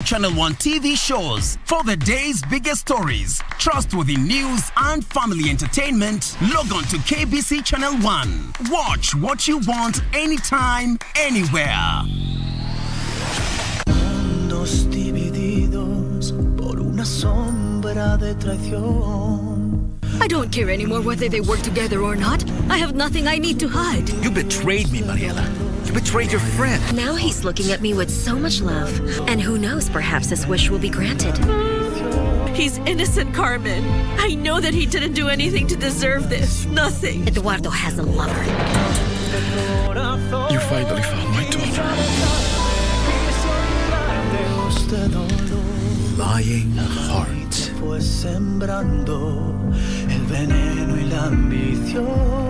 Channel 1 TV shows for the day's biggest stories, trustworthy news and family entertainment. Log on to KBC Channel 1. Watch what you want anytime, anywhere. Mundos divididos por una sombra de traición. I don't care anymore whether they work together or not. I have nothing I need to hide. You betrayed me, Mariela. You betrayed your friend. Now he's looking at me with so much love. And who knows, perhaps this wish will be granted. He's innocent, Carmen. I know that he didn't do anything to deserve this. Nothing. Eduardo has a lover. You finally found my daughter. Lying heart. Fue sembrando el veneno y la ambición.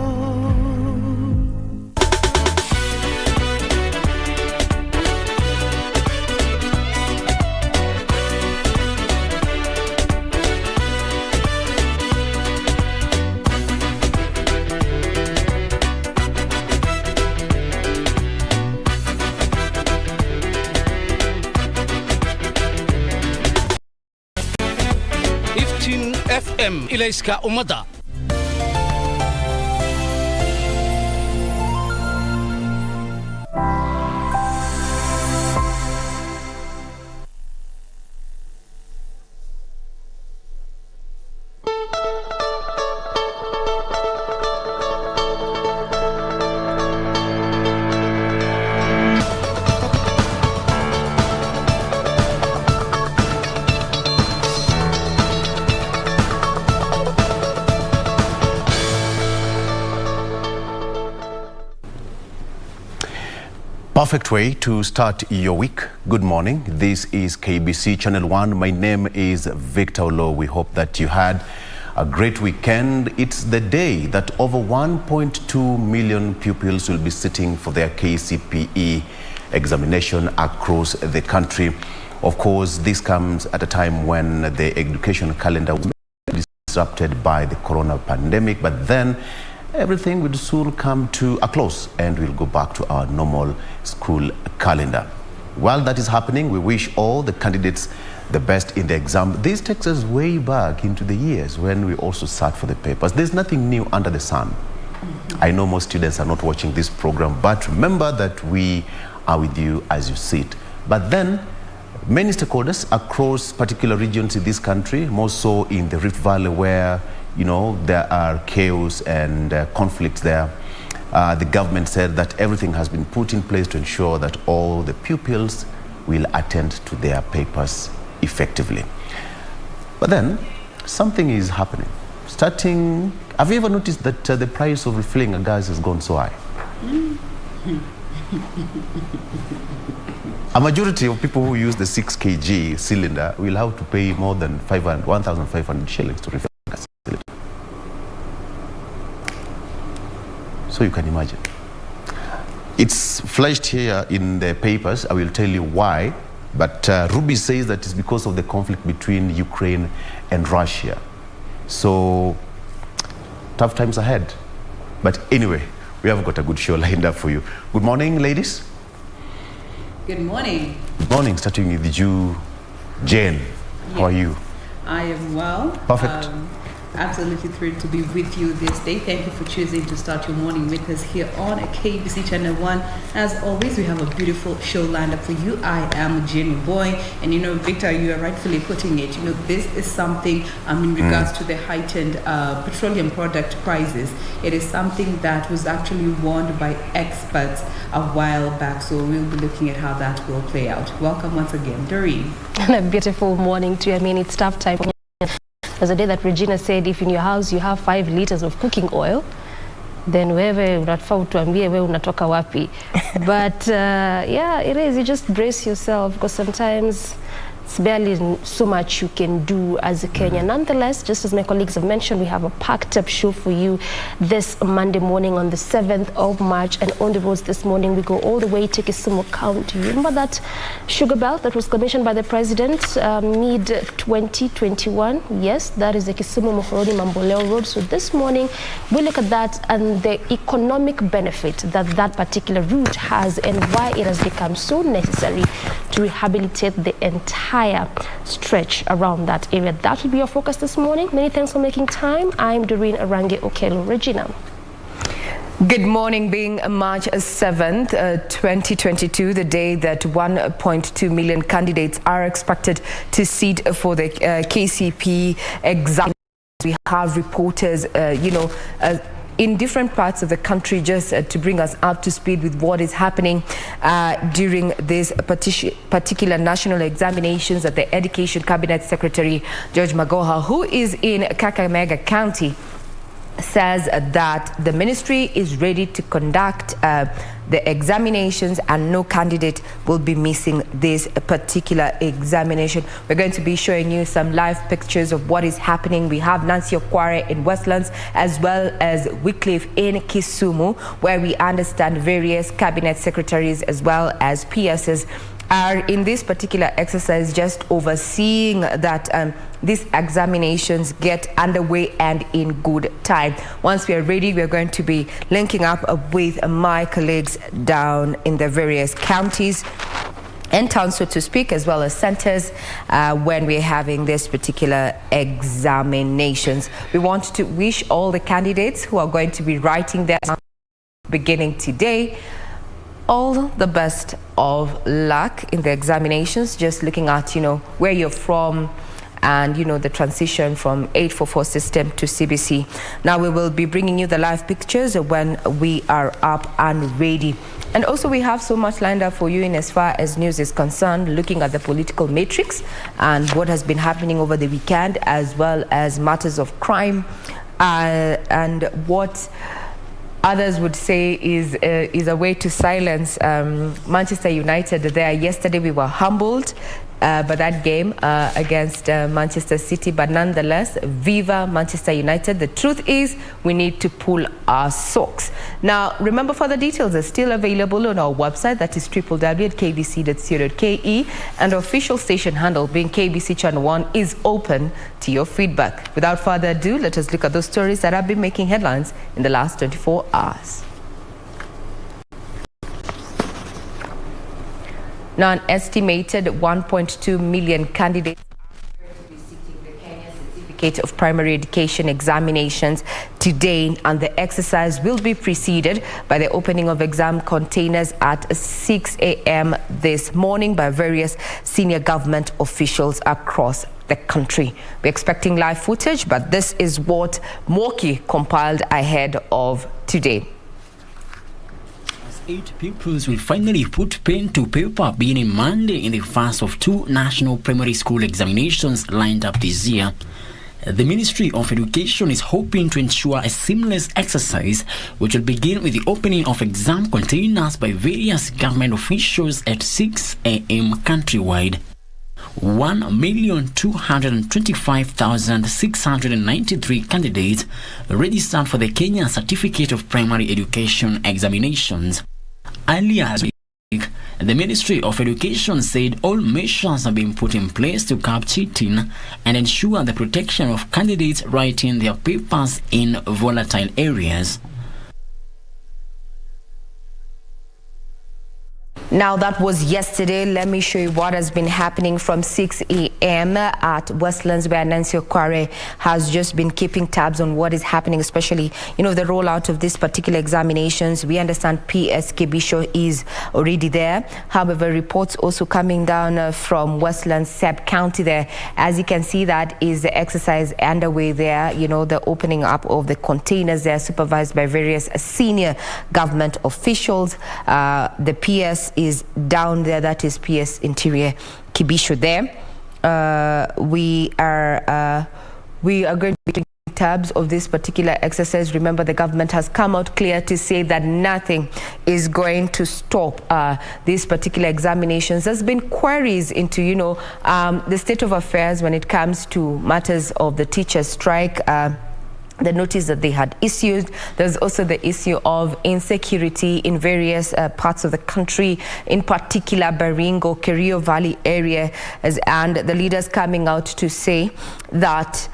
FM ilayska umada. Perfect way to start your week. Good morning. This is KBC Channel 1. My name is Victor Olo. We hope that you had a great weekend. It's the day that over 1.2 million pupils will be sitting for their KCPE examination across the country. Of course, this comes at a time when the education calendar was disrupted by the corona pandemic, but then everything will soon come to a close and we'll go back to our normal school calendar. While that is happening, we wish all the candidates the best in the exam. This takes us way back into the years when we also sat for the papers. There's nothing new under the sun. I know most students are not watching this program, but remember that we are with you as you sit. But then, many stakeholders across particular regions in this country, more so in the Rift Valley where there are chaos and conflicts there. The government said that everything has been put in place to ensure that all the pupils will attend to their papers effectively. But then, something is happening. Have you ever noticed that the price of refilling a gas has gone so high? A majority of people who use the 6 kg cylinder will have to pay more than 1,500 shillings to refill. So you can imagine. It's flashed here in the papers. I will tell you why. But Ruby says that it's because of the conflict between Ukraine and Russia. So tough times ahead. But anyway, we have got a good show lined up for you. Good morning, ladies. Good morning. Good morning. Starting with you, Jane. How are you? I am well. Perfect. Absolutely thrilled to be with you this day. Thank you for choosing to start your morning with us here on KBC Channel 1. As always, we have a beautiful show lined up for you. I am Jenny Boy, and Victor, you are rightfully putting it. This is something in regards to the heightened petroleum product prices. It is something that was actually warned by experts a while back, so we'll be looking at how that will play out. Welcome once again, Doreen. And a beautiful morning to you. I mean, it's tough time. There's a day that Regina said if in your house you have 5 liters of cooking oil, then wewe unafaa utuambie wewe unatoka wapi. But yeah, it is. You just brace yourself because sometimes it's barely so much you can do as a Kenyan. Nonetheless, just as my colleagues have mentioned, we have a packed up show for you this Monday morning on the 7th of March. And on the roads this morning, we go all the way to Kisumu County. Remember that sugar belt that was commissioned by the president mid-2021? Yes, that is the Kisumu Muhoroni Mamboleo Road. So this morning, we look at that and the economic benefit that that particular route has and why it has become so necessary to rehabilitate the entire stretch around that area. That will be your focus this morning. Many thanks for making time. I'm Doreen Arange Okelo. Regina. Good morning. Being March 7th, 2022, the day that 1.2 million candidates are expected to sit for the KCP exam. We have reporters, in different parts of the country just to bring us up to speed with what is happening during this particular national examinations that the Education Cabinet Secretary George Magoha, who is in Kakamega County, says that the ministry is ready to conduct the examinations and no candidate will be missing this particular examination. We're going to be showing you some live pictures of what is happening. We have Nancy Okware in Westlands as well as Wycliffe in Kisumu, where we understand various cabinet secretaries as well as PSs are in this particular exercise just overseeing that these examinations get underway and in good time. Once we are ready, we are going to be linking up with my colleagues down in the various counties and towns, so to speak, as well as centers when we're having this particular examinations. We want to wish all the candidates who are going to be writing their beginning today all the best of luck in the examinations, just looking at, where you're from and, the transition from 844 system to CBC. Now we will be bringing you the live pictures when we are up and ready. And also we have so much lined up for you in as far as news is concerned, looking at the political matrix and what has been happening over the weekend, as well as matters of crime and what others would say is a way to silence Manchester United there. Yesterday we were humbled by that game against Manchester City, but nonetheless, viva Manchester United. The truth is we need to pull our socks. Now, remember, further details are still available on our website, that is www.kbc.co.ke, and our official station handle, being KBC Channel 1, is open to your feedback. Without further ado, let us look at those stories that have been making headlines in the last 24 hours. Now, an estimated 1.2 million candidates are going to be sitting the Kenya Certificate of Primary Education examinations today, and the exercise will be preceded by the opening of exam containers at 6 a.m. this morning by various senior government officials across the country. We're expecting live footage, but this is what Moki compiled ahead of today. 8 pupils will finally put pen to paper beginning Monday in the first of 2 national primary school examinations lined up this year. The Ministry of Education is hoping to ensure a seamless exercise, which will begin with the opening of exam containers by various government officials at 6 a.m. countrywide. 1,225,693 candidates registered for the Kenya Certificate of Primary Education examinations. Earlier this week, the Ministry of Education said all measures have been put in place to curb cheating and ensure the protection of candidates writing their papers in volatile areas. Now, that was yesterday. Let me show you what has been happening from 6 a.m. at Westlands, where Nancy Okware has just been keeping tabs on what is happening, especially, the rollout of these particular examinations. We understand PS Kibisho is already there. However, reports also coming down from Westlands sub-county there. As you can see, that is the exercise underway there, the opening up of the containers there, supervised by various senior government officials. The PS is down there, that is PS Interior Kibisho there. We are going to be terms of this particular exercise. Remember, the government has come out clear to say that nothing is going to stop these particular examinations. There's been queries into, the state of affairs when it comes to matters of the teachers' strike. The notice that they had issued. There's also the issue of insecurity in various parts of the country, in particular Baringo, Kerio Valley area, and the leaders coming out to say that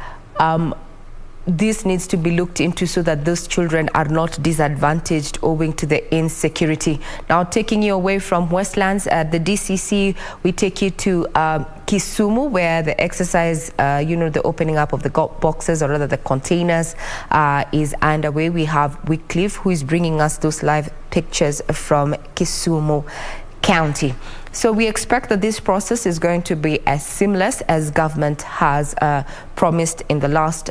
this needs to be looked into so that those children are not disadvantaged owing to the insecurity. Now, taking you away from Westlands at the DCC, we take you to Kisumu, where the exercise, the opening up of the boxes, or rather the containers, is underway. We have Wycliffe, who is bringing us those live pictures from Kisumu County. So we expect that this process is going to be as seamless as government has promised in the last,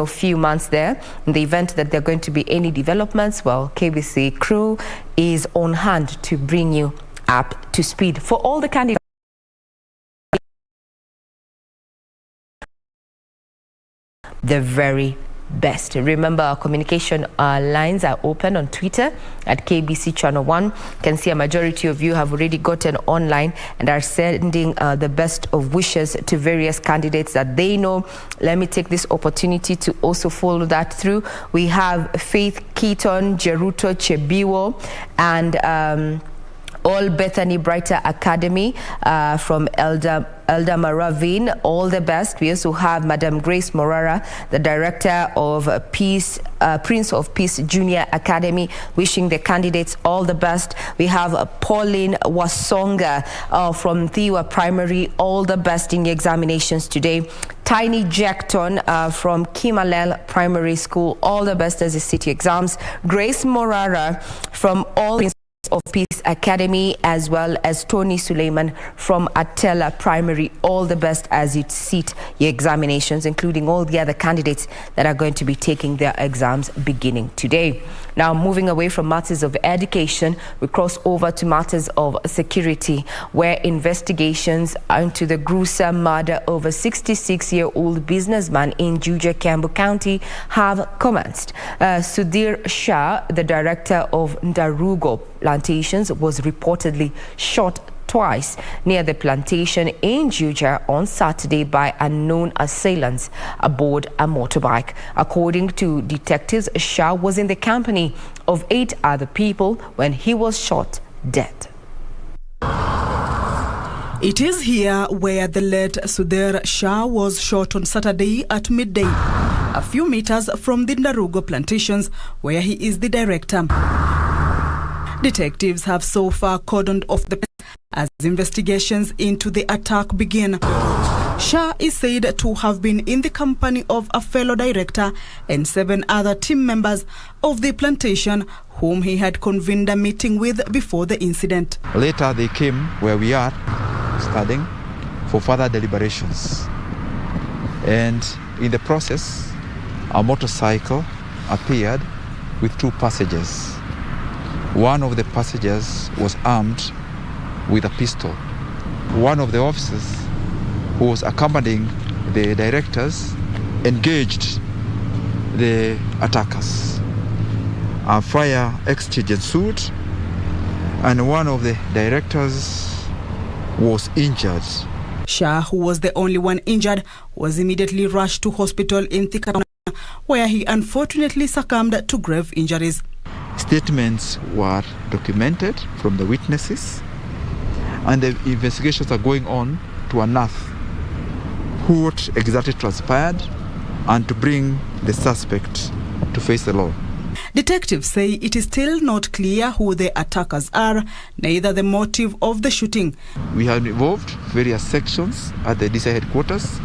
few months there. In the event that there are going to be any developments, well, KBC crew is on hand to bring you up to speed. For all the candidates, the very best. Remember, our communication lines are open on Twitter at KBC Channel 1. You can see a majority of you have already gotten online and are sending the best of wishes to various candidates that they know. Let me take this opportunity to also follow that through. We have Faith Keaton, Jeruto Chebiwo, and All Bethany Brighter Academy from Elder Maravin, all the best. We also have Madam Grace Morara, the director of Prince of Peace Junior Academy, wishing the candidates all the best. We have Pauline Wasonga from Thiwa Primary, all the best in the examinations today. Tiny Jackton from Kimalel Primary School, all the best as the city exams. Grace Morara from All of Peace Academy, as well as Tony Suleiman from Atela Primary, all the best as you sit your examinations, including all the other candidates that are going to be taking their exams beginning today. Now, moving away from matters of education, we cross over to matters of security, where investigations into the gruesome murder of a 66-year-old businessman in Juja, Kiambu County have commenced. Sudhir Shah, the director of Ndarugo Plantations, was reportedly shot twice near the plantation in Juja on Saturday by unknown assailants aboard a motorbike. According to detectives, Shah was in the company of 8 other people when he was shot dead. It is here where the late Sudhir Shah was shot on Saturday at midday, a few meters from the Ndarugo Plantations, where he is the director. Detectives have so far cordoned off the place as investigations into the attack begin. Shah is said to have been in the company of a fellow director and 7 other team members of the plantation, whom he had convened a meeting with before the incident. Later they came where we are studying for further deliberations, and in the process a motorcycle appeared with 2 passengers. One of the passengers was armed with a pistol. One of the officers who was accompanying the directors engaged the attackers. A fire exchange ensued, and one of the directors was injured. Shah, who was the only one injured, was immediately rushed to hospital in Thika, where he unfortunately succumbed to grave injuries. Statements were documented from the witnesses, and the investigations are going on to unearth what exactly transpired and to bring the suspect to face the law. Detectives say it is still not clear who the attackers are, neither the motive of the shooting. We have involved various sections at the DCI headquarters.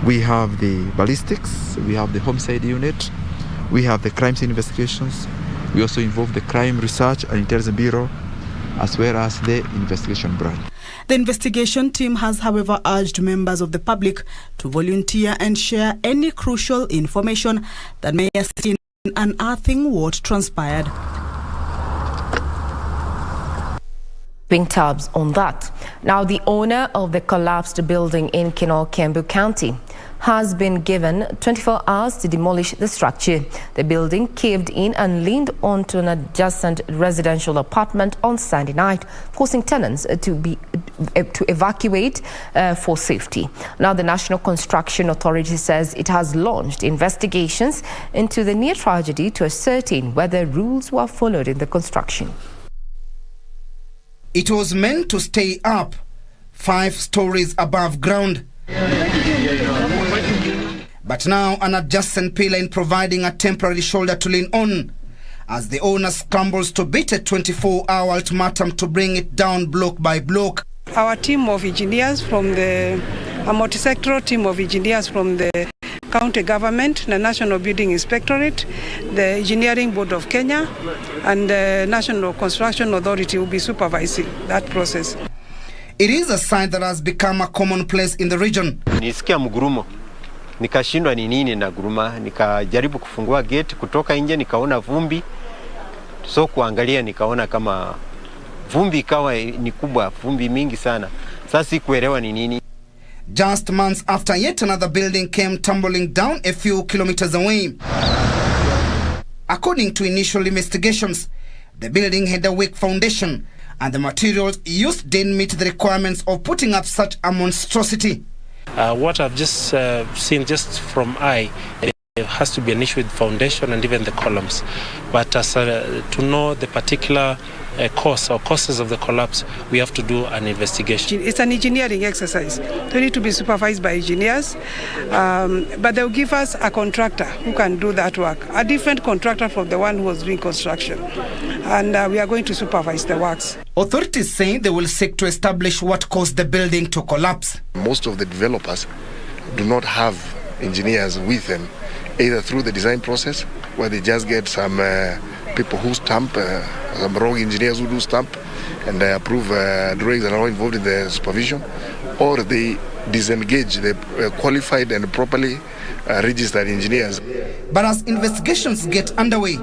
We have the ballistics, we have the homicide unit, we have the crime scene investigations. We also involve the Crime Research and Intelligence Bureau, as well as the investigation branch. The investigation team has, however, urged members of the public to volunteer and share any crucial information that may assist in unearthing what transpired. Tabs on that. Now, the owner of the collapsed building in Kinol, Kembu County, has been given 24 hours to demolish the structure. The building caved in and leaned onto an adjacent residential apartment on Sunday night, forcing tenants to evacuate for safety. Now, the National Construction Authority says it has launched investigations into the near tragedy to ascertain whether rules were followed in the construction. It was meant to stay up 5 stories above ground. But now an adjacent pillar in providing a temporary shoulder to lean on as the owner scrambles to beat a 24-hour ultimatum to bring it down block by block. Our team of engineers from a multi-sectoral team of engineers from the county government, the National Building Inspectorate, the Engineering Board of Kenya, and the National Construction Authority will be supervising that process. It is a sight that has become a commonplace in the region. Nisikia mgurumo. Nikashindwa ni nini na guruma, nikajaribu kufungua gate kutoka nje, nikaona vumbi. So kuangalia nikaona kama vumbi ikawa ni kubwa, vumbi mingi sana. Sasa sikuelewa ni nini. Just months after yet another building came tumbling down a few kilometers away. According to initial investigations, the building had a weak foundation and the materials used didn't meet the requirements of putting up such a monstrosity. What I've just seen just from eye, it has to be an issue with foundation and even the columns. But as to know the particular cause or causes of the collapse, we have to do an investigation. It's an engineering exercise. They need to be supervised by engineers, but they'll give us a contractor who can do that work, a different contractor from the one who was doing construction. And we are going to supervise the works. Authorities say they will seek to establish what caused the building to collapse. Most of the developers do not have engineers with them, either through the design process, where they just get some people who stamp, some rogue engineers who do stamp and they approve drawings and are not involved in the supervision, or they disengage the qualified and properly registered engineers. But as investigations get underway,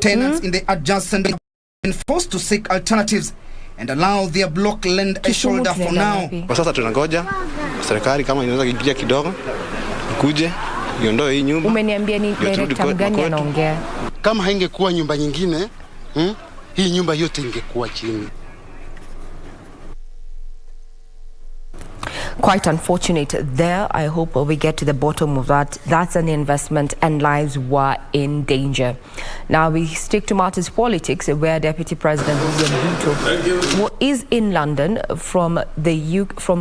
tenants in the adjacent have been forced to seek alternatives and allow their block lend a shoulder for now. Kwa sasa tunangoja serikali kama inaweza kuingia kidogo ikuje iondoe hii nyumba. Umeniambia ni director gani anaongea? Kama haingekuwa nyumba nyingine, hii nyumba yote ingekuwa chini. Quite unfortunate there. I hope we get to the bottom of that. That's an investment and lives were in danger. Now we stick to matters politics, where Deputy President William Ruto is in London from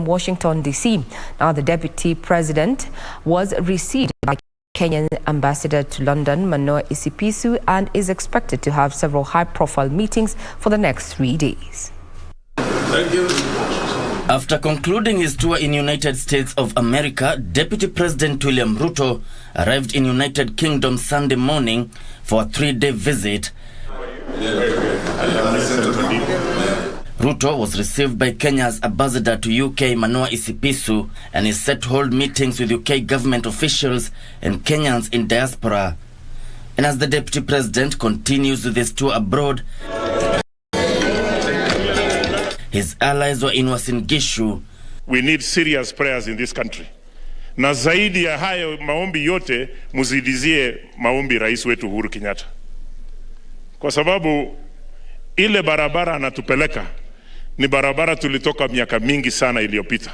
Washington DC. Now the Deputy President was received by Kenyan Ambassador to London, Manoa Isipisu, and is expected to have several high-profile meetings for the next 3 days. Thank you. After concluding his tour in United States of America, Deputy President William Ruto arrived in United Kingdom Sunday morning for a 3-day visit. Ruto was received by Kenya's ambassador to UK, Manoa Isipisu, and is set to hold meetings with UK government officials and Kenyans in diaspora. And as the Deputy President continues with his tour abroad, his allies were in Uasin Gishu. We need serious prayers in this country. Na zaidi ya hayo maombi yote, muzidizie maombi rais wetu Uhuru Kenyatta. Kwa sababu ile barabara anatupeleka ni barabara tulitoka miaka mingi sana iliyopita.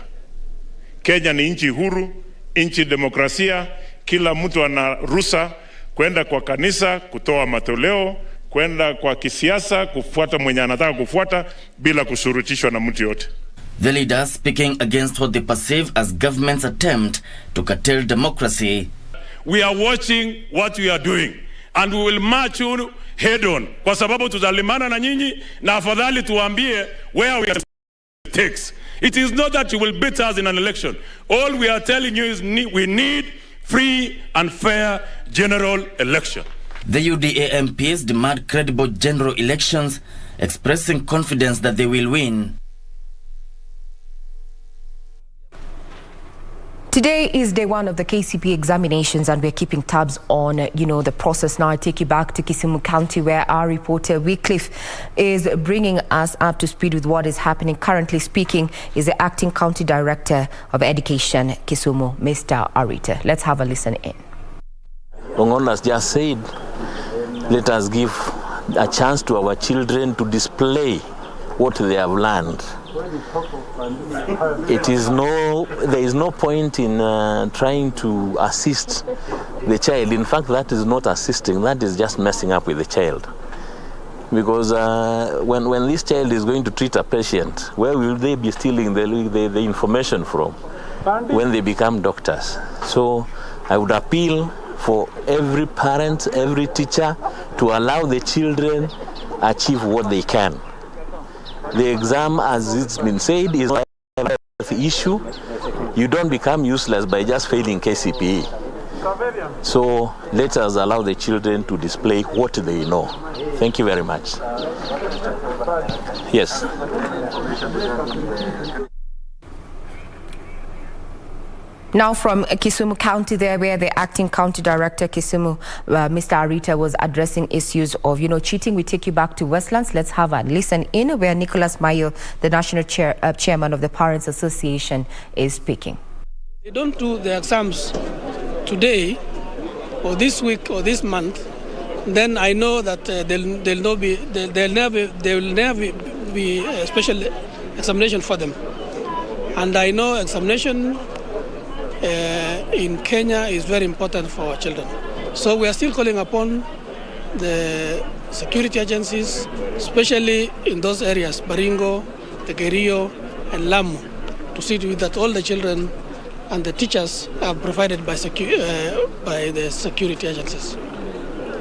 Kenya ni nchi huru, nchi demokrasia, kila mtu ana ruhusa kwenda kwa kanisa kutoa matoleo, kwenda kwa kisiasa kufuata mwenye anataka kufuata bila kushurutishwa na mtu yote. The leaders speaking against what they perceive as government's attempt to curtail democracy. We are watching what we are doing and we will march you head on. Kwa sababu tutalimana na nyinyi na afadhali tuambie where we are takes. It is not that you will beat us in an election. All we are telling you is we need free and fair general election. The UDA MPs demand credible general elections, expressing confidence that they will win. Today is day one of the KCP examinations, and we're keeping tabs on, the process. Now I take you back to Kisumu County, where our reporter Wycliffe is bringing us up to speed with what is happening. Currently speaking is the Acting County Director of Education, Kisumu, Mr. Arita. Let's have a listen in. Longon has just said, let us give a chance to our children to display what they have learned. There is no point in trying to assist the child. In fact, that is not assisting, that is just messing up with the child. Because when this child is going to treat a patient, where will they be stealing the information from when they become doctors? So I would appeal for every parent, every teacher to allow the children achieve what they can. The exam, as it's been said, is not a health issue. You don't become useless by just failing KCPE. So let us allow the children to display what they know. Thank you very much. Yes. Now from Kisumu County, there where the Acting County Director Kisumu, Mr. Arita, was addressing issues of, cheating. We take you back to Westlands. Let's have a listen in where Nicholas Mayo, the National Chairman of the Parents Association, is speaking. They don't do the exams today or this week or this month, then I know that there will never be a special examination for them. And I know examination in Kenya is very important for our children. So we are still calling upon the security agencies, especially in those areas, Baringo, Tegerio, and Lamu, to see to it that all the children and the teachers are provided by the security agencies.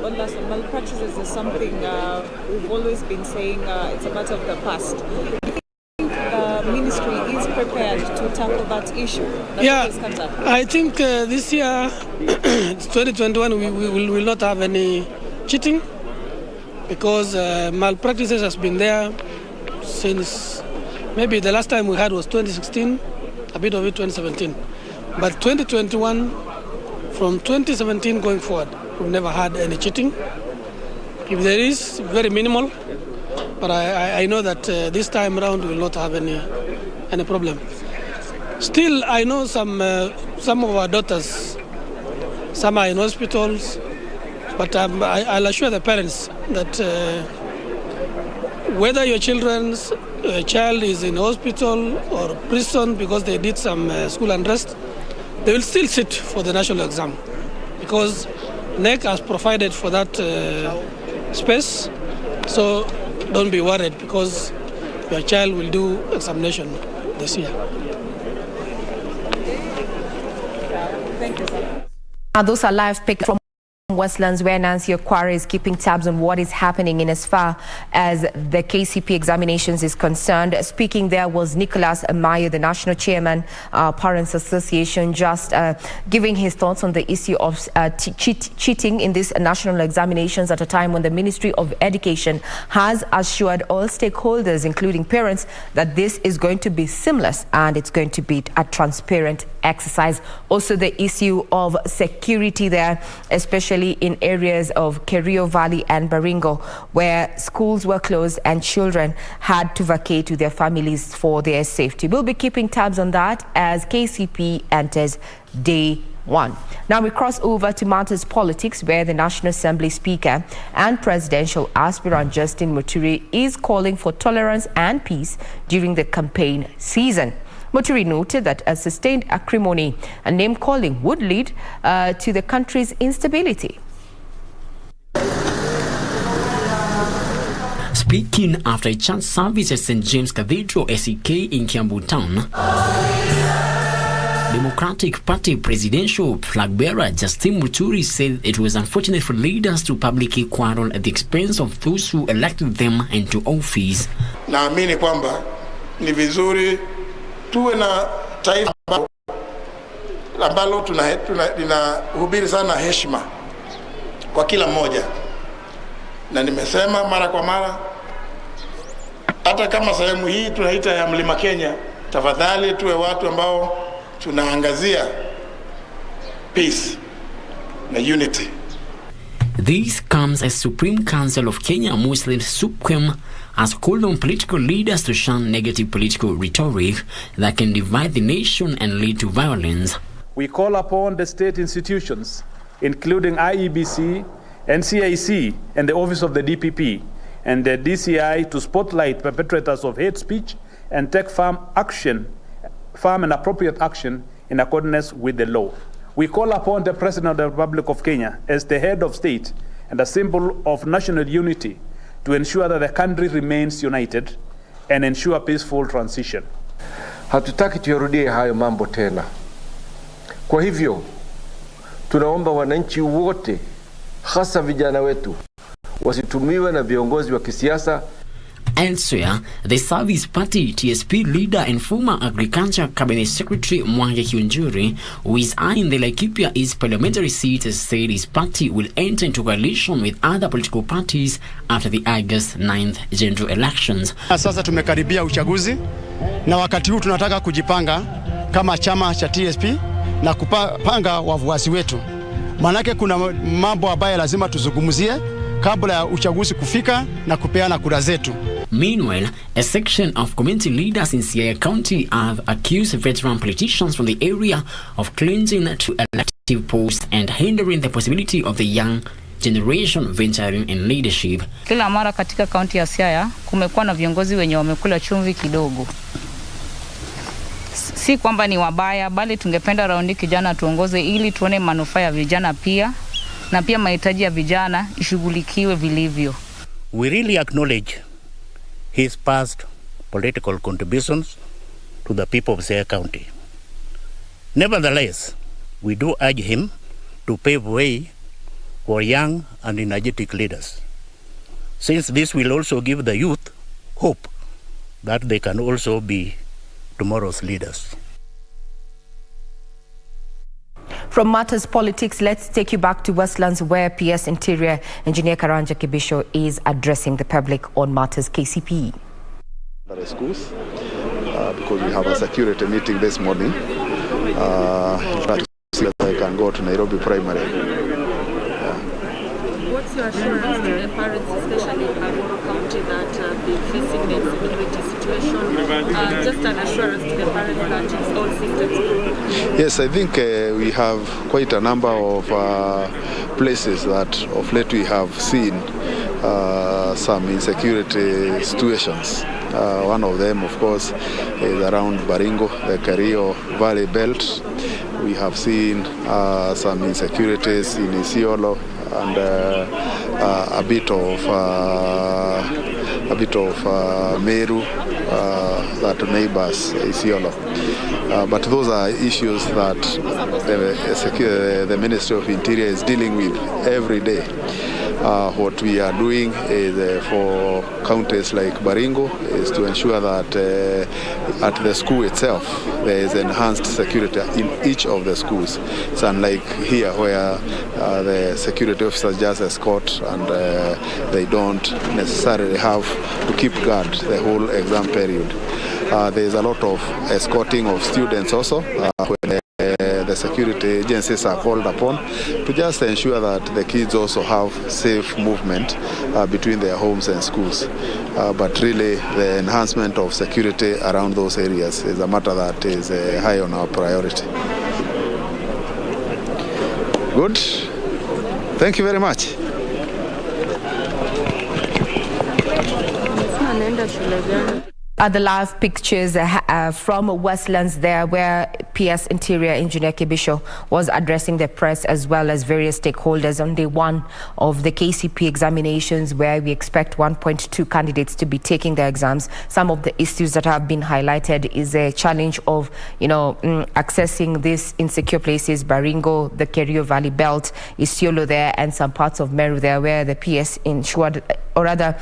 Well, malpractices is something we've always been saying it's a matter of the past. Ministry is prepared to tackle that issue? I think this year, 2021, we will not have any cheating because malpractices has been there since maybe the last time we had was 2016, a bit of it 2017. But 2021, from 2017 going forward, we've never had any cheating. If there is, very minimal. But I know that this time around we will not have any problem. Still, I know some of our daughters, some are in hospitals, but I'll assure the parents that whether your child is in hospital or prison because they did some school unrest, they will still sit for the national exam because NEC has provided for that space. So don't be worried because your child will do examination this year. Thank you, sir. Now, those are live pics from Westlands, where Nancy Okwara is keeping tabs on what is happening in as far as the KCP examinations is concerned. Speaking there was Nicholas Mayo, the National Chairman, Parents Association, just giving his thoughts on the issue of cheating in these national examinations at a time when the Ministry of Education has assured all stakeholders, including parents, that this is going to be seamless and it's going to be a transparent exercise. Also, the issue of security there, especially in areas of Kerio Valley and Baringo, where schools were closed and children had to vacate to their families for their safety. We'll be keeping tabs on that as KCP enters day one. Now we cross over to matters politics, where the National Assembly Speaker and presidential aspirant Justin Muturi is calling for tolerance and peace during the campaign season. Muturi noted that a sustained acrimony and name-calling would lead to the country's instability. Speaking after a church service at St. James Cathedral, SEK, in Kiambu Town, Democratic Party presidential flag bearer Justin Muturi said it was unfortunate for leaders to publicly quarrel at the expense of those who elected them into office. Naamini kwamba ni vizuri tuwe na taifa ambalo linahubiri sana heshima kwa kila mmoja, na nimesema mara kwa mara, hata kama sehemu hii tunaita ya Mlima Kenya, tafadhali tuwe watu ambao tunaangazia peace na unity. This comes as Supreme Council of Kenya Muslims SUPKEM has called on political leaders to shun negative political rhetoric that can divide the nation and lead to violence. We call upon the state institutions, including IEBC, NCIC, and the Office of the DPP, and the DCI to spotlight perpetrators of hate speech and take firm and appropriate action in accordance with the law. We call upon the President of the Republic of Kenya as the head of state and a symbol of national unity to ensure that the country remains united and ensure peaceful transition. Hatutaki tuyarudie hayo mambo tena. Kwa hivyo, tunaomba wananchi wote, hasa vijana wetu, wasitumiwe na viongozi wa kisiasa. Elsewhere, the Service Party TSP leader and former Agriculture Cabinet Secretary Mwangi Kiunjuri, who is eyeing the Laikipia East parliamentary seat, has said his party will enter into coalition with other political parties after the August 9th general elections. Sasa tumekaribia uchaguzi na wakati huu tunataka kujipanga kama chama cha TSP na kupanga wafuasi wetu. Manake kuna mambo ambayo lazima tuzungumzie kabla ya uchaguzi kufika na kupeana kura zetu. Meanwhile, a section of community leaders in Siaya County have accused veteran politicians from the area of clinging to elective posts and hindering the possibility of the young generation venturing in leadership. Kila mara katika kaunti ya Siaya kumekuwa na viongozi wenye wamekula chumvi kidogo. Si kwamba ni wabaya, bali tungependa raundi kijana tuongoze ili tuone manufaa ya vijana pia, na pia mahitaji ya vijana ishughulikiwe vilivyo. We really acknowledge his past political contributions to the people of Siaya County. Nevertheless, we do urge him to pave way for young and energetic leaders, since this will also give the youth hope that they can also be tomorrow's leaders. From matters politics, let's take you back to Westlands, where PS Interior Engineer Karanja Kibisho is addressing the public on matters KCP. Schools, because we have a security meeting this morning. To see that I can go to Nairobi Primary. What's your assurance to the parents, especially in Baringo County, that be facing the insecurity situation? Just an assurance to the parents that it's all systems good. Yes, I think we have quite a number of places that of late we have seen some insecurity situations. One of them, of course, is around Baringo, the Kerio Valley Belt. We have seen some insecurities in Isiolo and a bit of Meru that neighbors Isiolo. But those are issues that the Ministry of Interior is dealing with every day. What we are doing is for counties like Baringo is to ensure that at the school itself there is enhanced security in each of the schools. It's unlike here where the security officers just escort and they don't necessarily have to keep guard the whole exam period. There is a lot of escorting of students also when the security agencies are called upon to just ensure that the kids also have safe movement between their homes and schools. But really the enhancement of security around those areas is a matter that is high on our priority. Good. Thank you very much. The live pictures from Westlands there, where PS Interior Engineer Kibisho was addressing the press as well as various stakeholders on day one of the KCP examinations, where we expect 1.2 candidates to be taking their exams. Some of the issues that have been highlighted is a challenge of, accessing these insecure places, Baringo, the Kerio Valley Belt, Isiolo there, and some parts of Meru there, where the PS ensured, or rather,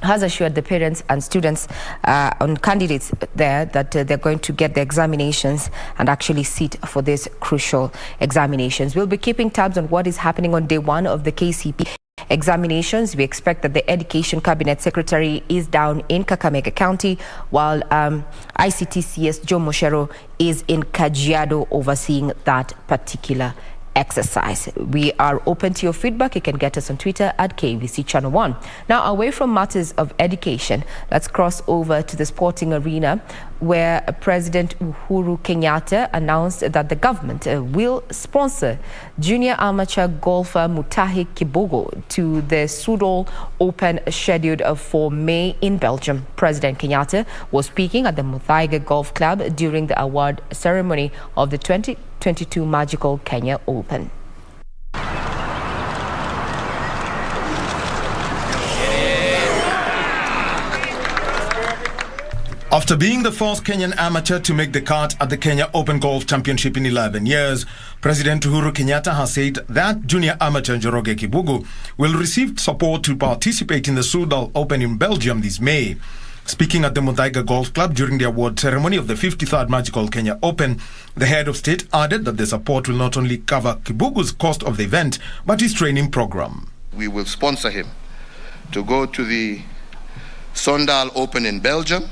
has assured the parents and students on candidates there that they're going to get the examinations and actually sit for these crucial examinations. We'll be keeping tabs on what is happening on day one of the KCP examinations. We expect that the Education Cabinet Secretary is down in Kakamega County, while ICTCS Joe Moshero is in Kajiado overseeing that particular exercise. We are open to your feedback. You can get us on Twitter at KBC Channel 1. Now, away from matters of education, let's cross over to the sporting arena, where President Uhuru Kenyatta announced that the government will sponsor junior amateur golfer Mutahi Kibogo to the Sudol Open scheduled for May in Belgium. President Kenyatta was speaking at the Muthaiga Golf Club during the award ceremony of the 2022 Magical Kenya Open. After being the first Kenyan amateur to make the cut at the Kenya Open Golf Championship in 11 years, President Uhuru Kenyatta has said that junior amateur Njoroge Kibugu will receive support to participate in the Sudal Open in Belgium this May. Speaking at the Muthaiga Golf Club during the award ceremony of the 53rd Magical Kenya Open, the head of state added that the support will not only cover Kibugu's cost of the event, but his training program. We will sponsor him to go to the Sondal Open in Belgium,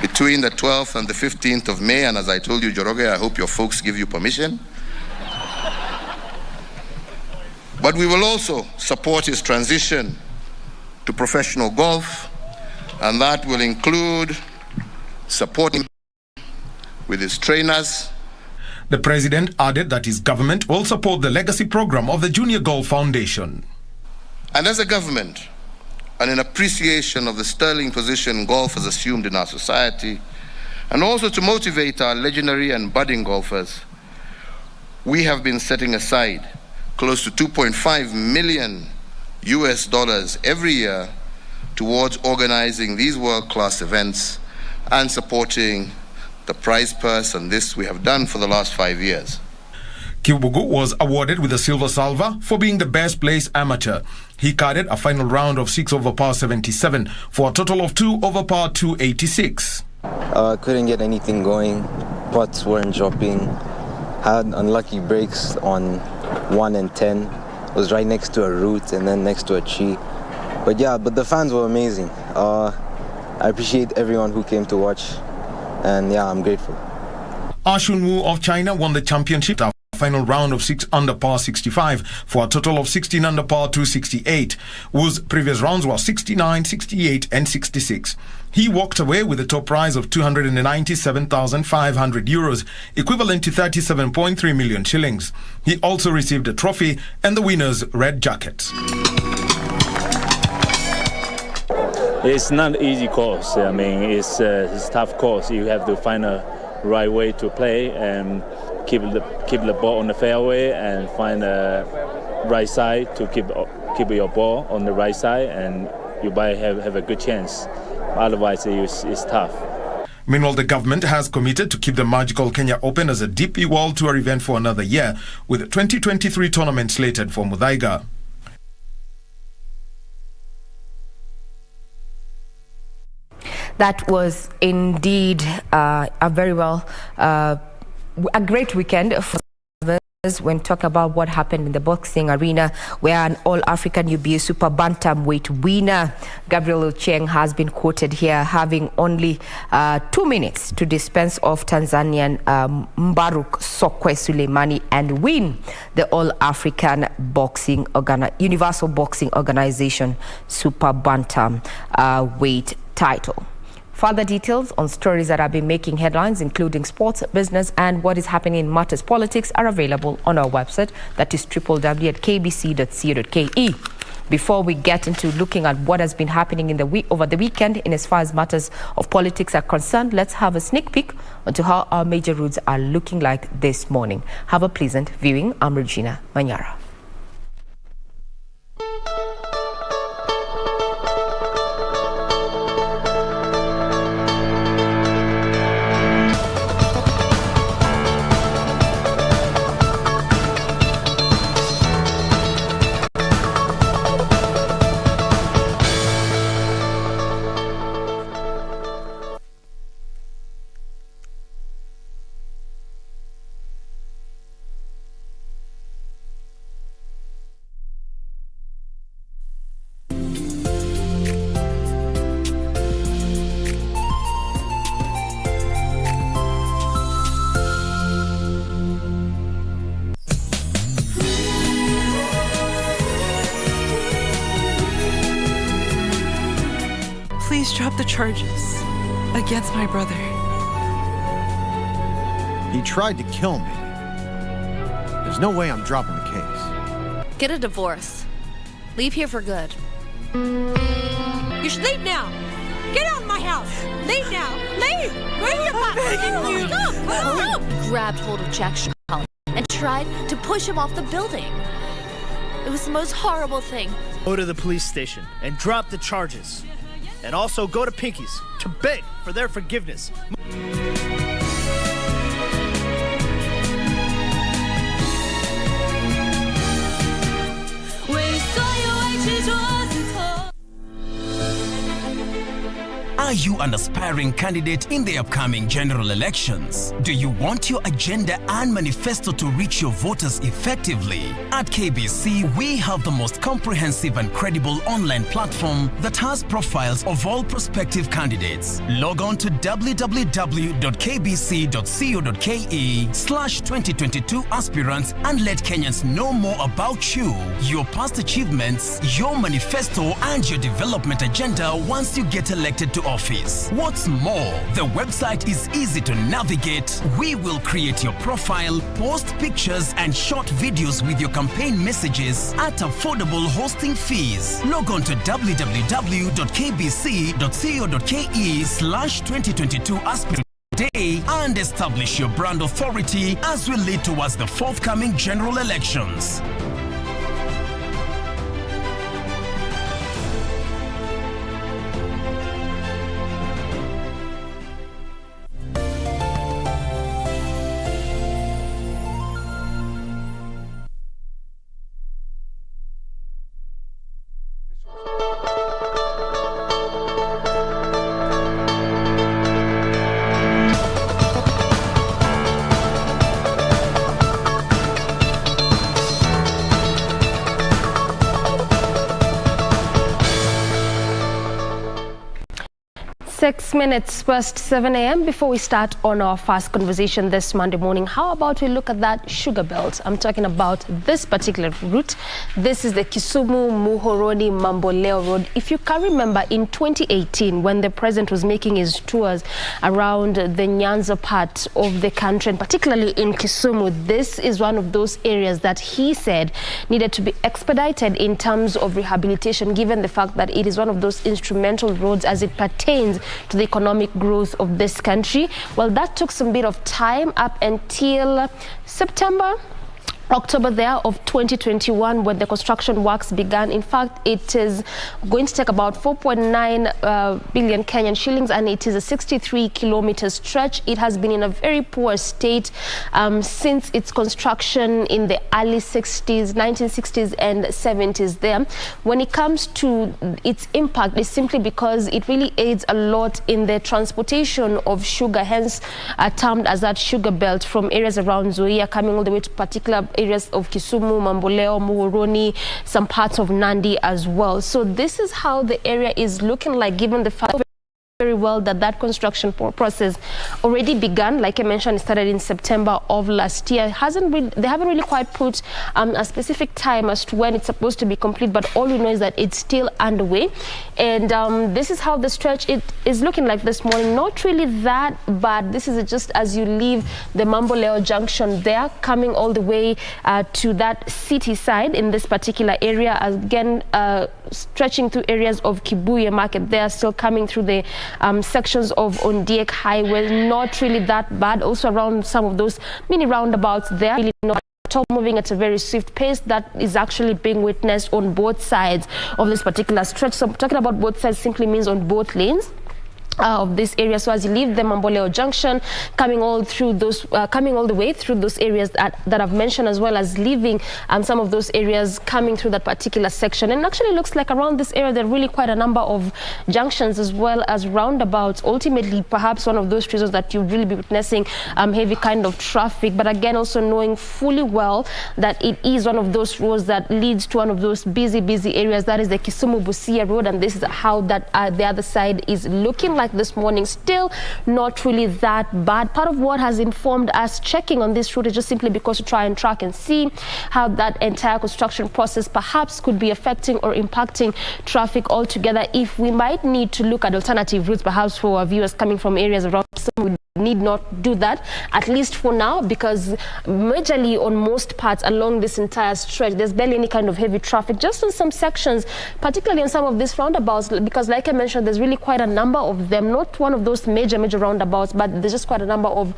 between the 12th and the 15th of May, and as I told you, Njoroge, I hope your folks give you permission. But we will also support his transition to professional golf, and that will include supporting with his trainers. The president added that his government will support the legacy program of the Junior Golf Foundation. And as a government, and in appreciation of the sterling position golf has assumed in our society, and also to motivate our legendary and budding golfers, we have been setting aside close to $2.5 million every year towards organizing these world-class events and supporting the prize purse, and this we have done for the last 5 years. Kibugu was awarded with a silver salver for being the best placed amateur. He carded a final round of 6 over par 77 for a total of 2 over par 286. Couldn't get anything going. Putts weren't dropping. Had unlucky breaks on 1 and 10. Was right next to a root and then next to a tree. But the fans were amazing. I appreciate everyone who came to watch, and I'm grateful. Ashun Wu of China won the championship. Final round of 6 under par 65 for a total of 16 under par 268, whose previous rounds were 69, 68 and 66. He walked away with a top prize of 297,500 euros, equivalent to 37.3 million shillings. He also received a trophy and the winner's red jacket. It's not an easy course. I mean, it's a tough course. You have to find a right way to play and keep the ball on the fairway and find the right side to keep your ball on the right side, and you might have a good chance. Otherwise, it's tough. Meanwhile, the government has committed to keep the Magical Kenya Open as a DP World Tour event for another year, with the 2023 tournament slated for Muthaiga. That was indeed a great weekend for us when talking about what happened in the boxing arena, where an all-African UBA super bantamweight winner, Gabriel Ocheng, has been quoted here having only 2 minutes to dispense off Tanzanian Mbaruk Sokwe Suleimani and win the all-African boxing Universal Boxing Organization super bantam weight title. Further details on stories that have been making headlines, including sports, business, and what is happening in matters politics, are available on our website, that is www.kbc.co.ke. Before we get into looking at what has been happening over the weekend in as far as matters of politics are concerned, let's have a sneak peek onto how our major roads are looking like this morning. Have a pleasant viewing. I'm Regina Manyara. charges against my brother. He tried to kill me. There's no way I'm dropping the case. Get a divorce. Leave here for good. You should leave now. Get out of my house. Leave now. Leave. Where are you begging you? Stop. Grabbed hold of Jack's collar and tried to push him off the building. It was the most horrible thing. Go to the police station and drop the charges. And also go to Pinky's to beg for their forgiveness. Are you an aspiring candidate in the upcoming general elections? Do you want your agenda and manifesto to reach your voters effectively? At KBC, we have the most comprehensive and credible online platform that has profiles of all prospective candidates. Log on to www.kbc.co.ke/2022 aspirants and let Kenyans know more about you, your past achievements, your manifesto, and your development agenda once you get elected to office. What's more, the website is easy to navigate. We will create your profile, post pictures and short videos with your campaign messages at affordable hosting fees. Log on to www.kbc.co.ke/2022 aspirant today and establish your brand authority as we lead towards the forthcoming general elections. Six minutes past 7 a.m. Before we start on our first conversation this Monday morning, how about we look at that sugar belt? I'm talking about this particular route. This is the Kisumu Muhoroni Mamboleo Road. If you can remember, in 2018, when the president was making his tours around the Nyanza part of the country, and particularly in Kisumu, this is one of those areas that he said needed to be expedited in terms of rehabilitation, given the fact that it is one of those instrumental roads as it pertains to the economic growth of this country. Well, that took some bit of time up until October there of 2021 when the construction works began. In fact, it is going to take about 4.9 billion Kenyan shillings, and it is a 63-kilometer stretch. It has been in a very poor state since its construction in the early 1960s and 70s there. When it comes to its impact, it's simply because it really aids a lot in the transportation of sugar, hence termed as that sugar belt from areas around Nzoia coming all the way to particular areas of Kisumu, Mamboleo, Muhoroni, some parts of Nandi as well. So this is how the area is looking like, given the fact very well that construction process already began. Like I mentioned, it started in September of last year. They haven't really quite put a specific time as to when it's supposed to be complete, but all we know is that it's still underway. And this is how the stretch is looking like this morning. Not really that bad. This is just as you leave the Mamboleo junction there, coming all the way to that city side in this particular area. Again, stretching through areas of Kibuye Market. They are still coming through the sections of Ondiek Highway. Not really that bad. Also around some of those mini roundabouts there. Really not at all moving at a very swift pace. That is actually being witnessed on both sides of this particular stretch. So I'm talking about both sides simply means on both lanes of this area. So as you leave the Mamboleo junction, coming all the way through those areas that I've mentioned, as well as leaving some of those areas coming through that particular section. And actually looks like around this area there are really quite a number of junctions as well as roundabouts. Ultimately, perhaps one of those reasons that you'll really be witnessing heavy kind of traffic. But again, also knowing fully well that it is one of those roads that leads to one of those busy areas. That is the Kisumu Busia Road, and this is how that the other side is looking like like this morning. Still not really that bad. Part of what has informed us checking on this route is just simply because to try and track and see how that entire construction process perhaps could be affecting or impacting traffic altogether. If we might need to look at alternative routes, perhaps for our viewers coming from areas around, we need not do that, at least for now, because majorly on most parts along this entire stretch, there's barely any kind of heavy traffic, just in some sections, particularly in some of these roundabouts, because like I mentioned, there's really quite a number of them, not one of those major roundabouts, but there's just quite a number of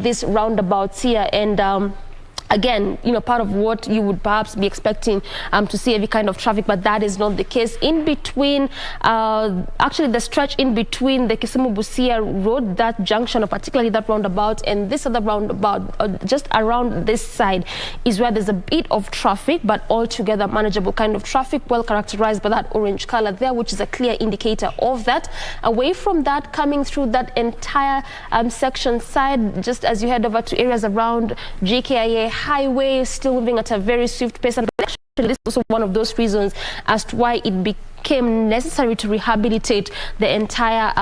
these roundabouts here. And again, you know, part of what you would perhaps be expecting to see every kind of traffic, but that is not the case. In between, actually the stretch in between the Kisumu-Busia road, that junction, or particularly that roundabout, and this other roundabout, just around this side, is where there's a bit of traffic, but altogether manageable kind of traffic, well characterized by that orange color there, which is a clear indicator of that. Away from that, coming through that entire section side, just as you head over to areas around JKIA Highway, still moving at a very swift pace, and actually this is also one of those reasons as to why it became necessary to rehabilitate the entire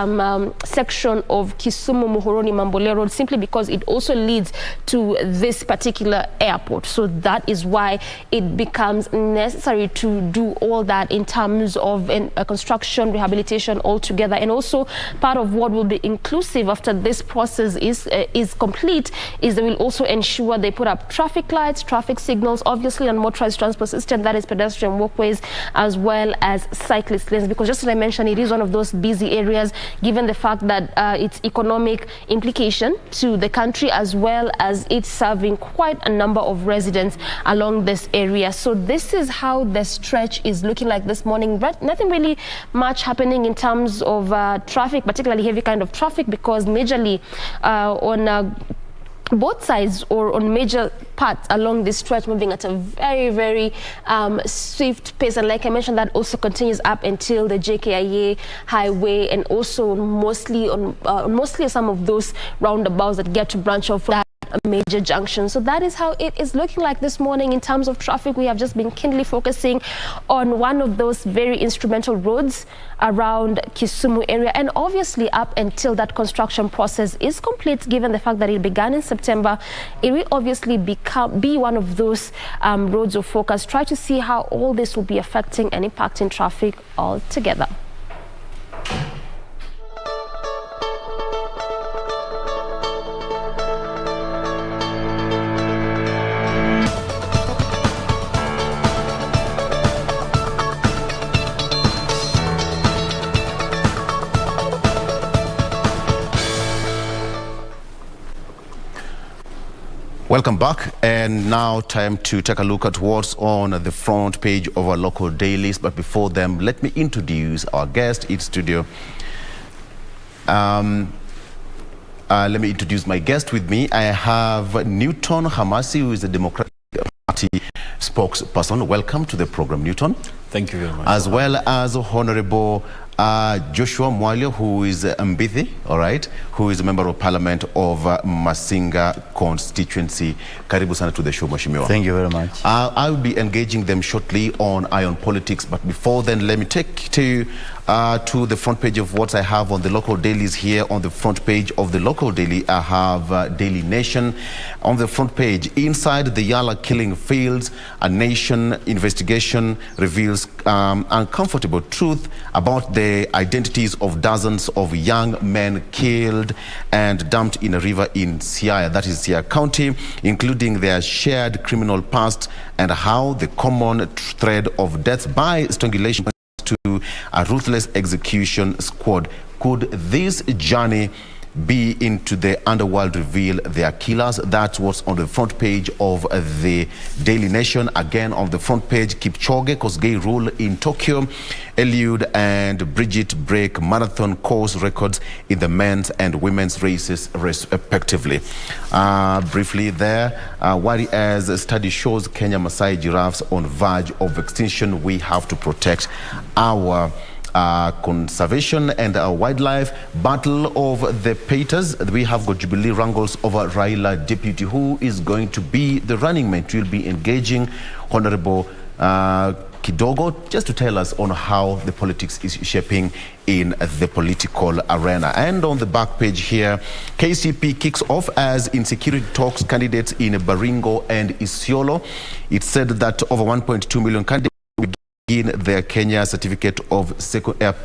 section of Kisumu-Muhoroni-Mamboleo Road, simply because it also leads to this particular airport. So that is why it becomes necessary to do all that in terms of construction, rehabilitation altogether. And also part of what will be inclusive after this process is complete is they will also ensure they put up traffic lights, traffic signals, obviously on motorized transport system, that is pedestrian walkways, as well as cyclist lanes, because just as I mentioned, it is one of those busy areas, given the fact that its economic implication to the country, as well as it's serving quite a number of residents along this area. So this is how the stretch is looking like this morning, but nothing really much happening in terms of traffic, particularly heavy kind of traffic, because majorly on both sides or on major parts along this stretch, moving at a very swift pace. And like I mentioned, that also continues up until the JKIA Highway, and also mostly some of those roundabouts that get to branch off that major junction. So that is how it is looking like this morning in terms of traffic. We have just been keenly focusing on one of those very instrumental roads around Kisumu area, and obviously up until that construction process is complete, given the fact that it began in September, it will obviously be one of those roads of focus. Try to see how all this will be affecting and impacting traffic altogether. Welcome back, and now time to take a look at what's on the front page of our local dailies. But before them, let me introduce our guest in studio. Let me introduce my guest with me. I have Newton Hamasi, who is the Democratic Party spokesperson. Welcome to the program, Newton. Thank you very much. As well as Honorable Joshua Mwalio, who is Mbithi, all right, who is a member of parliament of Masinga constituency. Karibu sana to the show, Mheshimiwa. Thank you very much. I will be engaging them shortly on Ion Politics, but before then, let me take to the front page of what I have on the local dailies here. On the front page of the local daily, I have Daily Nation. On the front page, inside the Yala killing fields, a nation investigation reveals uncomfortable truth about the identities of dozens of young men killed and dumped in a river in Siaya, that is Siaya County, including their shared criminal past and how the common thread of death by strangulation to a ruthless execution squad. Could this journey be into the underworld reveal their killers? That's what's on the front page of the Daily Nation. Again, on the front page, Kipchoge Kosgei rule in Tokyo. Eliud and Bridget break marathon course records in the men's and women's races respectively. Briefly there, as a study shows Kenya Maasai giraffes on verge of extinction, we have to protect our conservation and our wildlife. Battle of the Peters. We have got Jubilee wrangles over Raila deputy. Who is going to be the running mate? We'll be engaging Honorable kidogo, just to tell us on how the politics is shaping in the political arena. And on the back page here, KCP kicks off as insecurity talks candidates in Baringo and Isiolo. It said that over 1.2 million candidates will begin their Kenya Certificate of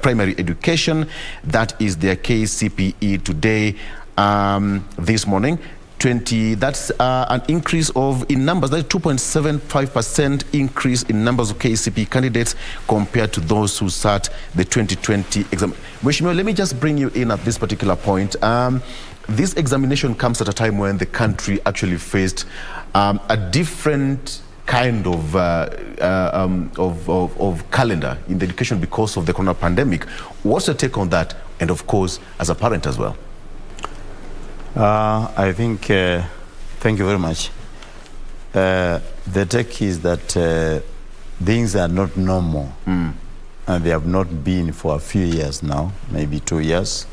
Primary Education. That is their KCPE today, this morning. That's an increase in numbers. That's 2.75% increase in numbers of KCP candidates compared to those who sat the 2020 exam. Mheshimiwa, let me just bring you in at this particular point. This examination comes at a time when the country actually faced a different kind of calendar in the education because of the corona pandemic. What's your take on that? And of course, as a parent as well. I think, thank you very much. The take is that things are not normal, and they have not been for a few years now, maybe 2 years,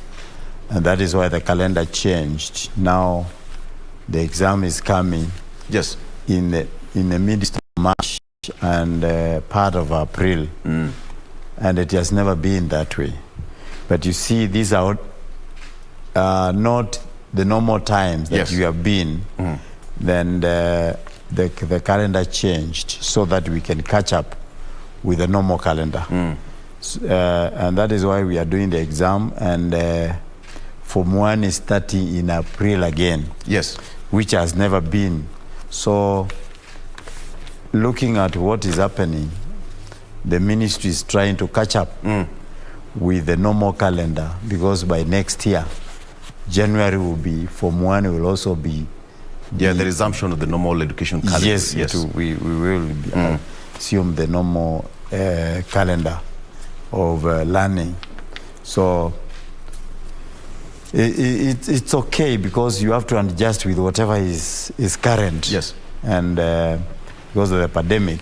and that is why the calendar changed. Now, the exam is coming. Yes. In the midst of March and part of April, and it has never been that way. But you see, these are not the normal times that you have been, then the calendar changed so that we can catch up with the normal calendar. And that is why we are doing the exam, and Form 1 is starting in April again. Yes. Which has never been. So looking at what is happening, the ministry is trying to catch up with the normal calendar, because by next year, January will be, Form 1 will also be... the resumption of the normal education calendar. Yes, we will assume the normal calendar of learning. So it's okay, because you have to adjust with whatever is current. Yes. And because of the pandemic,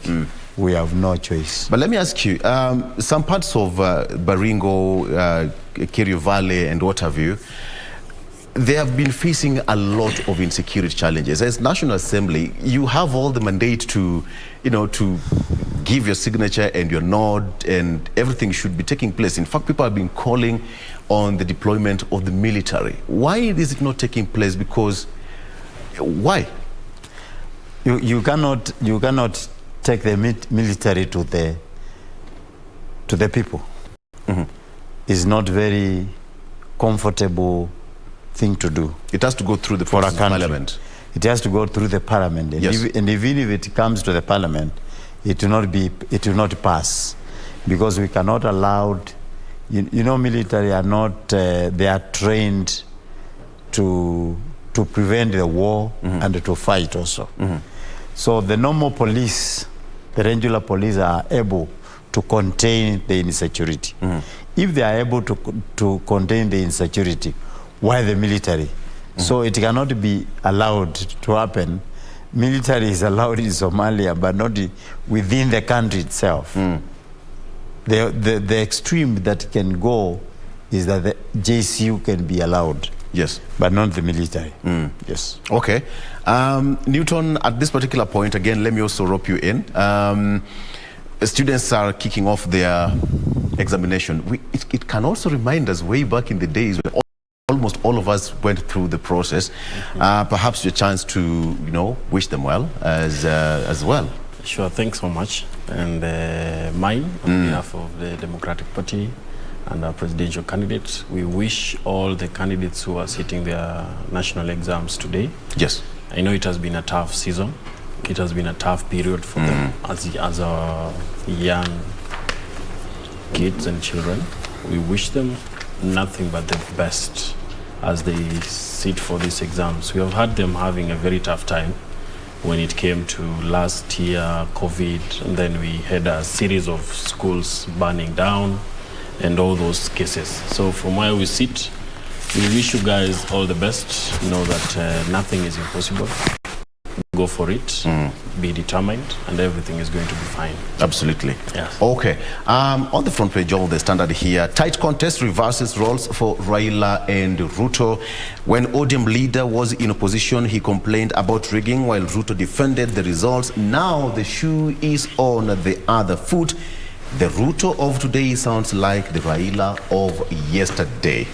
we have no choice. But let me ask you, some parts of Baringo, Kerio Valley and what have you, they have been facing a lot of insecurity challenges. As National Assembly, you have all the mandate to, to give your signature and your nod, and everything should be taking place. In fact, people have been calling on the deployment of the military. Why is it not taking place? Because why? You cannot take the military to the people. It's not very comfortable thing to do. It has to go through the parliament. It has to go through the parliament, and, and even if it comes to the parliament, it will not pass, because we cannot allow. Military are not. They are trained to prevent the war and to fight also. So the normal police, the regular police, are able to contain the insecurity. If they are able to contain the insecurity, why the military? So it cannot be allowed to happen. Military is allowed in Somalia, but not within the country itself. The extreme that can go is that the JCU can be allowed. Yes. But not the military. Yes. Okay. Newton, at this particular point, again, let me also rope you in. Students are kicking off their examination. It can also remind us way back in the days when almost all of us went through the process. Perhaps your chance to, wish them well as well. Sure, thanks so much. And mine, on behalf of the Democratic Party and our presidential candidates, we wish all the candidates who are sitting their national exams today. Yes. I know it has been a tough season. It has been a tough period for them as our young kids and children. We wish them nothing but the best as they sit for these exams. We have had them having a very tough time when it came to last year, COVID, and then we had a series of schools burning down and all those cases. So from where we sit, we wish you guys all the best. Know that nothing is impossible. go for it, be determined, and everything is going to be fine. Absolutely. Yes. Okay. On the front page of the Standard here, tight contest reverses roles for Raila and Ruto. When ODM leader was in opposition, he complained about rigging while Ruto defended the results. Now the shoe is on the other foot. The Ruto of today sounds like the Raila of yesterday.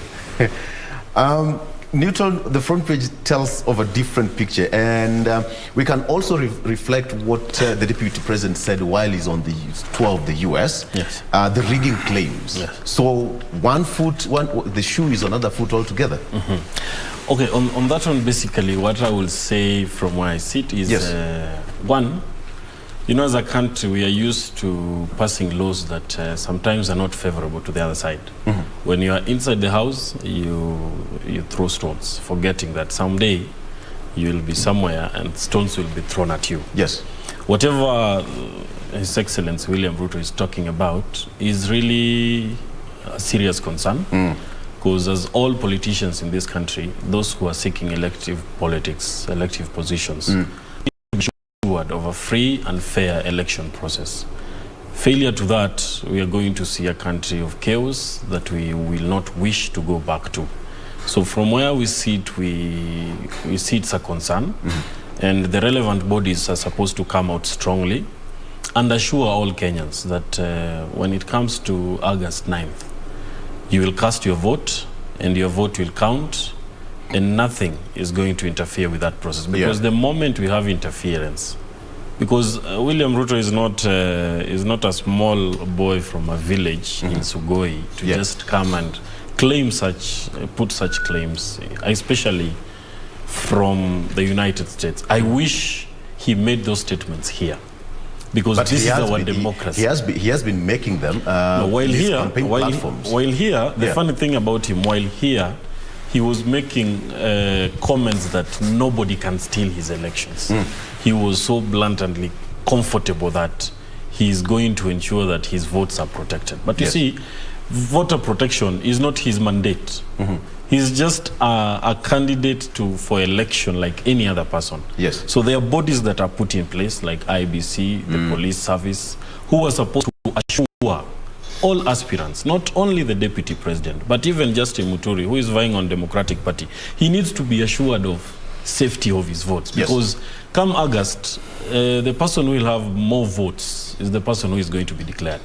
Newton, the front page tells of a different picture, and we can also reflect what the Deputy President said while he's on the tour of the US. Yes. The rigging claims. Yes. So the shoe is on another foot altogether. Okay, on that one, basically, what I will say from where I sit is, one, you know, as a country, we are used to passing laws that sometimes are not favorable to the other side. When you are inside the house, you throw stones, forgetting that someday you will be somewhere and stones will be thrown at you. Yes. Whatever His Excellency William Ruto is talking about is really a serious concern, because as all politicians in this country, those who are seeking elective politics, elective positions, of a free and fair election process. Failure to that, we are going to see a country of chaos that we will not wish to go back to. So from where we sit, we see it's a concern, and the relevant bodies are supposed to come out strongly and assure all Kenyans that when it comes to August 9th, you will cast your vote and your vote will count, and nothing is going to interfere with that process. Because the moment we have interference, because William Ruto is not a small boy from a village in Sugoi to just come and claim put such claims, especially from the United States. I wish he made those statements here, because this is our democracy. He has been making them while platforms. The funny thing about him, while here, he was making comments that nobody can steal his elections. He was so blatantly comfortable that he is going to ensure that his votes are protected. But you see, voter protection is not his mandate. He's just a candidate for election like any other person. Yes. So there are bodies that are put in place, like IBC, the police service, who are supposed to assure all aspirants, not only the Deputy President, but even Justin Muturi, who is vying on Democratic Party, he needs to be assured of safety of his votes. Because come August, the person who will have more votes is the person who is going to be declared.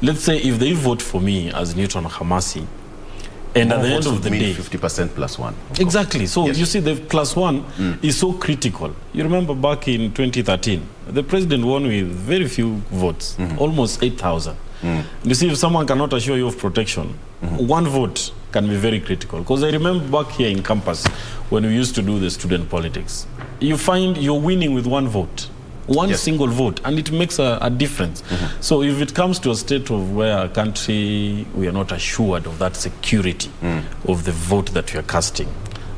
Let's say if they vote for me as Newton Hamasi, and more at the end of the day, 50% plus one. Exactly. So you see, the plus one is so critical. You remember back in 2013, the president won with very few votes, almost 8,000. You see, if someone cannot assure you of protection, one vote can be very critical. Because I remember back here in campus, when we used to do the student politics, you find you're winning with one vote. One single vote, and it makes a difference. So if it comes to a state of where a country, we are not assured of that security of the vote that we are casting,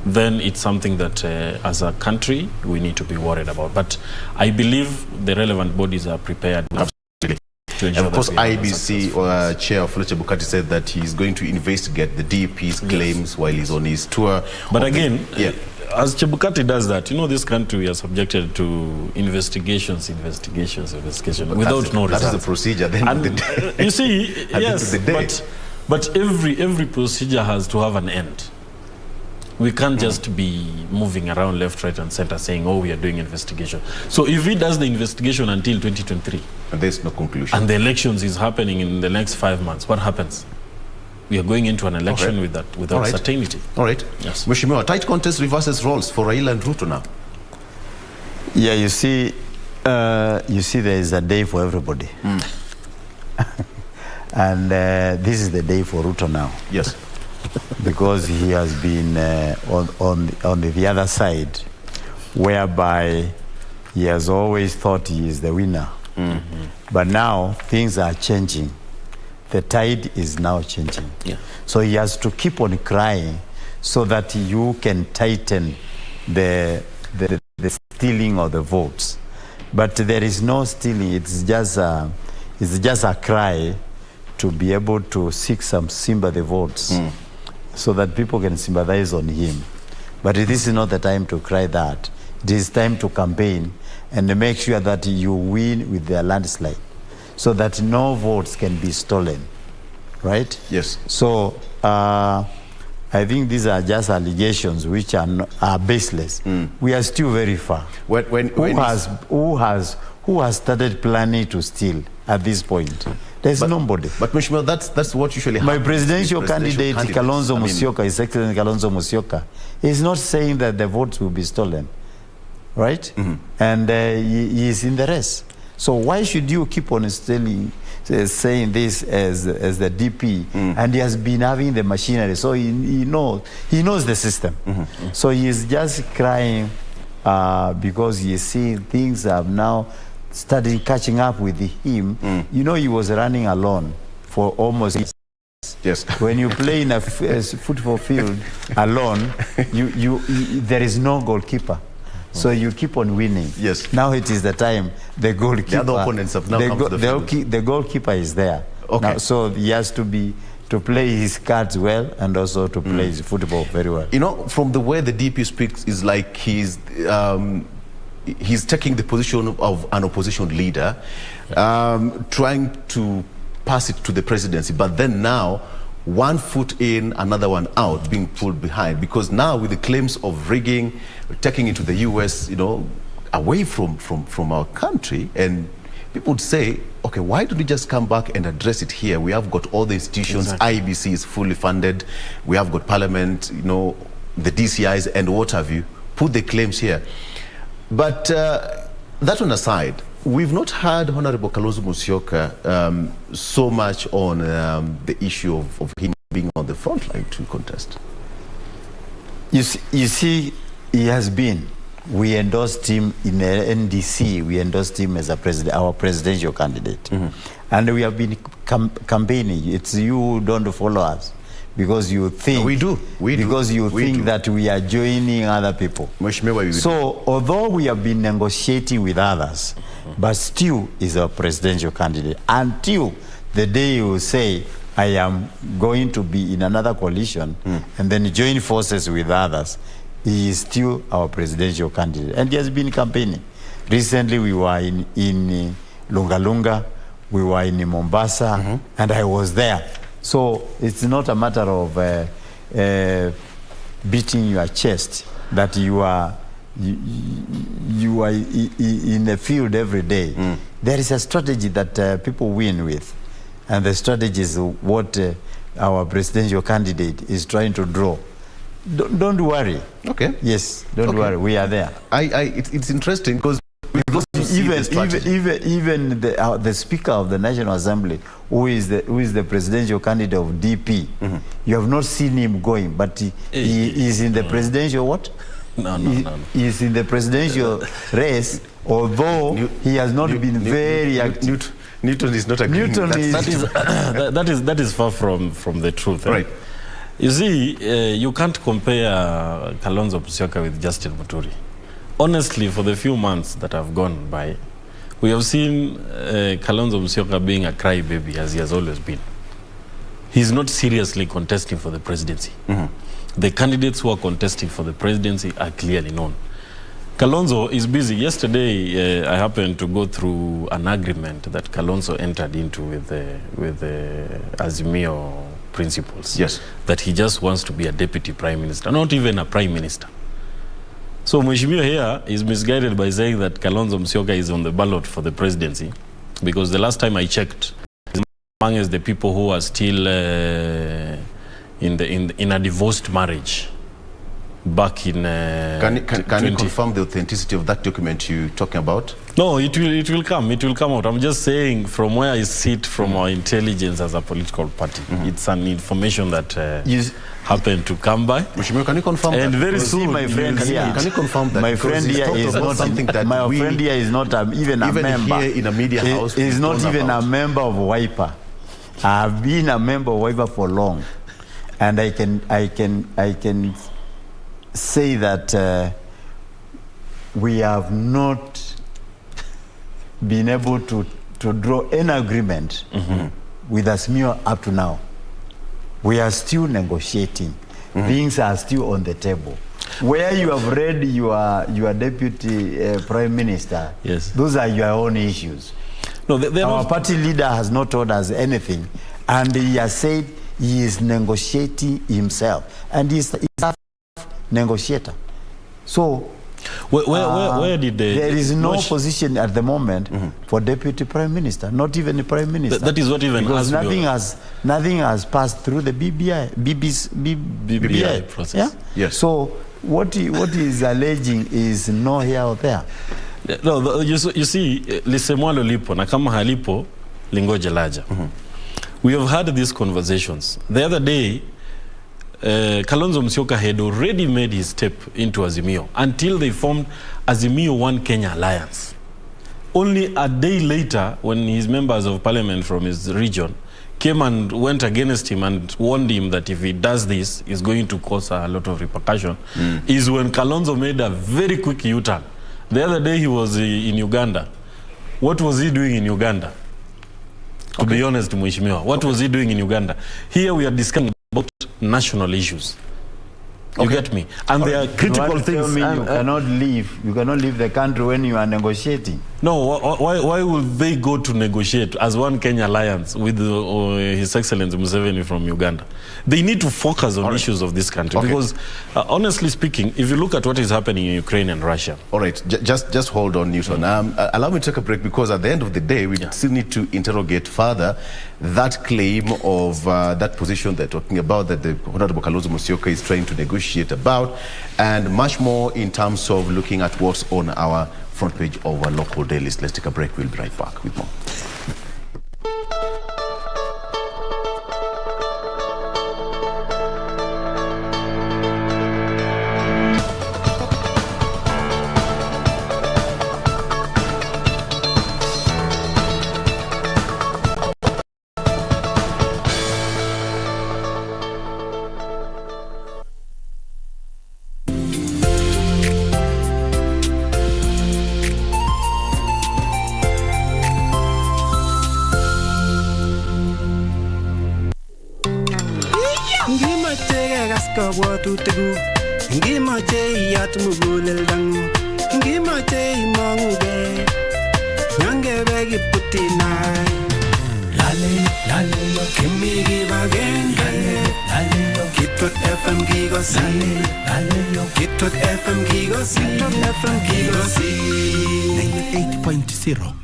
then it's something that as a country we need to be worried about. But I believe the relevant bodies are prepared. And of course, IBC Chair Fletcher Bukati said that he's going to investigate the DP's claims while he's on his tour. But again, as Chebukati does that, you know, this country, we are subjected to investigations without no results. That is the procedure. Then you see, yes, but every procedure has to have an end. We can't just be moving around left, right, and center saying, "Oh, we are doing investigation." So if he does the investigation until 2023, and there's no conclusion, and the elections is happening in the next 5 months, what happens? We are going into an election without certainty. All right. Yes. Mheshimiwa, tight contest reverses roles for Raila and Ruto now. Yeah, you see there is a day for everybody. And this is the day for Ruto now. Yes. Because he has been on the other side, whereby he has always thought he is the winner. But now things are changing. The tide is now changing. So he has to keep on crying so that you can tighten the stealing of the votes. But there is no stealing. It's just a cry to be able to seek some sympathy votes so that people can sympathize on him. But this is not the time to cry that. it is time to campaign and make sure that you win with the landslide so that no votes can be stolen, right? Yes. So I think these are just allegations which are baseless. We are still very far. Who has started planning to steal at this point? There's nobody. But Mheshimiwa, that's what usually happens. My presidential candidate, Kalonzo Musyoka, His Excellency Kalonzo Musyoka, is not saying that the votes will be stolen, right? And he is in the race. So why should you keep on saying this as the DP? And he has been having the machinery, so he knows the system. So he is just crying because he is seeing things have now started catching up with him. You know, he was running alone for almost. Yes. When you play in a football field alone, there is no goalkeeper. So you keep on winning. Yes. Now it is the time the goalkeeper. The other opponents have now come to the field. The goalkeeper is there. Okay. Now, so he has to play his cards well and also to play his football very well. You know, from the way the DP speaks, is like he's taking the position of an opposition leader, trying to pass it to the presidency, but then now one foot in, another one out, being pulled behind, because now with the claims of rigging, taking it to the US, you know, away from our country, and people would say, okay, why don't we just come back and address it here? We have got all the institutions, IBC is fully funded, we have got parliament, you know, the DCIs and what have you, put the claims here. But that one aside, we've not heard Honorable Kalonzo Musyoka so much on the issue of him being on the front line to contest. You see, he has been. We endorsed him in the NDC. We endorsed him as our presidential candidate. And we have been campaigning. It's you who don't follow us. Because you think we do that we are joining other people. So although we have been negotiating with others, but still is our presidential candidate until the day you will say I am going to be in another coalition and then join forces with others. He is still our presidential candidate, and he has been campaigning. Recently we were in Lunga Lunga, we were in Mombasa, and I was there. So it's not a matter of beating your chest that you are in the field every day. There is a strategy that people win with, and the strategy is what our presidential candidate is trying to draw. Don't worry. Okay. Yes, don't worry. We are there. It's interesting because even the Speaker of the National Assembly, who is the presidential candidate of DP, you have not seen him going, but he is in the presidential what? No. He is in the presidential race, although he has not been very active. Newton is not agreeing. That is far from the truth. Right. You see, you can't compare Kalonzo Musyoka with Justin Muturi. Honestly, for the few months that have gone by, we have seen Kalonzo Musyoka being a crybaby, as he has always been. He's not seriously contesting for the presidency. The candidates who are contesting for the presidency are clearly known. Kalonzo is busy. Yesterday, I happened to go through an agreement that Kalonzo entered into with the Azimio principles. Yes. That he just wants to be a deputy prime minister, not even a prime minister. So Mheshimiwa here is misguided by saying that Kalonzo Musyoka is on the ballot for the presidency, because the last time I checked, he's among the people who are still in a divorced marriage back in Can you confirm the authenticity of that document you're talking about? No, it will come out. I'm just saying from where I sit, from our intelligence as a political party, it's an information that happened to come by. Mheshimiwa, can you confirm and that? very soon, my friend here. Can you confirm that? My friend here is not something that my friend here is not even a member. Here in a media house, he's not even a member of Wiper. I've been a member of Wiper for long, and I can say that we have not been able to draw an agreement with Azimio up to now. We are still negotiating. Things are still on the table. where you have read your deputy prime minister, yes, those are your own issues. No, our party leader has not told us anything, and he has said he is negotiating himself, and he's a negotiator. So where did there is no position at the moment for deputy prime minister, not even the prime minister. That is what even because nothing has passed through the BBI process. Yeah? Yes. So what he is alleging is no here or there. No, you see, lisemwalo lipo na kama halipo lingoje laja. We have had these conversations. The other day, Kalonzo Musyoka had already made his step into Azimio until they formed Azimio One Kenya Alliance. Only a day later, when his members of parliament from his region came and went against him and warned him that if he does this, it's going to cause a lot of repercussion, is when Kalonzo made a very quick U-turn. The other day he was in Uganda. What was he doing in Uganda? To be honest, Mheshimiwa, what was he doing in Uganda? Here we are discussing about national issues. You get me? And there are critical things. You cannot leave the country when you are negotiating. No, why would they go to negotiate as One Kenya Alliance with His Excellency Museveni from Uganda? They need to focus on issues of this country because, honestly speaking, if you look at what is happening in Ukraine and Russia. All right, just hold on, Newton. Allow me to take a break because at the end of the day, we still need to interrogate further that claim of that position they're talking about that the Honorable Kalonzo Musyoka is trying to negotiate about, and much more in terms of looking at what's on our front page of our local dailies. Let's take a break. We'll be right back with more.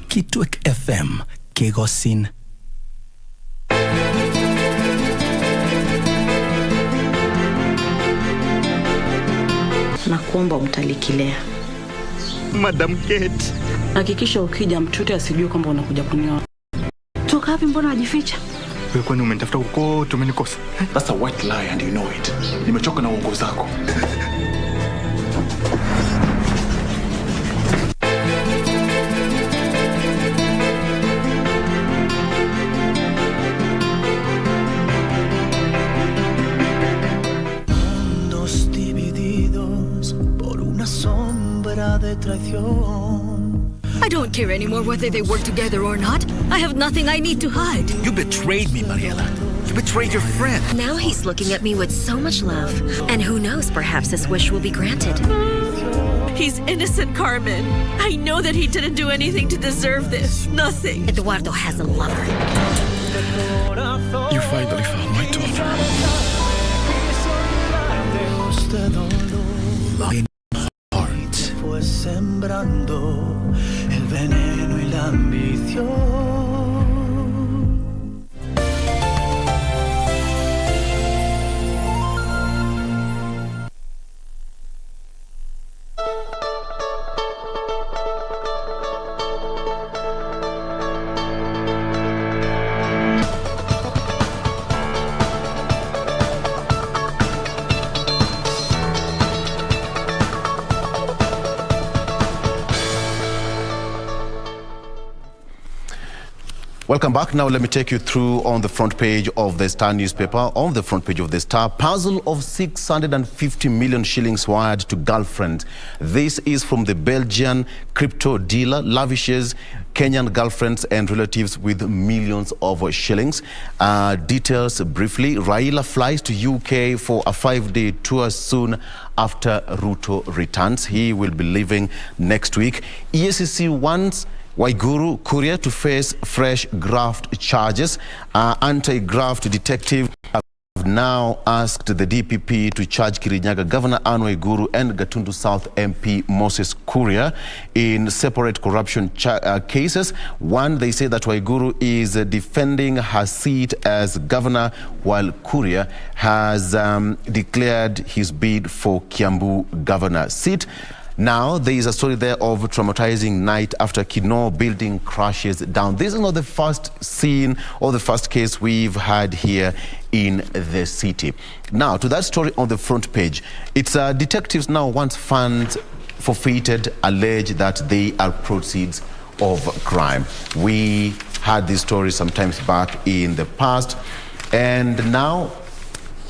Kitwek FM Kegosin. Na kuomba umtalikilea. Madam Kate. Hakikisha ukija mtute asijue kwamba unakuja kunioa. Toka wapi, mbona ajificha? Wewe kwani umenitafuta huko tumenikosa? That's a white lie and you know it. Nimechoka na uongo zako. I don't care anymore whether they work together or not. I have nothing I need to hide. You betrayed me, Mariela. You betrayed your friend. Now he's looking at me with so much love. And who knows, perhaps his wish will be granted. He's innocent, Carmen. I know that he didn't do anything to deserve this. Nothing. Eduardo has a lover. You finally found my daughter. My heart fue sembrando el veneno y la ambición. Welcome back. Now let me take you through on the front page of the Star newspaper. On the front page of the Star, puzzle of 650 million shillings wired to girlfriend. This is from the Belgian crypto dealer, lavishes Kenyan girlfriends and relatives with millions of shillings. Details briefly. Raila flies to UK for a 5-day tour soon after Ruto returns. He will be leaving next week. EACC wants Waiguru Kuria to face fresh graft charges. Anti-graft detective have now asked the DPP to charge Kirinyaga Governor Anne Waiguru and Gatundu South MP Moses Kuria in separate corruption cases. One, they say that Waiguru is defending her seat as governor, while Kuria has declared his bid for Kiambu governor seat. Now, there is a story there of traumatizing night after Kino building crashes down. This is not the first scene or the first case we've had here in the city. Now, to that story on the front page, it's detectives now want funds forfeited, allege that they are proceeds of crime. We had this story sometimes back in the past, and now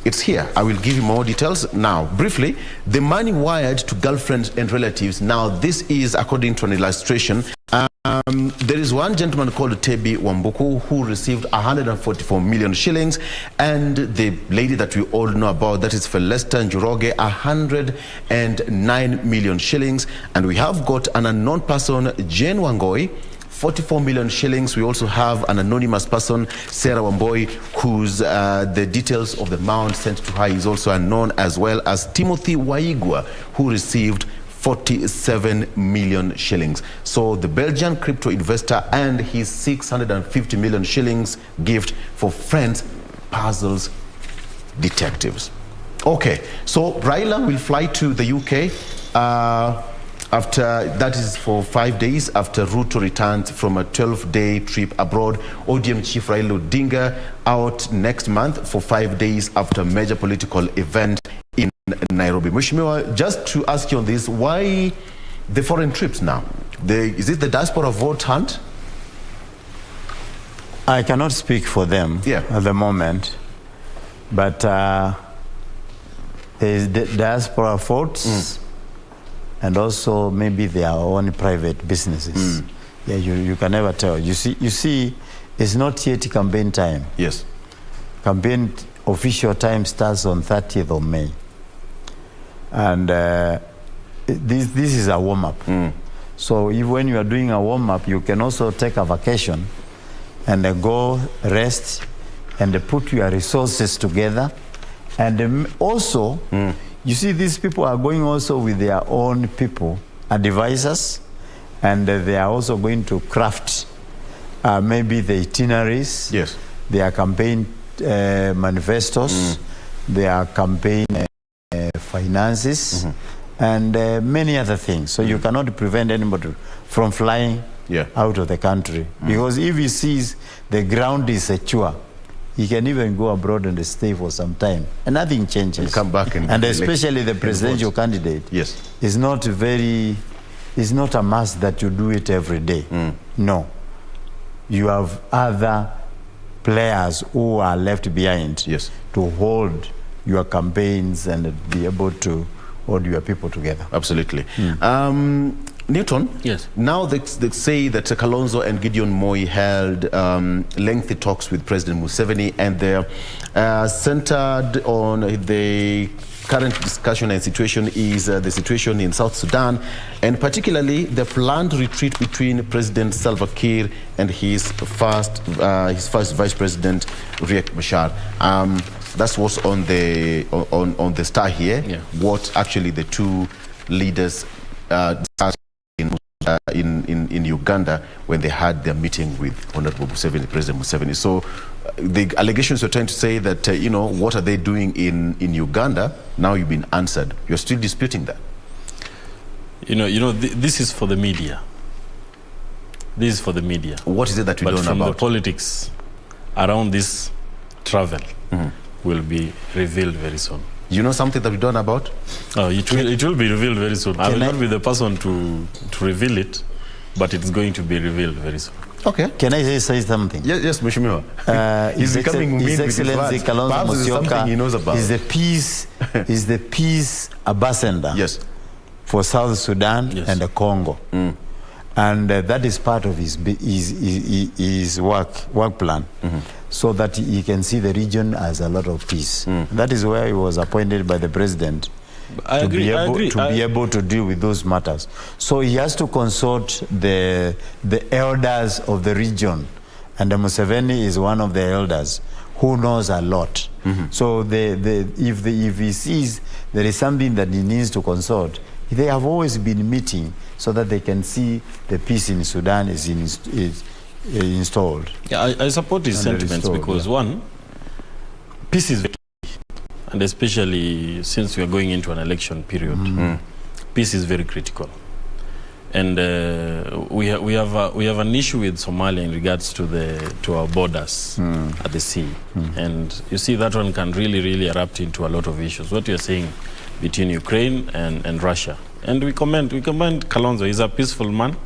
it's here. I will give you more details. Now, briefly, the money wired to girlfriends and relatives. Now, this is according to an illustration. There is one gentleman called Tebi Wambuku who received 144 million shillings, and the lady that we all know about, that is Felesta Njoroge, 109 million shillings. And we have got an unknown person, Jane Wangoi, 44 million shillings. We also have an anonymous person, Sarah Wamboi, whose the details of the amount sent to her is also unknown, as well as Timothy Waigua, who received 47 million shillings. So the Belgian crypto investor and his 650 million shillings gift for friends puzzles detectives. Okay, so Raila will fly to the UK after, that is for 5 days after Ruto returned from a 12-day trip abroad. ODM chief Raila Odinga out next month for 5 days after major political event in Nairobi. Mheshimiwa, just to ask you on this, why the foreign trips now? Is it the diaspora vote hunt? I cannot speak for them at the moment, but there is the diaspora votes. And also maybe their own private businesses. Yeah, you can never tell. You see, it's not yet campaign time. Yes. Campaign official time starts on 30th of May. And this is a warm-up. So when you are doing a warm-up, you can also take a vacation and go rest and put your resources together. And also, you see, these people are going also with their own people, advisors, and they are also going to craft maybe the itineraries, their campaign manifestos, their campaign finances, and many other things. So you cannot prevent anybody from flying out of the country. Because if he sees the ground is secure, he can even go abroad and stay for some time, and nothing changes. And come back and especially the presidential candidate. Is not a must that you do it every day. No, you have other players who are left behind to hold your campaigns and be able to hold your people together. Absolutely. Newton, now they say that Kalonzo and Gideon Moi held lengthy talks with President Museveni, and they're centered on the current discussion and situation is the situation in South Sudan, and particularly the planned retreat between President Salva Kiir and his first Vice President Riek Machar. That's what's on the Star here. What actually the two leaders discussed in Uganda when they had their meeting with Honorable Museveni, President Museveni. So the allegations you're trying to say that, what are they doing in Uganda? Now you've been answered. You're still disputing that. This is for the media. This is for the media. What is it that we don't know about? But from the politics around this travel will be revealed very soon. You know something that we don't know about? It will be revealed very soon. I will not be the person to reveal it, but it's going to be revealed very soon. Okay. Can I say something? Yes, Mheshimiwa. He's becoming mean with his words. Perhaps this is something he knows about. Is the peace ambassador for South Sudan and the Congo. And that is part of his work plan, so that he can see the region as a lot of peace. That is where he was appointed by the president to be able to deal with those matters. So he has to consult the elders of the region, and Museveni is one of the elders who knows a lot. So if he sees there is something that he needs to consult, they have always been meeting so that they can see the peace in Sudan is installed. Yeah, I support his sentiments because one, peace is very key, and especially since we are going into an election period, peace is very critical. And we have an issue with Somalia in regards to our borders at the sea, and you see that one can really erupt into a lot of issues. What you are saying between Ukraine and Russia, and we commend Kalonzo. He's a peaceful man,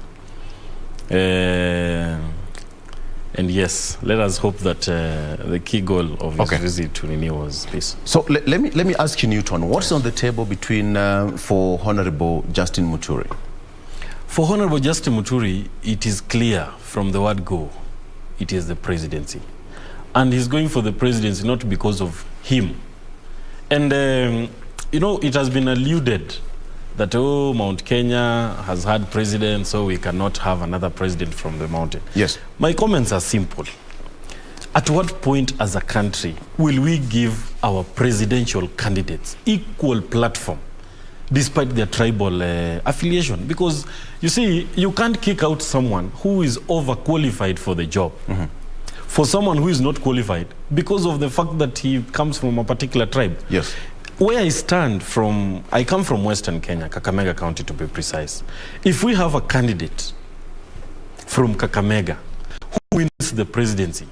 and yes, let us hope that the key goal of his visit to Nini was peace. So let me ask you, Newton, what's on the table between for Honorable Justin Muturi? For Honorable Justin Muturi, it is clear from the word go, it is the presidency. And he's going for the presidency not because of him. And, you know, it has been alluded that, oh, Mount Kenya has had president, so we cannot have another president from the mountain. Yes. My comments are simple. At what point as a country will we give our presidential candidates equal platform despite their tribal affiliation? Because, you see, you can't kick out someone who is overqualified for the job for someone who is not qualified because of the fact that he comes from a particular tribe. Yes. Where I stand from, I come from Western Kenya, Kakamega County to be precise. If we have a candidate from Kakamega who wins the presidency,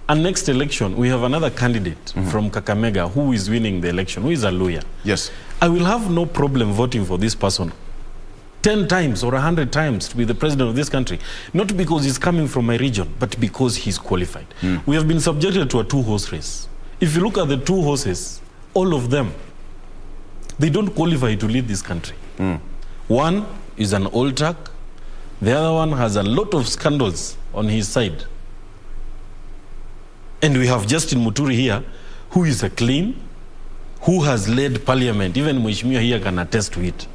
and next election we have another candidate from Kakamega who is winning the election, who is a lawyer. Yes. I will have no problem voting for this person 10 times or 100 times to be the president of this country. Not because he's coming from my region, but because he's qualified. We have been subjected to a two-horse race. If you look at the two horses, all of them, they don't qualify to lead this country. One is an old truck. The other one has a lot of scandals on his side. And we have Justin Muturi here, who is a clean, who has led parliament. Even Mheshimiwa here can attest to it.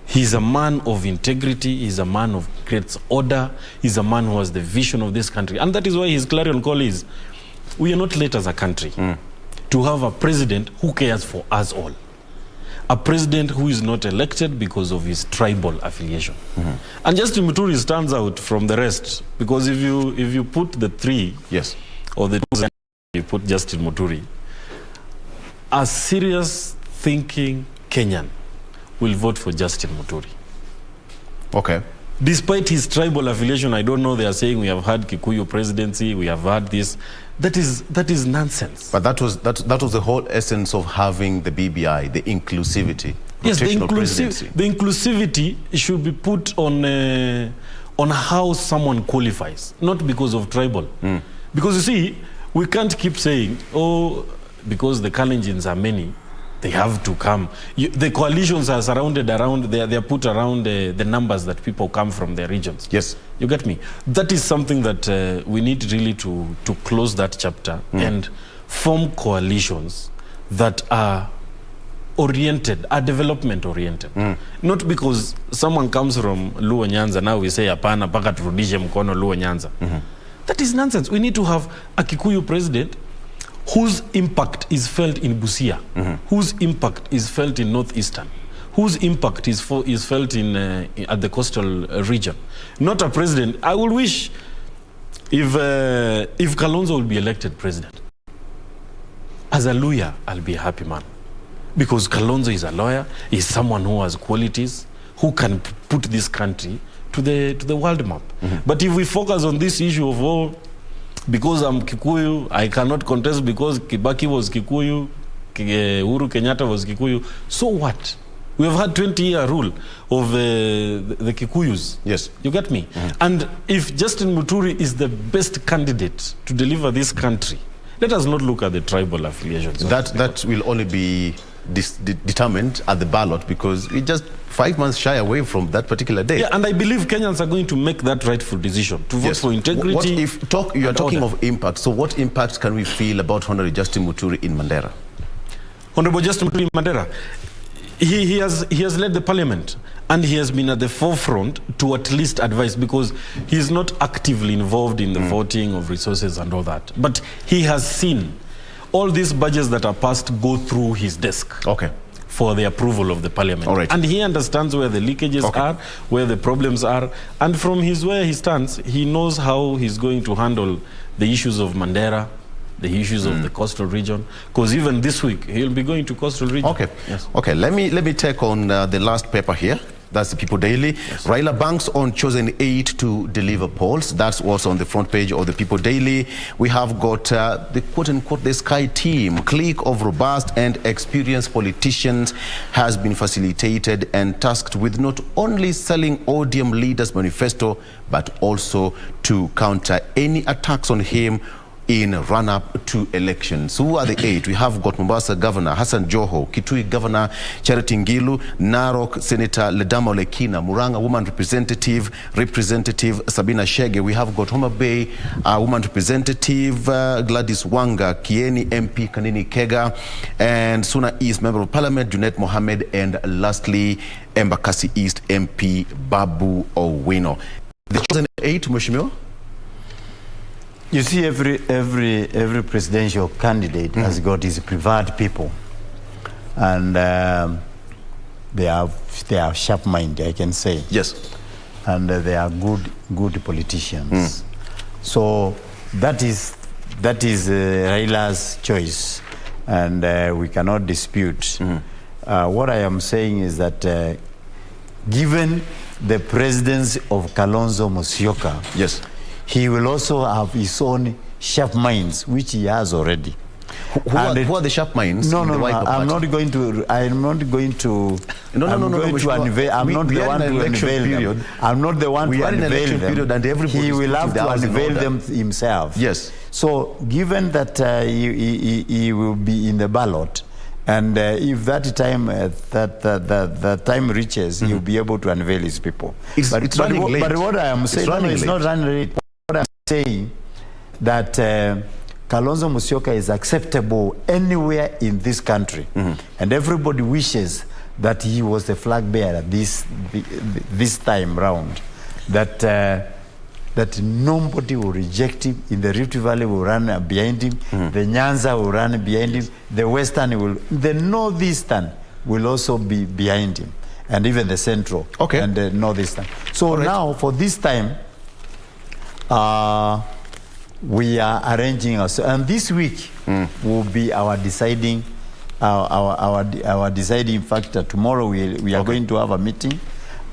He's a man of integrity. He's a man of great order. He's a man who has the vision of this country. And that is why his clarion call is, we are not late as a country to have a president who cares for us all. A president who is not elected because of his tribal affiliation. And Justin Muturi stands out from the rest, because if you put the three, or the two, you put Justin Muturi, a serious thinking Kenyan will vote for Justin Muturi. Okay. Despite his tribal affiliation, I don't know, they are saying we have had Kikuyu presidency, we have had this. That is nonsense. But that was the whole essence of having the BBI, the inclusivity. Yes, the inclusivity should be put on how someone qualifies, not because of tribal. Because you see, we can't keep saying, oh, because the Kalenjins are many, they have to come. The coalitions are surrounded around, they are put around the numbers that people come from their regions. Yes. You get me? That is something that we need really to close that chapter and form coalitions that are oriented, are development oriented. Not because someone comes from Luo Nyanza, now we say, apana, paka turudishe mkono Luo Nyanza. That is nonsense. We need to have a Kikuyu president whose impact is felt in Busia, whose impact is felt in Northeastern, whose impact is felt in at the coastal region. Not a president. I will wish if Kalonzo will be elected president. As a lawyer, I'll be a happy man, because Kalonzo is a lawyer. He's someone who has qualities, who can put this country to the world map. But if we focus on this issue of because I'm Kikuyu, I cannot contest because Kibaki was Kikuyu, Uhuru Kenyatta was Kikuyu. So what? We have had 20-year rule of the Kikuyus. Yes. You get me? And if Justin Muturi is the best candidate to deliver this country, let us not look at the tribal affiliations. That will only be determined at the ballot, because we're just 5 months shy away from that particular day. Yeah, and I believe Kenyans are going to make that rightful decision to vote for integrity. What if you are talking of impact? So what impact can we feel about Honorable Justin Muturi in Mandera? Honorable Justin Muturi in Mandera, he has led the parliament, and he has been at the forefront to at least advise, because he is not actively involved in the voting of resources and all that. But he has seen all these budgets that are passed go through his desk. Okay. For the approval of the parliament. All right. And he understands where the leakages are, where the problems are, and from where he stands, he knows how he's going to handle the issues of Mandera, the issues of the coastal region, because even this week he'll be going to coastal region. Okay. Yes. Okay. Let me take on the last paper here. That's the People Daily. Yes. Raila banks on chosen aid to deliver polls. That's what's on the front page of the People Daily. We have got the quote-unquote the Sky team. Clique of robust and experienced politicians has been facilitated and tasked with not only selling ODM leaders' manifesto, but also to counter any attacks on him in run-up to elections. Who are the 8? We have got Mombasa Governor Hassan Joho, Kitui Governor Charity Ngilu, Narok Senator Ledama Olekina, Muranga Woman Representative Sabina Shege. We have got Homa Bay Woman Representative Gladys Wanga, Kieni MP Kanini Kega, and Suna East Member of Parliament Junet Mohammed, and lastly Embakasi East MP Babu Owino. The chosen 8, Mheshimiwa? You see, every presidential candidate has got his preferred people, and they are sharp minded, I can say. Yes. And they are good politicians. So that is Raila's choice, and we cannot dispute. What I am saying is that given the presidency of Kalonzo Musyoka, yes, he will also have his own sharp minds, which he has already. Who are the sharp minds? No, I'm not going to unveil them. I'm not the one to unveil them. And he will have to unveil them himself. Yes. So, given that he will be in the ballot, and if that time reaches, he will be able to unveil his people. It's running late. But what I am saying, it's not running late. What I'm saying that Kalonzo Musyoka is acceptable anywhere in this country, and everybody wishes that he was the flag bearer this time round. That nobody will reject him. In the Rift Valley will run behind him. The Nyanza will run behind him. The Western will, the Northeastern will also be behind him, and even the Central and the Northeastern. So now for this time, we are arranging ourselves, and this week will be our deciding, our deciding factor. Tomorrow we are going to have a meeting,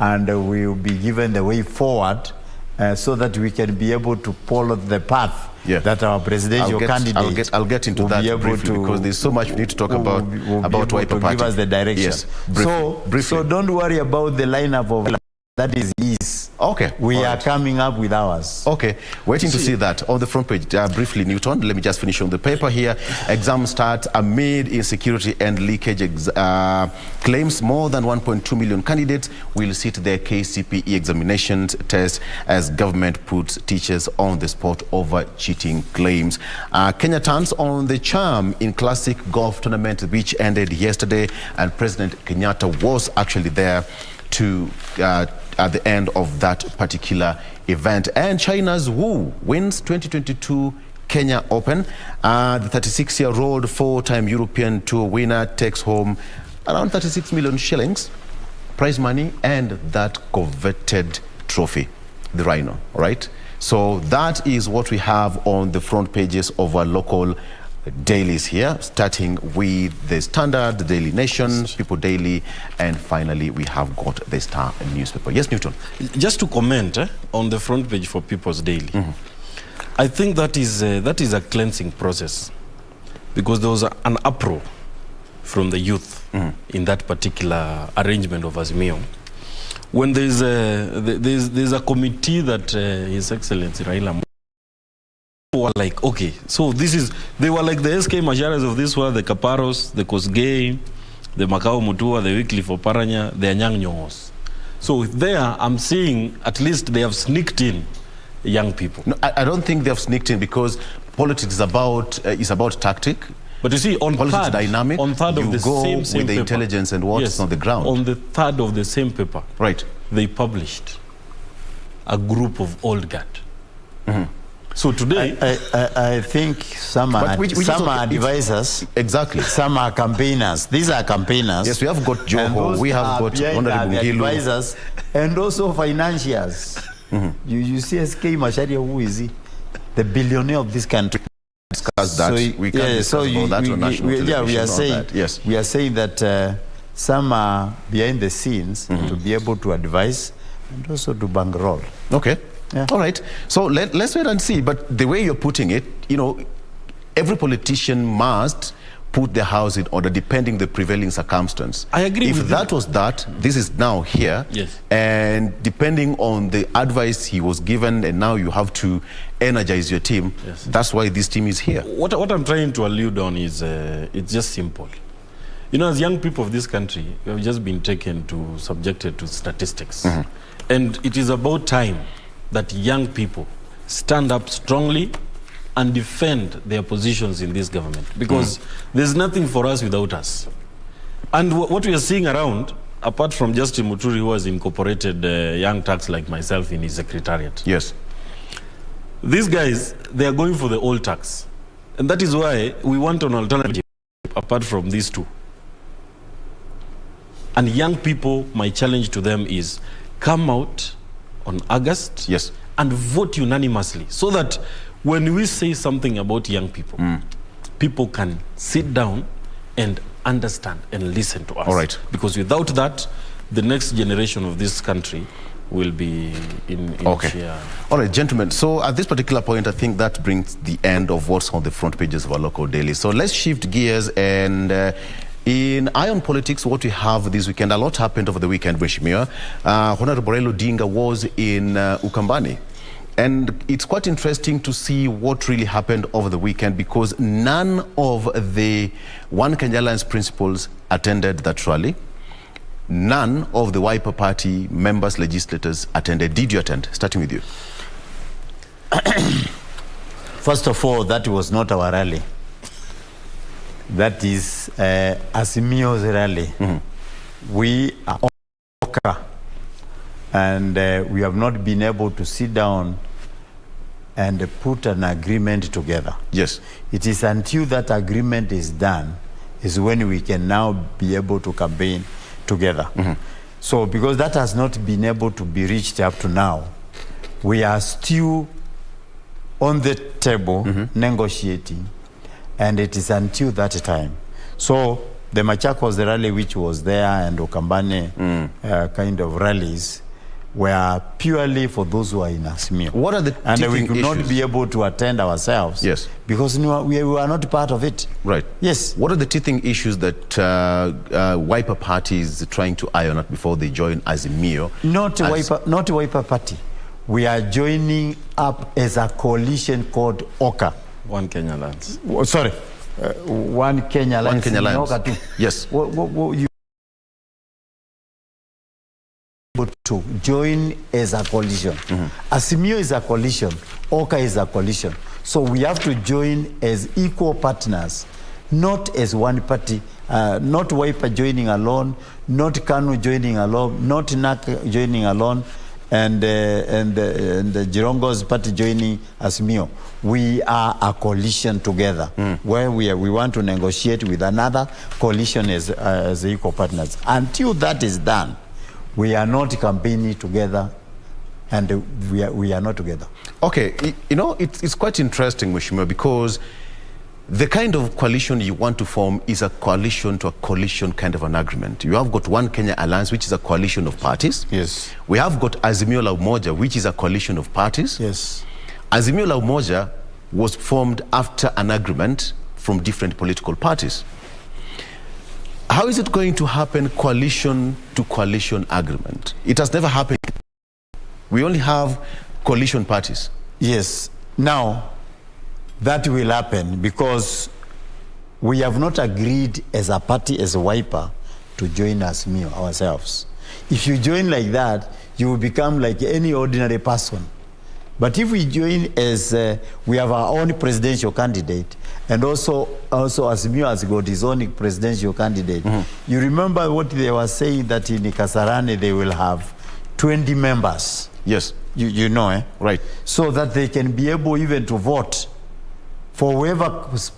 and we will be given the way forward. So that we can be able to follow the path that our presidential candidate. I'll get into that briefly, because there's so much we need to talk about Wiper Party. Give us the direction. Yes, briefly. So don't worry about the lineup of that is ease. Okay. We are coming up with ours. Okay. Waiting to see that on the front page. Briefly, Newton, let me just finish on the paper here. Exam start amid insecurity and leakage. Claims more than 1.2 million candidates will sit their KCPE examinations test as government puts teachers on the spot over cheating claims. Kenya turns on the charm in classic golf tournament, which ended yesterday, and President Kenyatta was actually there to at the end of that particular event. And China's Wu wins 2022 Kenya Open. The 36-year-old four-time European Tour winner takes home around 36 million shillings prize money and that coveted trophy, the Rhino, right? So that is what we have on the front pages of our local dailies here, starting with the Standard, the Daily Nation, People Daily, and finally we have got the Star newspaper. Yes, Newton. Just to comment on the front page for People's Daily, I think that is a cleansing process, because there was an uproar from the youth in that particular arrangement of Azimio. When there's a committee that His Excellency Raila were like, okay, so they were like the SK Majaras of this world, the Kaparos, the Kosgei, the Makao Mutua, the Wycliffe Oparanya, the Anyang' Nyong'os. So there, I'm seeing at least they have sneaked in young people. No, I don't think they have sneaked in, because politics is about tactic. But you see, on politics third, dynamic, on third of the same with the paper, intelligence and what's on the ground. On the third of the same paper, right, they published a group of old guard. So today, I think some are advisors. Exactly. Some are campaigners. These are campaigners. Yes, we have got Joho, we have got Honorable Ngilu. Advisors and also financiers. You see SK Macharia, who is he? The billionaire of this country. Discuss that. We can't discuss about that on national television. We are saying that some are behind the scenes to be able to advise and also to bankroll. Okay. Yeah. All right. So let's wait and see. But the way you're putting it, every politician must put their house in order depending the prevailing circumstance. I agree with you. If that was that, this is now here. Yes. And depending on the advice he was given, and now you have to energize your team. Yes. That's why this team is here. What I'm trying to allude on is it's just simple. As young people of this country, we have just been subjected to statistics. And it is about time that young people stand up strongly and defend their positions in this government, because there's nothing for us without us. And what we are seeing around, apart from Justin Muturi, who has incorporated young tax like myself in his secretariat. Yes. These guys, they are going for the old tax. And that is why we want an alternative apart from these two. And young people, my challenge to them is come out on August, yes, and vote unanimously, so that when we say something about young people, people can sit down and understand and listen to us. All right. Because without that, the next generation of this country will be in okay. All right, gentlemen. So at this particular point, I think that brings the end of what's on the front pages of our local daily. So let's shift gears, and in Iron Politics, what we have this weekend, a lot happened over the weekend, Mheshimiwa. Honorable Raila Odinga was in Ukambani. And it's quite interesting to see what really happened over the weekend, because none of the One Kenya Alliance principals attended that rally. None of the Wiper Party members, legislators attended. Did you attend? Starting with you. First of all, that was not our rally. That is Azimio's rally. We are OCA, and we have not been able to sit down and put an agreement together. Yes. It is until that agreement is done is when we can now be able to campaign together. So because that has not been able to be reached up to now, we are still on the table negotiating, and it is until that time. So the Machakos rally, which was there, and Okambane kind of rallies, were purely for those who are in Azimio. What are the and we could issues? not be able to attend ourselves. Yes. Because we were not part of it. Right. Yes. What are the teething issues that Wiper Party is trying to iron out before they join Azimio? Not Wiper Party. We are joining up as a coalition called OCA. One Kenya Alliance. Sorry. One Kenya Alliance. One Kenya Alliance. Yes. You to join as a coalition. Azimio is a coalition. OCA is a coalition. So we have to join as equal partners, not as one party. Not Wiper joining alone, not KANU joining alone, not NAC joining alone, and the Jirongo's party joining Azimio. We are a coalition together, where we want to negotiate with another coalition as equal partners. Until that is done, we are not campaigning together, and we are not together. Okay, it's quite interesting, Mheshimiwa, because the kind of coalition you want to form is a coalition to a coalition kind of an agreement. You have got One Kenya Alliance, which is a coalition of parties. Yes. We have got Azimio la Umoja, which is a coalition of parties. Yes. Azimio la Umoja was formed after an agreement from different political parties. How is it going to happen coalition to coalition agreement? It has never happened. We only have coalition parties. Yes. Now, that will happen because we have not agreed as a party, as a Wiper, to join Azimio ourselves. If you join like that, you will become like any ordinary person. But if we join as we have our own presidential candidate, and also Azimio has got his own presidential candidate. You remember what they were saying, that in Kasarani they will have 20 members. Yes. You know, eh? Right. So that they can be able even to vote for whoever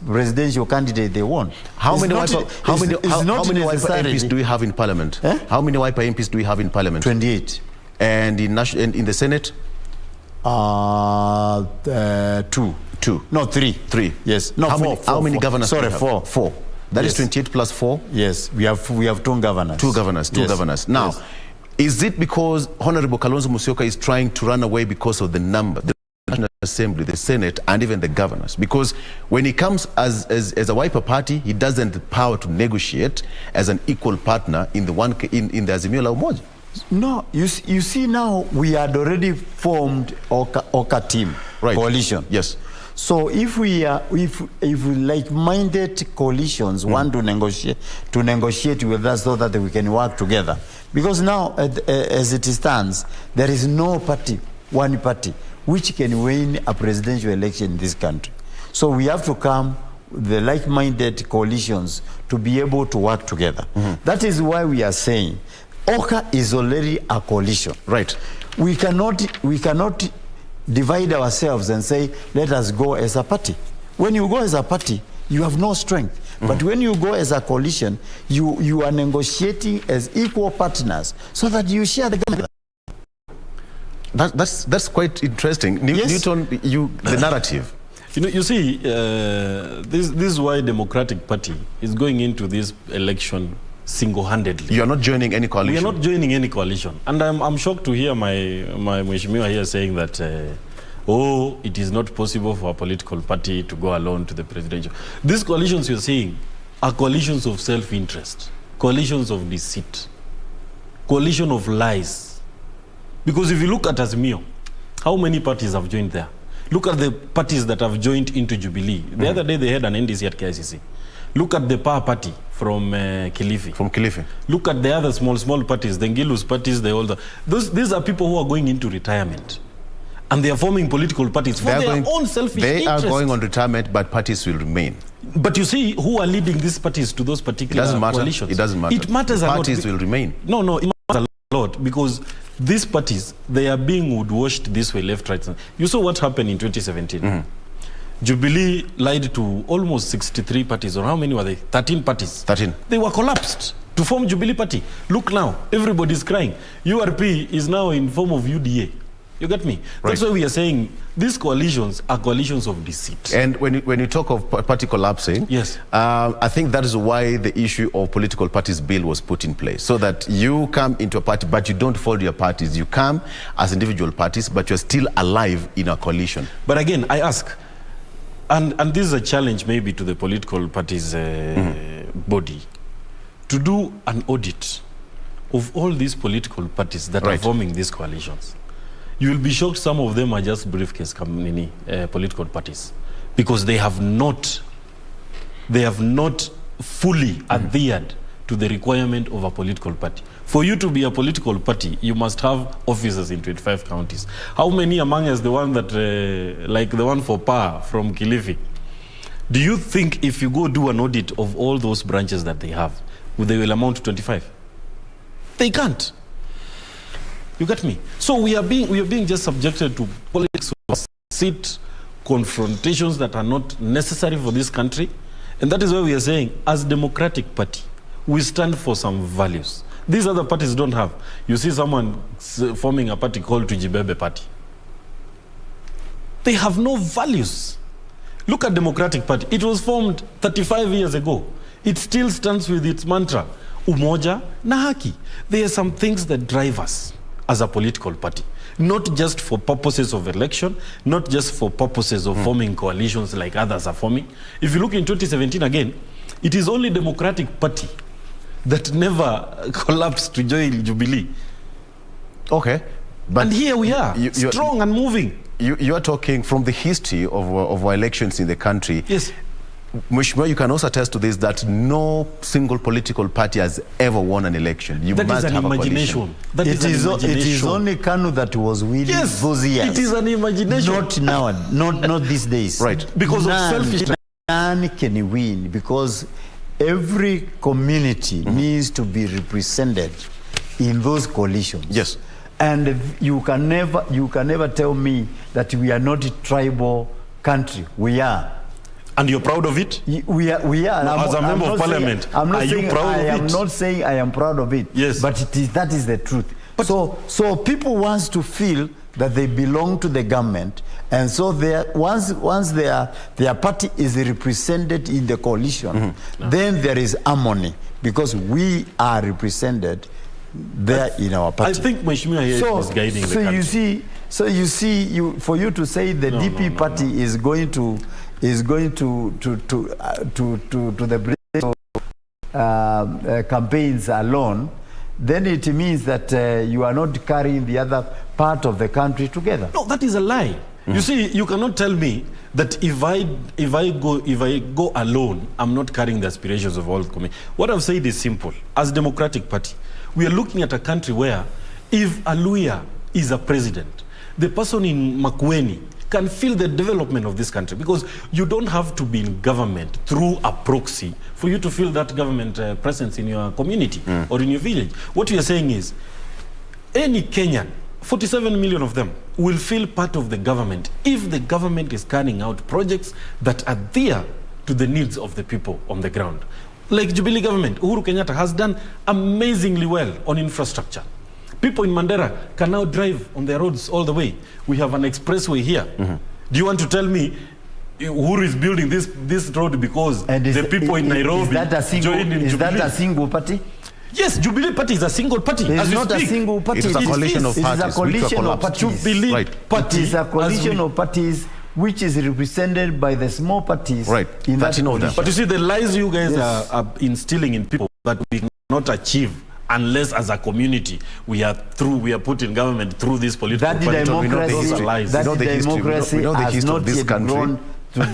presidential candidate they want. How many Wiper MPs do we have in Parliament? Eh? How many Wiper MPs do we have in Parliament? 28. And in the Senate? 2. No, 3. 3. Yes. No, how many governors? Sorry, do we have? 4. That is 28 plus 4? Yes. We have 2 governors. 2 governors. 2 governors. Now, is it because Honorable Kalonzo Musyoka is trying to run away because of the number? The National Assembly, the Senate, and even the governors. Because when he comes as a Wiper party, he doesn't have the power to negotiate as an equal partner in the Azimio la Umoja. No, you see now we had already formed Oka team, coalition. Yes. So if we like-minded coalitions want to negotiate with us so that we can work together, because now as it stands, there is no party, one party, which can win a presidential election in this country. So we have to come the like-minded coalitions to be able to work together. That is why we are saying Oka is already a coalition. Right. We cannot divide ourselves and say, let us go as a party. When you go as a party, you have no strength. But when you go as a coalition, you are negotiating as equal partners so that you share the government. That's quite interesting. Newton, the narrative. You see, this is why Democratic Party is going into this election single-handedly. You are not joining any coalition. We are not joining any coalition. And I'm shocked to hear my Mheshimiwa here saying that, it is not possible for a political party to go alone to the presidential. These coalitions you're seeing are coalitions of self-interest, coalitions of deceit, coalition of lies. Because if you look at Azimio, how many parties have joined there? Look at the parties that have joined into Jubilee. The other day they had an NDC at KICC. Look at the Power Party from Kilifi. From Kilifi. Look at the other small parties, the Ngilus parties, the older. These are people who are going into retirement. And they are forming political parties for their own selfish interest. They are going on retirement, but parties will remain. But you see, who are leading these parties to those particular coalitions? It doesn't matter. It matters a lot. Parties will remain. No, it matters a lot because these parties, they are being woodwashed this way, left, right. You saw what happened in 2017. Jubilee lied to almost 63 parties, or how many were they? 13 parties. 13. They were collapsed to form Jubilee Party. Look now, everybody's crying. URP is now in form of UDA. You get me? Right. That's why we are saying these coalitions are coalitions of deceit. And when you talk of party collapsing, yes, I think that is why the issue of political parties bill was put in place, so that you come into a party, but you don't follow your parties. You come as individual parties, but you're still alive in a coalition. But again, I ask, and this is a challenge maybe to the political parties body, to do an audit of all these political parties that are forming these coalitions. You will be shocked some of them are just briefcase political parties, because they have not fully adhered to the requirement of a political party. For you to be a political party, you must have offices in 25 counties. How many among us, the one that, like the one for Power from Kilifi? Do you think if you go do an audit of all those branches that they have, they will amount to 25? They can't. You get me? So we are being just subjected to politics of seat confrontations that are not necessary for this country. And that is why we are saying, as Democratic Party, we stand for some values. These other parties don't have. You see someone forming a party called Tujibebe Party. They have no values. Look at Democratic Party. It was formed 35 years ago. It still stands with its mantra, umoja na haki. There are some things that drive us as a political party, not just for purposes of election, not just for purposes of forming coalitions like others are forming. If you look in 2017 again, it is only Democratic Party that never collapsed to join Jubilee. Okay. But and here we are, strong and moving. You are talking from the history of our elections in the country. Yes. Mheshimiwa, you can also attest to this, that no single political party has ever won an election. You that must is an have imagination. A It is only KANU that was winning those years. It is an imagination. Not now, not these days. Right. Because of selfishness. None can win because every community needs to be represented in those coalitions. Yes. And you can never tell me that we are not a tribal country. We are. And you're proud of it? We are. No, as a member of parliament, are you proud of it? I am not saying I am proud of it. Yes. But that is the truth. But so people want to feel that they belong to the government, and so once their party is represented in the coalition, then there is harmony because we are represented there in our party. I think Mheshimiwa here is guiding the country. So you see, for you to say the DP party is going to the campaigns alone, then it means that you are not carrying the other part of the country together. No, that is a lie. You see, you cannot tell me that if I go alone, I'm not carrying the aspirations of all the community. What I've said is simple. As Democratic Party, we are looking at a country where if Aluya is a president, the person in Makueni can feel the development of this country, because you don't have to be in government through a proxy for you to feel that government presence in your community or in your village. What we are saying is any Kenyan, 47 million of them, will feel part of the government if the government is carrying out projects that are there to the needs of the people on the ground. Like Jubilee government, Uhuru Kenyatta has done amazingly well on infrastructure. People in Mandera can now drive on their roads all the way. We have an expressway here. Do you want to tell me Uhuru is building this road because the people in Nairobi joined in Jubilee? Is that a single party? Yes, Jubilee Party is a single party. It's not a single party. It is a coalition of parties. It is a coalition of parties. Jubilee Party. It is a coalition of parties which is represented by the small parties. Right. In that coalition. But you see, the lies you guys are instilling in people that we cannot achieve unless as a community we are put in government through this political party. That democracy has not yet grown to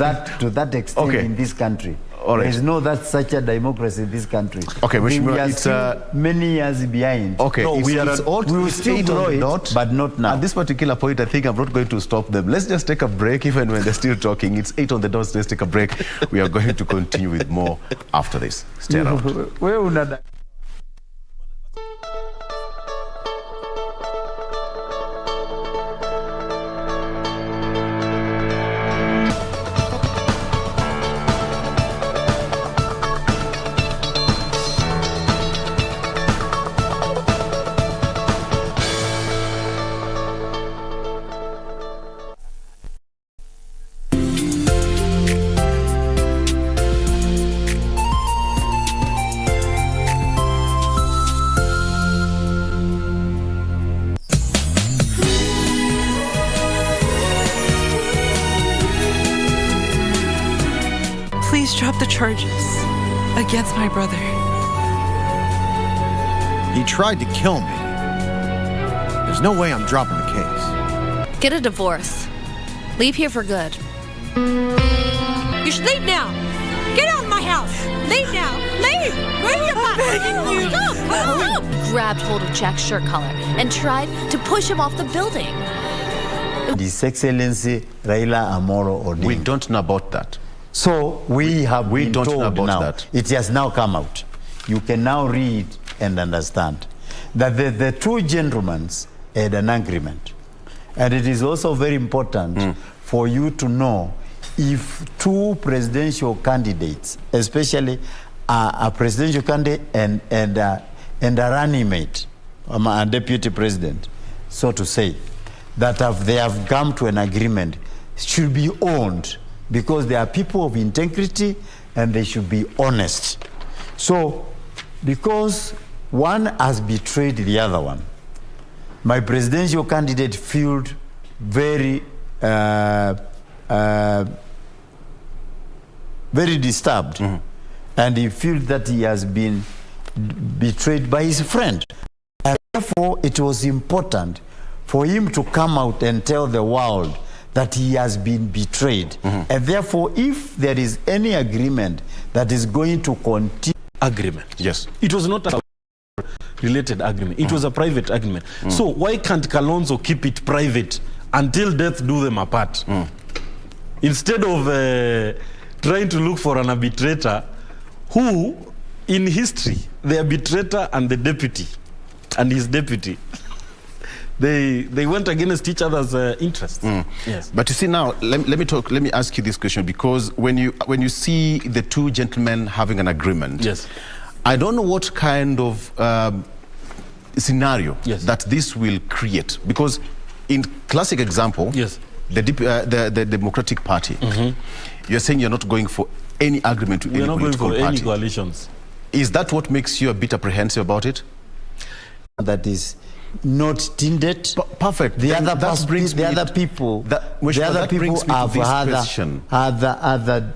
that extent in this country. There is no such a democracy in this country. Okay, we are still many years behind. Okay, no, we will still grow it, but not now. At this particular point, I think I'm not going to stop them. Let's just take a break, even when they're still talking. It's 8 on the dot. Let's take a break. We are going to continue with more after this. Stay around. Please drop the charges against my brother. He tried to kill me. There's no way I'm dropping the case. Get a divorce. Leave here for good. You should leave now. Get out of my house. Leave now. Leave. Where are you? I'm begging you. Go. Grabbed hold of Jack's shirt collar and tried to push him off the building. His Excellency Raila Amolo Odinga. We don't know about that. So we don't know about now. That. It has now come out. You can now read and understand that the two gentlemen had an agreement. And it is also very important for you to know if two presidential candidates, especially a presidential candidate and a running mate, a deputy president, so to say, that they have come to an agreement, should be owned, because they are people of integrity and they should be honest. So, because one has betrayed the other one, my presidential candidate felt very very disturbed, and he feels that he has been betrayed by his friend. And therefore, it was important for him to come out and tell the world that he has been betrayed. And therefore, if there is any agreement that is going to continue... Agreement. Yes. It was not a related agreement. It was a private agreement. So why can't Kalonzo keep it private until death do them apart? Instead of trying to look for an arbitrator who, in history, the arbitrator and the deputy and his deputy, they went against each other's interests. Yes. But you see now, let me ask you this question, because when you see the two gentlemen having an agreement, yes, I don't know what kind of scenario that this will create, because in classic example, yes, the Democratic Party, you're saying you're not going for any agreement to any political party. Any coalitions. Is that what makes you a bit apprehensive about it? That is not tinted. Perfect. The other people have other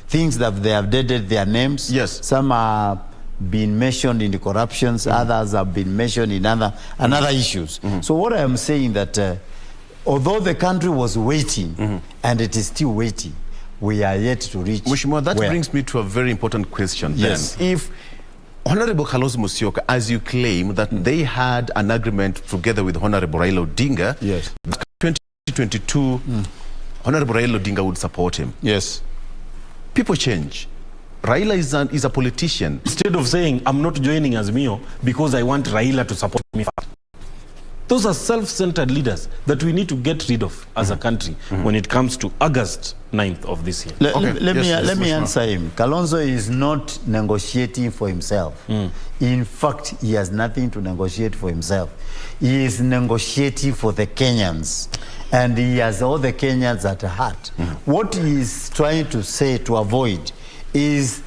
things that they have dated their names. Yes. Some are been mentioned in the corruptions. Others have been mentioned in other issues. So what I am saying that although the country was waiting and it is still waiting, we are yet to reach. Mheshimiwa, that brings me to a very important question. Yes. Then, if Honorable Kalonzo Musyoka, as you claim that they had an agreement together with Honorable Raila Odinga, yes, 2022, Honorable Raila Odinga would support him. Yes. People change. Raila is a politician. Instead of saying, I'm not joining Azimio because I want Raila to support me. Those are self-centered leaders that we need to get rid of as a country when it comes to August 9th of this year. Let me answer him. Kalonzo is not negotiating for himself. In fact, he has nothing to negotiate for himself. He is negotiating for the Kenyans. And he has all the Kenyans at heart. What he is trying to say to avoid is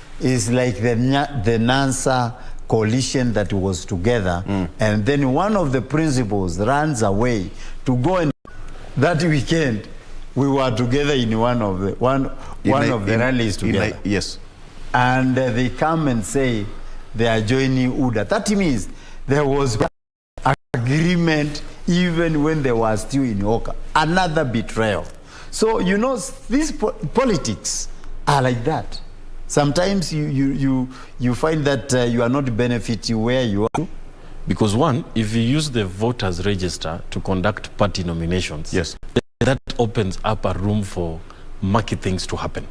like the Nansa coalition that was together, and then one of the principals runs away to go, and that weekend we were together in one of the rallies together. Yes. And they come and say they are joining UDA. That means there was agreement even when they were still in Oka. Another betrayal. So you know, these politics are like that. Sometimes you find that you are not benefiting where you are. Because one, if you use the voters register to conduct party nominations, yes, that opens up a room for murky things to happen.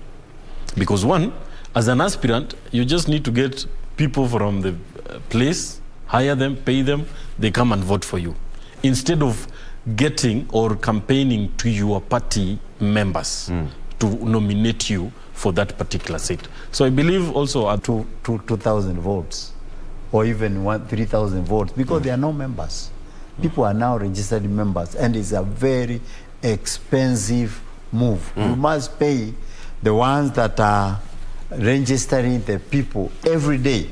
Because one, as an aspirant, you just need to get people from the place, hire them, pay them, they come and vote for you. Instead of getting or campaigning to your party members to nominate you for that particular seat. So I believe also at 2,000 votes or even 3,000 votes, because there are no members. People are now registered members, and it's a very expensive move. You must pay the ones that are registering the people every day.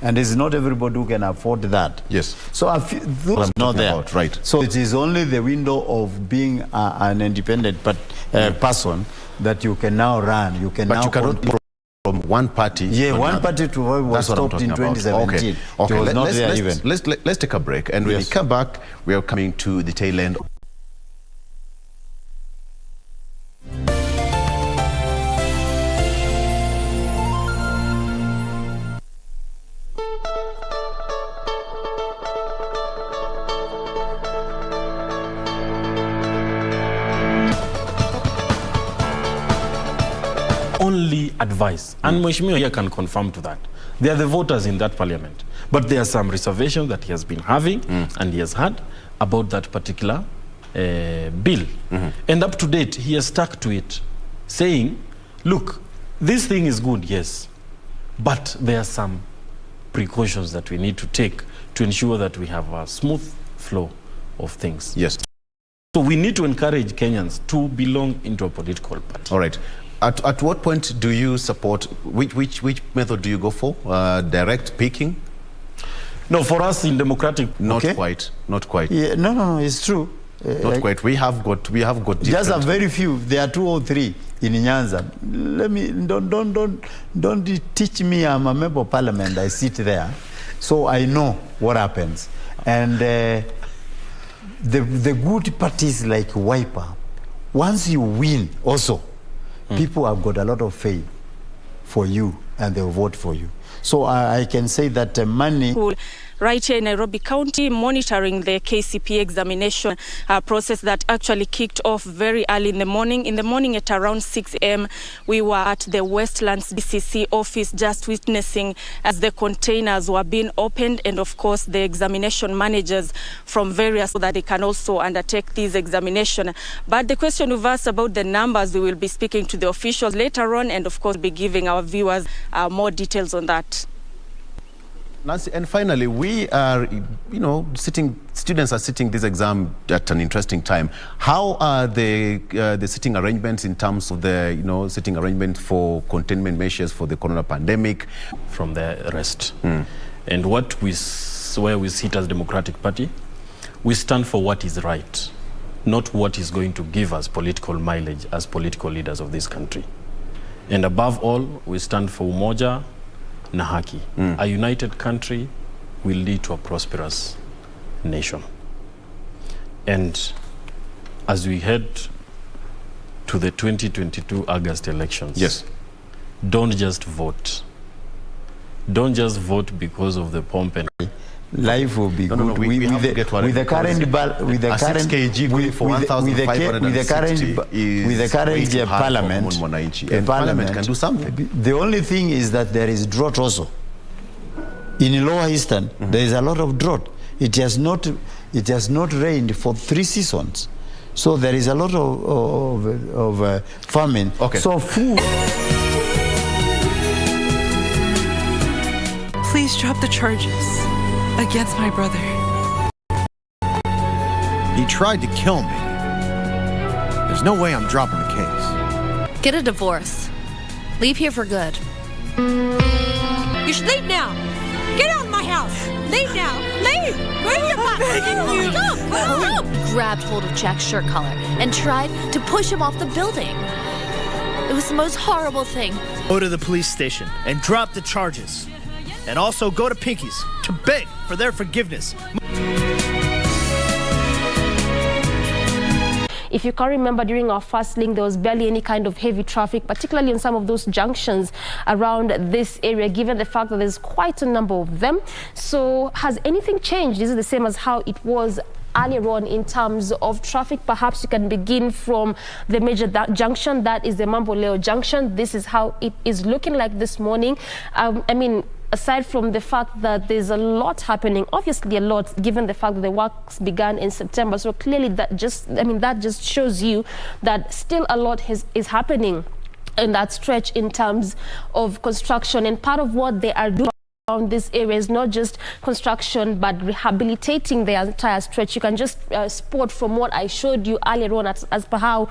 And it's not everybody who can afford that. Yes. So those not there. About, right. So it is only the window of being an independent person that you can now run. You can but now you cannot from one party. Yeah, one party to was stopped in 2017. Okay. It was not there even. Let's take a break, and when we come back, we are coming to the tail end. Only advice, and Mheshimiwa here can confirm to that. They are the voters in that parliament, but there are some reservations that he has been having and he has had about that particular bill. And up to date, he has stuck to it, saying, look, this thing is good, yes, but there are some precautions that we need to take to ensure that we have a smooth flow of things. Yes. So we need to encourage Kenyans to belong into a political party. All right. At what point do you support, which method do you go for? Direct picking? No, for us in democratic... Not quite. Yeah, no, it's true. Not quite. We have got just a very few. There are 2 or 3 in Nyanza. Don't teach me. I'm a member of parliament. I sit there, so I know what happens. And the good parties like Wiper, once you win, also people have got a lot of faith for you, and they'll vote for you. So I can say that money. Right here in Nairobi County, monitoring the KCPE examination process that actually kicked off very early in the morning. In the morning at around 6 a.m., we were at the Westlands DCC office just witnessing as the containers were being opened, and of course the examination managers from various so that they can also undertake this examination. But the question we've asked about the numbers, we will be speaking to the officials later on, and of course be giving our viewers more details on that. Nancy, and finally, we are, students are sitting this exam at an interesting time. How are the sitting arrangements in terms of the, sitting arrangement for containment measures for the corona pandemic? From the rest. And where we sit as Democratic Party, we stand for what is right, not what is going to give us political mileage as political leaders of this country. And above all, we stand for umoja na haki. A united country will lead to a prosperous nation. And as we head to the 2022 August elections, yes, don't just vote. Don't just vote because of the pomp and life will be good. With the current parliament can do something. The only thing is that there is drought also. In Lower Eastern, there is a lot of drought. It has not rained for 3 seasons. So there is a lot of famine. Okay. So food. Please drop the charges against my brother. He tried to kill me. There's no way I'm dropping the case. Get a divorce. Leave here for good. You should leave now. Get out of my house. Leave now. Leave. Where are you going? Go. Grabbed hold of Jack's shirt collar and tried to push him off the building. It was the most horrible thing. Go to the police station and drop the charges. And also go to Pinky's to beg for their forgiveness. If you can remember, during our first link, there was barely any kind of heavy traffic, particularly in some of those junctions around this area, given the fact that there's quite a number of them. So has anything changed? Is it the same as how it was earlier on in terms of traffic? Perhaps you can begin from the major junction, that is the Mamboleo junction. This is how it is looking like this morning. Aside from the fact that there's a lot happening, obviously a lot, given the fact that the works began in September. So clearly that just shows you that still a lot is happening in that stretch in terms of construction. And part of what they are doing around this area is not just construction, but rehabilitating the entire stretch. You can just spot from what I showed you earlier on as per how.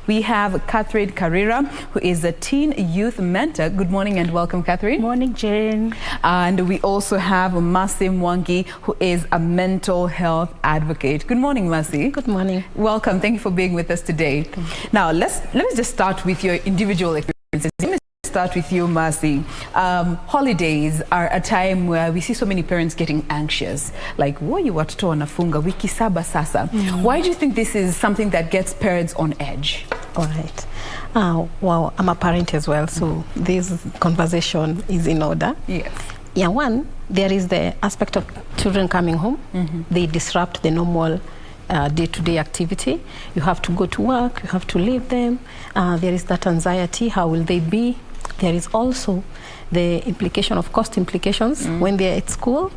We have Catherine Carrera, who is a teen youth mentor. Good morning and welcome, Catherine. Morning, Jane. And we also have Mercy Mwangi, who is a mental health advocate. Good morning, Mercy. Good morning. Welcome. Thank you for being with us today. Now, let me just start with your individual experiences. Start with you, Mercy. Holidays are a time where we see so many parents getting anxious. Like, woyu watoto wanafunga wiki saba sasa. Why do you think this is something that gets parents on edge? All right. Well, I'm a parent as well, so this conversation is in order. Yes. Yeah, one, there is the aspect of children coming home. They disrupt the normal day-to-day activity. You have to go to work, you have to leave them. There is that anxiety, how will they be? There is also the implication of cost implications when they're at school.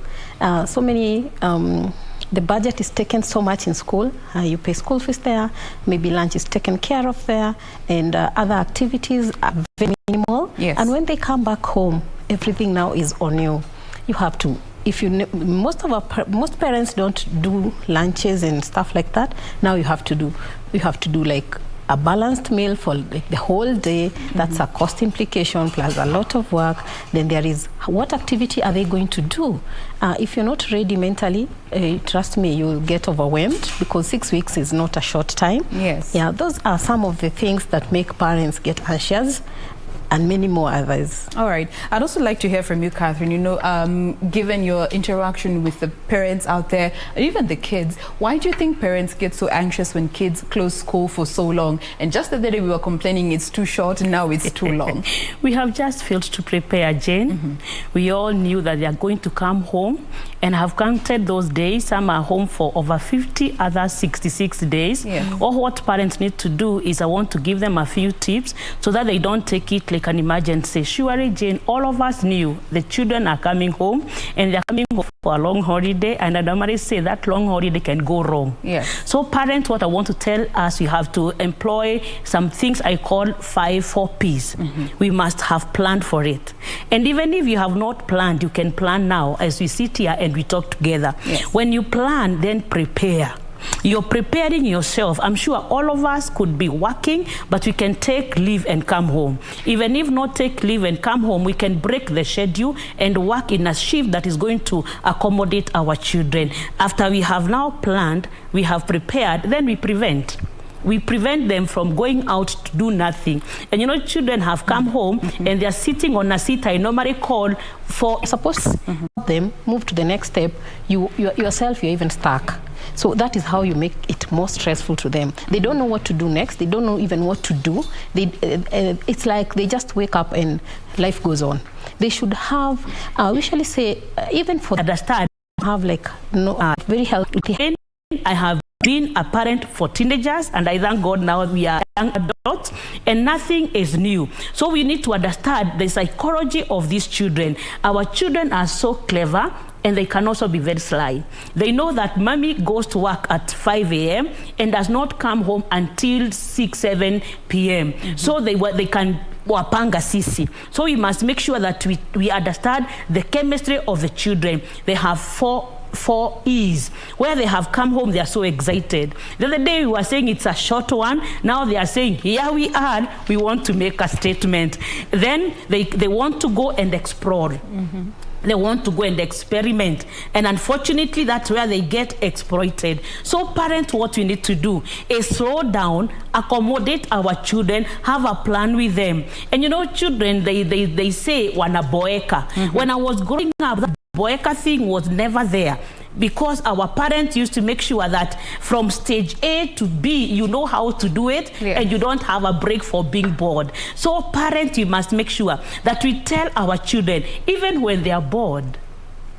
So many, the budget is taken so much in school. You pay school fees there, maybe lunch is taken care of there, and other activities are very minimal. Yes. And when they come back home, everything now is on you. You have to, most parents don't do lunches and stuff like that. Now you have to do like a balanced meal for like the whole day. That's a cost implication plus a lot of work. Then there is what activity are they going to do? If you're not ready mentally, trust me, you'll get overwhelmed because 6 weeks is not a short time. Yes. Yeah, those are some of the things that make parents get anxious, and many more others. All right. I'd also like to hear from you, Catherine. You know, given your interaction with the parents out there, and even the kids, why do you think parents get so anxious when kids close school for so long? And just the other day we were complaining it's too short, and now it's too long. We have just failed to prepare, Jane. We all knew that they are going to come home, and have counted those days. Some are home for over 50, others 66 days. Yeah. Or what parents need to do is I want to give them a few tips so that they don't take it like an emergency. Surely, Jane, all of us knew the children are coming home, and they're coming home for a long holiday, and I normally say that long holiday can go wrong. Yes. So parents, what I want to tell us, we have to employ some things I call 4 Ps. We must have planned for it. And even if you have not planned, you can plan now as we sit here and we talk together. Yes. When you plan, then prepare. You're preparing yourself. I'm sure all of us could be working, but we can take leave and come home. Even if not take leave and come home, we can break the schedule and work in a shift that is going to accommodate our children. After we have now planned, we have prepared, then we prevent. We prevent them from going out to do nothing. And you know, children have come home and they're sitting on a seat I normally call for. Suppose them move to the next step, yourself, you're even stuck. So that is how you make it more stressful to them. They don't know what to do next. They don't know even what to do. It's like they just wake up and life goes on. They should have, we usually say, even for the start, have like very healthy. I have been a parent for teenagers, and I thank God now we are young adults, and nothing is new. So we need to understand the psychology of these children. Our children are so clever, and they can also be very sly. They know that mommy goes to work at 5 a.m. and does not come home until 6, 7 p.m. So they can wapanga sisi. So we must make sure that we understand the chemistry of the children. They have 4 E's. Where they have come home, they are so excited. The other day we were saying it's a short one. Now they are saying, here we are, we want to make a statement. Then they want to go and explore. They want to go and experiment. And unfortunately, that's where they get exploited. So parents, what we need to do is slow down, accommodate our children, have a plan with them. And you know, children, they say, wanaboeka. When I was growing up, that boeka thing was never there, because our parents used to make sure that from stage A to B, you know how to do it, and you don't have a break for being bored. So parents, you must make sure that we tell our children, even when they are bored,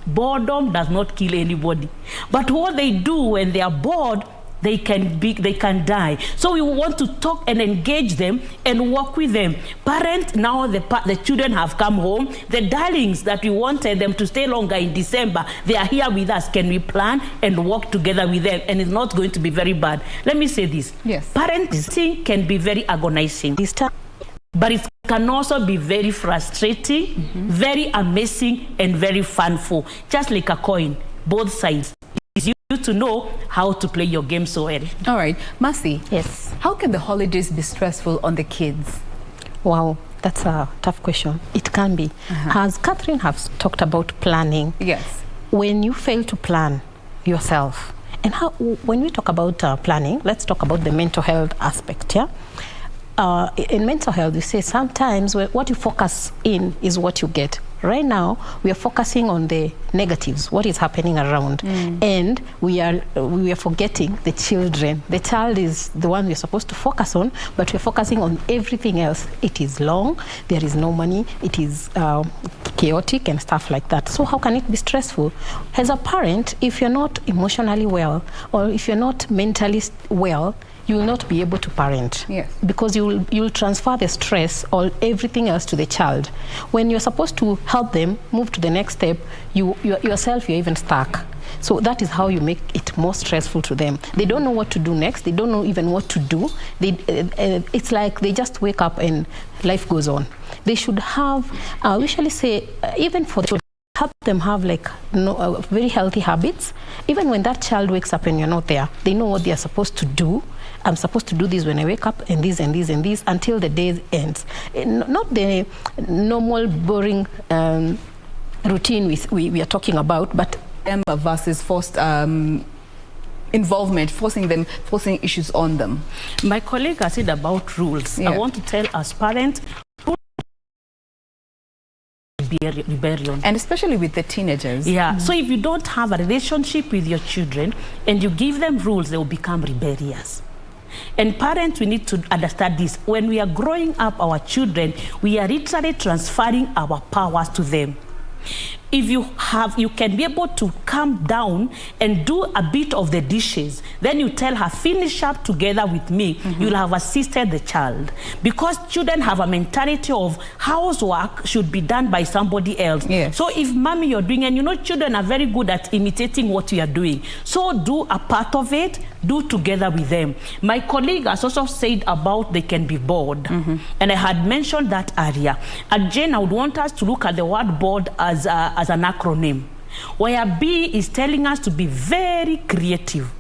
boredom does not kill anybody. But what they do when they are bored, they can die. So we want to talk and engage them and work with them. Parents, now the children have come home. The darlings that we wanted them to stay longer in December, they are here with us. Can we plan and work together with them? And it's not going to be very bad. Let me say this. Yes. Parenting can be very agonizing, but it can also be very frustrating, very amazing, and very funful. Just like a coin, both sides. It's you to know how to play your game so well. All right. Mercy. Yes. How can the holidays be stressful on the kids? Wow, that's a tough question. It can be. As Catherine has talked about planning. Yes. When you fail to plan yourself, and when we talk about planning, let's talk about the mental health aspect, yeah? In mental health, we say sometimes what you focus in is what you get. Right now, we are focusing on the negatives, what is happening around, and we are forgetting the children. The child is the one we're supposed to focus on, but we're focusing on everything else. It is long, there is no money, it is chaotic and stuff like that. So how can it be stressful? As a parent, if you're not emotionally well, or if you're not mentally well, you will not be able to parent. Yes. Because you'll transfer the stress or everything else to the child. When you're supposed to help them move to the next step, yourself, you're even stuck. So that is how you make it more stressful to them. They don't know what to do next. They don't know even what to do. It's like they just wake up and life goes on. They should have, we usually say, even for the children, help them have like very healthy habits. Even when that child wakes up and you're not there, they know what they are supposed to do. I'm supposed to do this when I wake up, and this and this and this, until the day ends. Not the normal boring routine we are talking about, but versus forced involvement, forcing issues on them. My colleague has said about rules. I want to tell us parents, rebellion. And especially with the teenagers. Yeah. So if you don't have a relationship with your children and you give them rules, they will become rebellious. And parents, we need to understand this. When we are growing up our children, we are literally transferring our powers to them. If you can be able to calm down and do a bit of the dishes, then you tell her, finish up together with me. You'll have assisted the child. Because children have a mentality of housework should be done by somebody else. Yes. So if mommy you're doing, and you know children are very good at imitating what you are doing. So do a part of it, do together with them. My colleague has also said about they can be bored. And I had mentioned that earlier. And Jane, I would want us to look at the word bored as an acronym, where B is telling us to be very creative.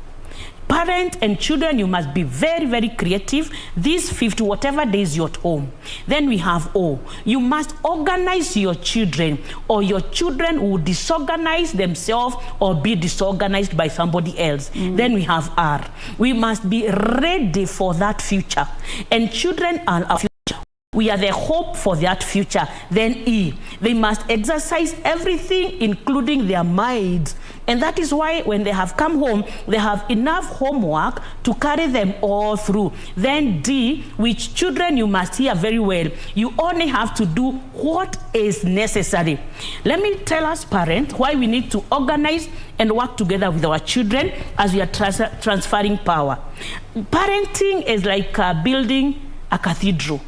Parents and children, you must be very, very creative. These 50 whatever days you're at home. Then we have O. You must organize your children, or your children will disorganize themselves or be disorganized by somebody else. Then we have R. We must be ready for that future. And children are our future. We are the hope for that future. Then E, they must exercise everything, including their minds. And that is why when they have come home, they have enough homework to carry them all through. Then D, which children you must hear very well. You only have to do what is necessary. Let me tell us parents why we need to organize and work together with our children as we are transferring power. Parenting is like building a cathedral.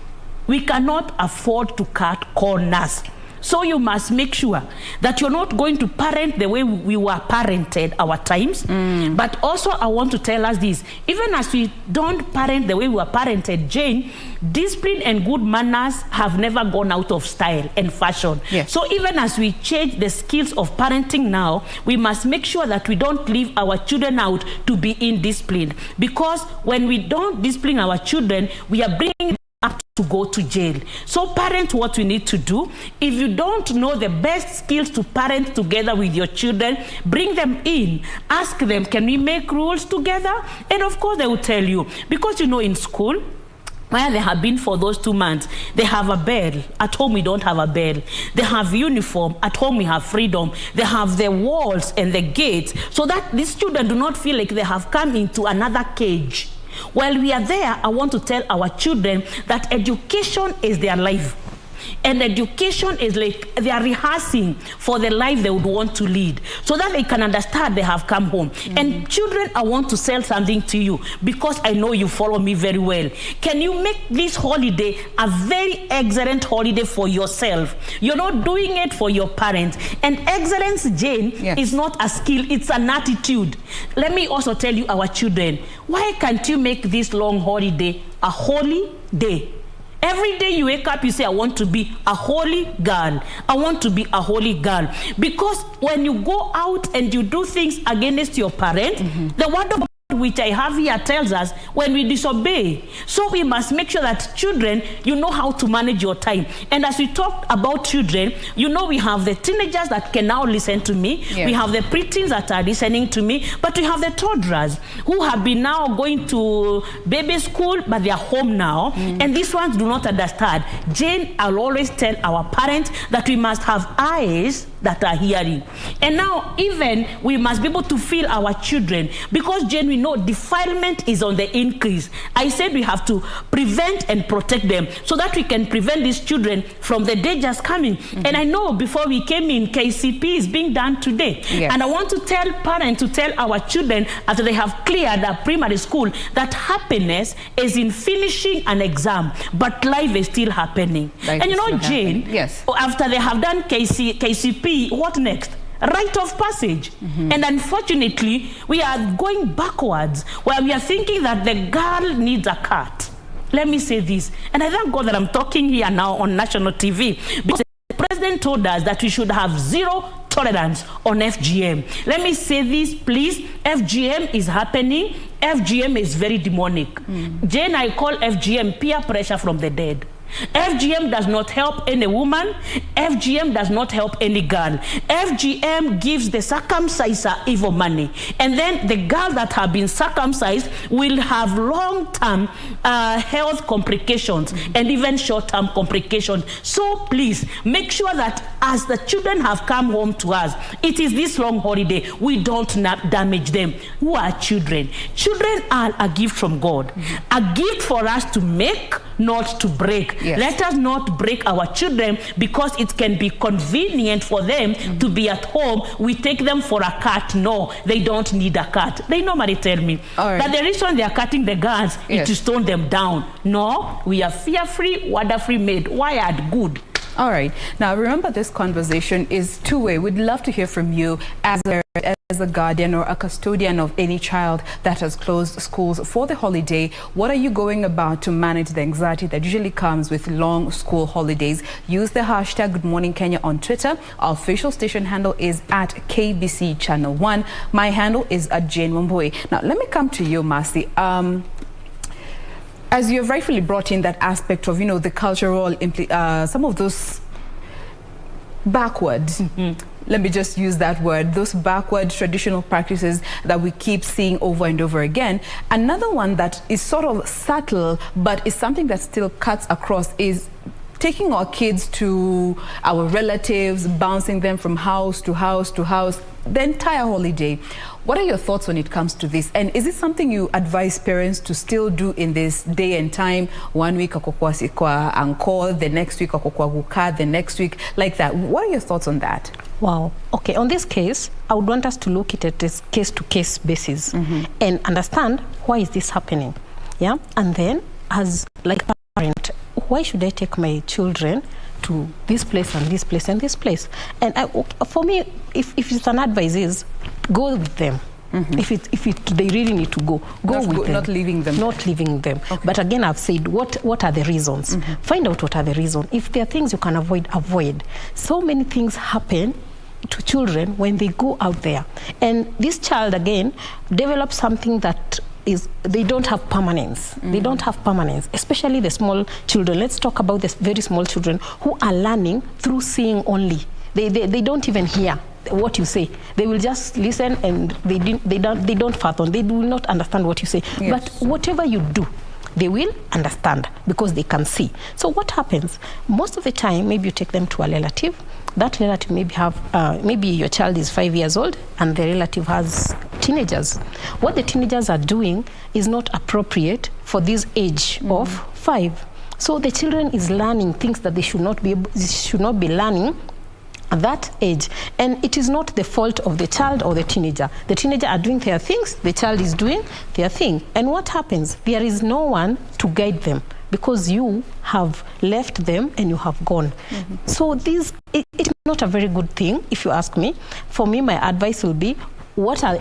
We cannot afford to cut corners. So you must make sure that you're not going to parent the way we were parented our times. But also I want to tell us this. Even as we don't parent the way we were parented, Jane, discipline and good manners have never gone out of style and fashion. Yes. So even as we change the skills of parenting now, we must make sure that we don't leave our children out to be indisciplined. Because when we don't discipline our children, we are bringing up to go to jail. So parents, what we need to do, if you don't know the best skills to parent together with your children, bring them in, ask them, can we make rules together? And of course they will tell you, because you know in school, where they have been for those 2 months, they have a bell. At home we don't have a bell. They have uniform. At home we have freedom. They have the walls and the gates, so that these children do not feel like they have come into another cage. While we are there, I want to tell our children that education is their life. And education is like they are rehearsing for the life they would want to lead, so that they can understand they have come home. And children, I want to sell something to you, because I know you follow me very well. Can you make this holiday a very excellent holiday for yourself? You're not doing it for your parents. And excellence, Jane, is not a skill, it's an attitude. Let me also tell you, our children, why can't you make this long holiday a holy day? Every day you wake up, you say, I want to be a holy girl. I want to be a holy girl. Because when you go out and you do things against your parent, the word of God which I have here tells us when we disobey. So we must make sure that children, you know how to manage your time. And as we talked about children, you know we have the teenagers that can now listen to me. We have the preteens that are listening to me. But we have the toddlers who have been now going to baby school, but they are home now. And these ones do not understand. Jane, I'll always tell our parents that we must have eyes that are hearing. And now even we must be able to feel our children, because Jane, we know defilement is on the increase. I said we have to prevent and protect them, so that we can prevent these children from the dangers coming. And I know before we came in, KCP is being done today. And I want to tell parents to tell our children, after they have cleared a primary school, that happiness is in finishing an exam, but life is still happening. And you know, Jane, after they have done KCP, what next? Rite of passage. And unfortunately, we are going backwards, where we are thinking that the girl needs a cat. Let me say this, and I thank God that I'm talking here now on national TV, because the president president told us that we should have zero tolerance on FGM. Let me say this, please. FGM is happening. FGM is very demonic. Jane, I call FGM peer pressure from the dead. FGM does not help any woman. FGM does not help any girl. FGM gives the circumciser evil money. And then the girls that have been circumcised will have long-term health complications and even short-term complications. So please, make sure that as the children have come home to us, it is this long holiday, we don't damage them. Who are children? Children are a gift from God. A gift for us to make, not to break. Yes. Let us not break our children because it can be convenient for them to be at home. We take them for a cut. No, they don't need a cut. They normally tell me that the reason they are cutting the guns is to stone them down. No, we are fear-free, wonder-free, made wired good. All right. Now, remember, this conversation is two-way. We'd love to hear from you as a guardian or a custodian of any child that has closed schools for the holiday. What are you going about to manage the anxiety that usually comes with long school holidays? Use the hashtag Good Morning Kenya on Twitter. Our official station handle is at KBC Channel 1. My handle is at Jane Wambui. Now, let me come to you, Mercy. As you have rightfully brought in that aspect of, the cultural, some of those backward, let me just use that word, those backward traditional practices that we keep seeing over and over again. Another one that is sort of subtle, but is something that still cuts across is taking our kids to our relatives, bouncing them from house to house to house, the entire holiday. What are your thoughts when it comes to this? And is it something you advise parents to still do in this day and time? 1 week kwa uncle, the next week kwa guka, the next week, like that. What are your thoughts on that? Wow. Okay, on this case, I would want us to look at it as case-to-case basis and understand why is this happening. Yeah, and then as like a parent, why should I take my children to this place and this place and this place? And for me, if it's an advice, is go with them. If they really need to go with them. Not leaving them. Not leaving them. Okay. But again, I've said, what are the reasons? Find out what are the reasons. If there are things you can avoid. So many things happen to children when they go out there. And this child, again, develops something that is, they don't have permanence. They don't have permanence, especially the small children. Let's talk about the very small children who are learning through seeing only. They don't even hear what you say. They will just listen and they don't fathom. They do not understand what you say. Yes. But whatever you do, they will understand because they can see. So what happens? Most of the time, maybe you take them to a relative. That relative maybe your child is 5 years old and the relative has teenagers. What the teenagers are doing is not appropriate for this age of 5. So the children is learning things that they should not be learning at that age. And it is not the fault of the child or the teenager. The teenager are doing their things, the child is doing their thing. And what happens? There is no one to guide them because you have left them and you have gone. So it's not a very good thing, if you ask me. For me, my advice will be, what are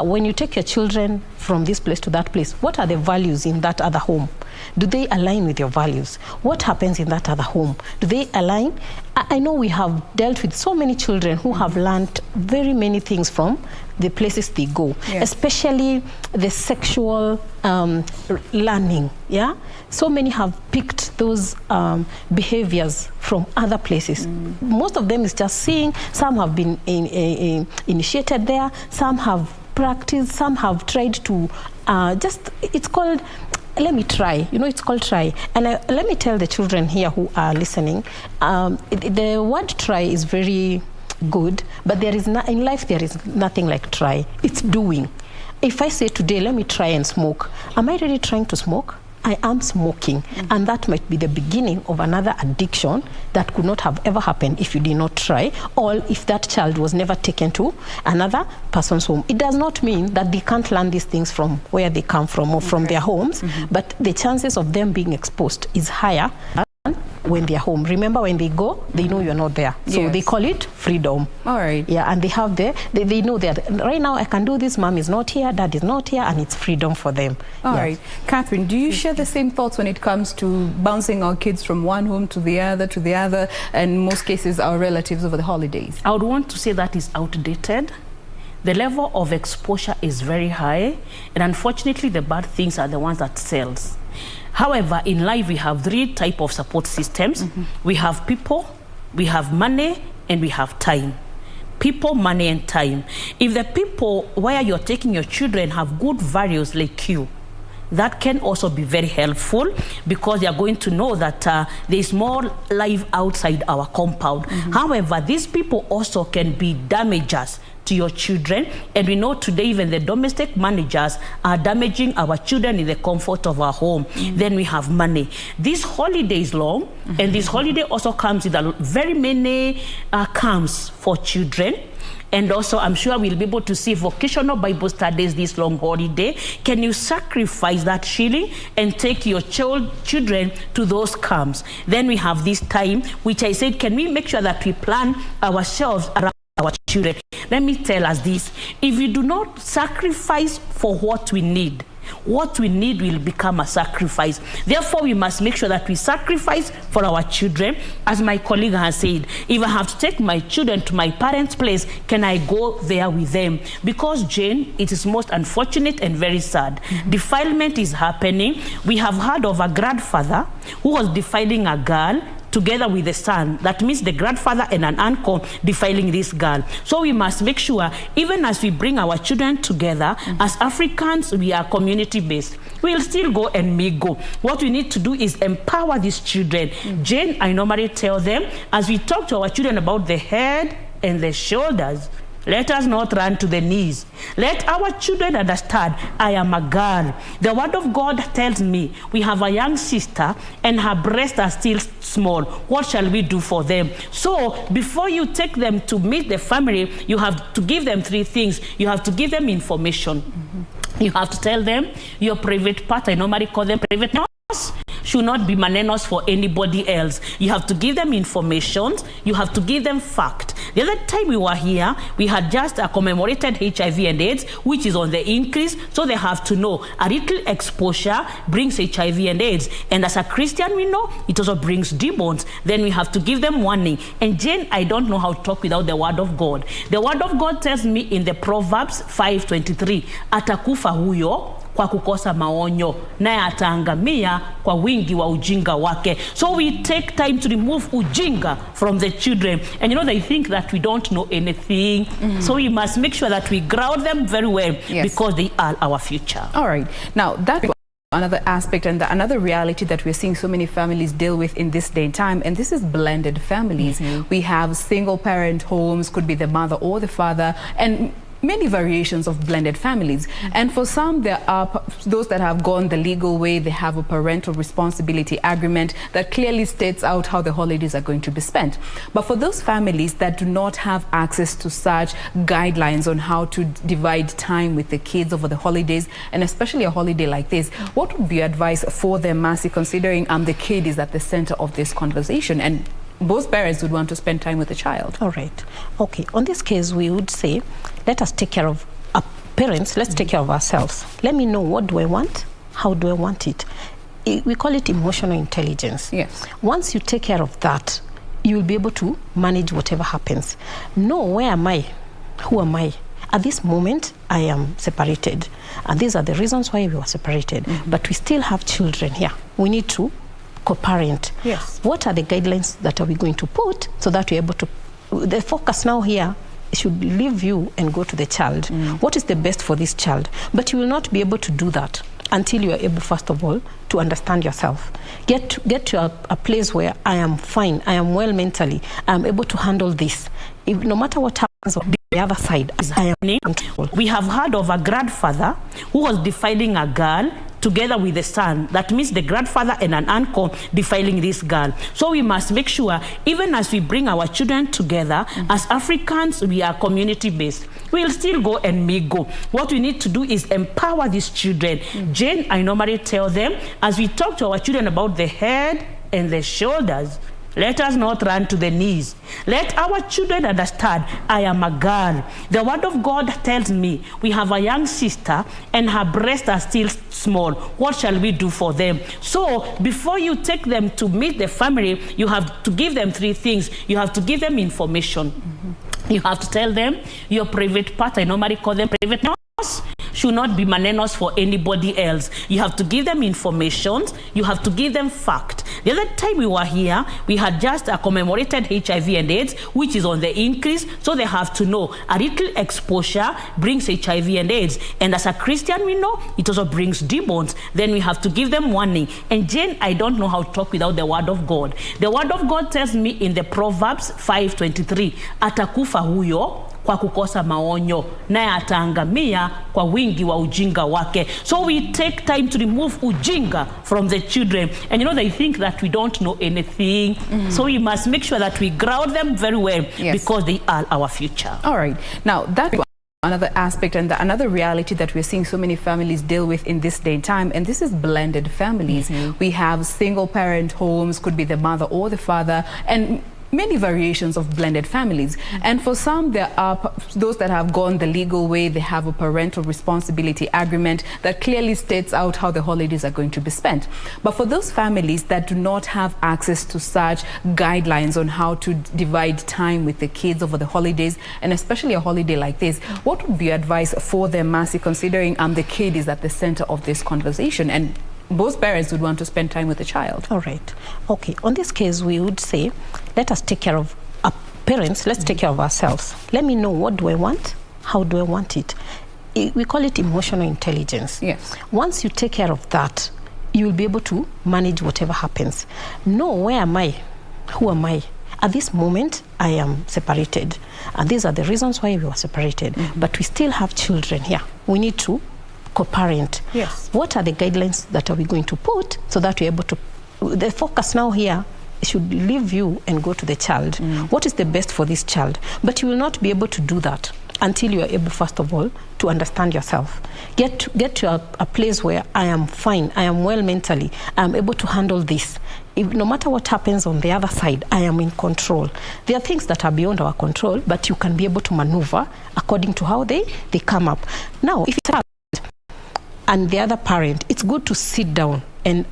when you take your children from this place to that place, what are the values in that other home? Do they align with your values? What happens in that other home? Do they align? I know we have dealt with so many children who have learned very many things from the places they go, especially the sexual learning. Yeah, so many have picked those behaviors from other places. Most of them is just seeing. Some have been initiated there. Some have practiced. Some have tried to it's called, let me try. It's called try. And let me tell the children here who are listening, the word try is very good, but there is in life there is nothing like try. It's doing. If I say today, let me try and smoke, am I really trying to smoke? I am smoking, and that might be the beginning of another addiction that could not have ever happened if you did not try, or if that child was never taken to another person's home. It does not mean that they can't learn these things from where they come from or from their homes, but the chances of them being exposed is higher than when they're home. Remember, when they go, they know you're not there. So they call it freedom. All right. Yeah, and they have they know that right now I can do this, mom is not here, dad is not here, and it's freedom for them. All right. Catherine, do you share the same thoughts when it comes to bouncing our kids from one home to the other, and in most cases our relatives over the holidays? I would want to say that is outdated. The level of exposure is very high, and unfortunately the bad things are the ones that sells. However, in life we have 3 types of support systems. We have people, we have money, and we have time. People, money, and time. If the people where you're taking your children have good values like you, that can also be very helpful, because they are going to know that there is more life outside our compound. However, these people also can be damagers to your children, and we know today even the domestic managers are damaging our children in the comfort of our home. Then we have money. This holiday is long, and this holiday also comes with very many camps for children. And also, I'm sure we'll be able to see vocational Bible studies this long holiday. Can you sacrifice that shilling and take your children to those camps? Then we have this time, which I said, can we make sure that we plan ourselves around our children? Let me tell us this. If we do not sacrifice for what we need will become a sacrifice. Therefore, we must make sure that we sacrifice for our children. As my colleague has said, if I have to take my children to my parents' place, can I go there with them? Because, Jane, it is most unfortunate and very sad. Defilement is happening. We have heard of a grandfather who was defiling a girl together with the son. That means the grandfather and an uncle defiling this girl. So we must make sure, even as we bring our children together, as Africans, we are community-based. We'll still go and mingle. What we need to do is empower these children. Jane, I normally tell them, as we talk to our children about the head and the shoulders, let us not run to the knees. Let our children understand, I am a girl. The word of God tells me we have a young sister and her breasts are still small. What shall we do for them? So before you take them to meet the family, you have to give them 3 things. You have to give them information. You have to tell them your private part, I normally call them private parts, should not be manenos for anybody else. You have to give them information. You have to give them fact. The other time we were here, we had just commemorated HIV and AIDS, which is on the increase. So they have to know a little exposure brings HIV and AIDS. And as a Christian, we know it also brings demons. Then we have to give them warning. And Jane, I don't know how to talk without the word of God. The word of God tells me in the Proverbs 5:23, atakufa huyo kwa kukosa maonyo, naye ataangamia kwa wingi wa ujinga wake. So we take time to remove ujinga from the children. And you know, they think that we don't know anything. So we must make sure that we ground them very well, because they are our future. All right. Now, that another aspect and another reality that we're seeing so many families deal with in this day and time, and this is blended families. We have single parent homes, could be the mother or the father, and many variations of blended families. And for some, there are those that have gone the legal way. They have a parental responsibility agreement that clearly states out how the holidays are going to be spent. But for those families that do not have access to such guidelines on how to divide time with the kids over the holidays, and especially a holiday like this, what would be your advice for them, Mercy, considering the kid is at the center of this conversation and both parents would want to spend time with the child? All right. Okay. On this case, we would say, let us take care of our parents. Let's take care of ourselves. Let me know, what do I want? How do I want it? We call it emotional intelligence. Yes. Once you take care of that, you will be able to manage whatever happens. Know, where am I? Who am I? At this moment, I am separated. And these are the reasons why we were separated. But we still have children here. We need to co-parent. Yes. What are the guidelines that are we going to put so that we're able to, the focus now here should leave you and go to the child. What is the best for this child? But you will not be able to do that until you are able, first of all, to understand yourself. Get to a place where I am fine, I am well mentally, I am able to handle this. If, no matter what happens on the other side, I am in control. We have heard of a grandfather who was defiling a girl together with the son. That means the grandfather and an uncle defiling this girl. So we must make sure, even as we bring our children together, as Africans, we are community-based. We'll still go and mingle. What we need to do is empower these children. Jane, I normally tell them, as we talk to our children about the head and the shoulders. Let us not run to the knees. Let our children understand, I am a girl. The word of God tells me we have a young sister and her breasts are still small. What shall we do for them? So before you take them to meet the family, you have to give them 3 things. You have to give them information. You have to tell them your private part, I normally call them private parts, should not be manenos for anybody else. You have to give them information. You have to give them fact. The other time we were here, we had just commemorated HIV and AIDS, which is on the increase. So they have to know a little exposure brings HIV and AIDS. And as a Christian, we know it also brings demons. Then we have to give them warning. And Jane, I don't know how to talk without the word of God. The word of God tells me in the Proverbs 5:23, atakufa huyo kwa kukosa maonyo, naye ataangamia kwa wingi wa ujinga wake. So we take time to remove ujinga from the children. And you know, they think that we don't know anything. So we must make sure that we ground them very well, because they are our future. All right. Now, that another aspect and another reality that we're seeing so many families deal with in this day and time, and this is blended families. We have single parent homes, could be the mother or the father, and many variations of blended families. And for some, there are those that have gone the legal way. They have a parental responsibility agreement that clearly states out how the holidays are going to be spent. But for those families that do not have access to such guidelines on how to divide time with the kids over the holidays, and especially a holiday like this, what would be your advice for them, Mercy, considering the kid is at the center of this conversation and both parents would want to spend time with the child? All right. Okay. On this case, we would say, let us take care of our parents. Let's take care of ourselves. Let me know, what do I want? How do I want it? We call it emotional intelligence. Yes. Once you take care of that, you will be able to manage whatever happens. Know, where am I? Who am I? At this moment, I am separated. And these are the reasons why we were separated. But we still have children here. We need to co-parent. Yes. What are the guidelines that are we going to put so that we're able to, the focus now here should leave you and go to the child. What is the best for this child? But you will not be able to do that until you are able, first of all, to understand yourself. Get to a place where I am fine, I am well mentally, I am able to handle this. No matter what happens on the other side, I am in control. There are things that are beyond our control, but you can be able to maneuver according to how they come up. Now, if it's and the other parent, it's good to sit down and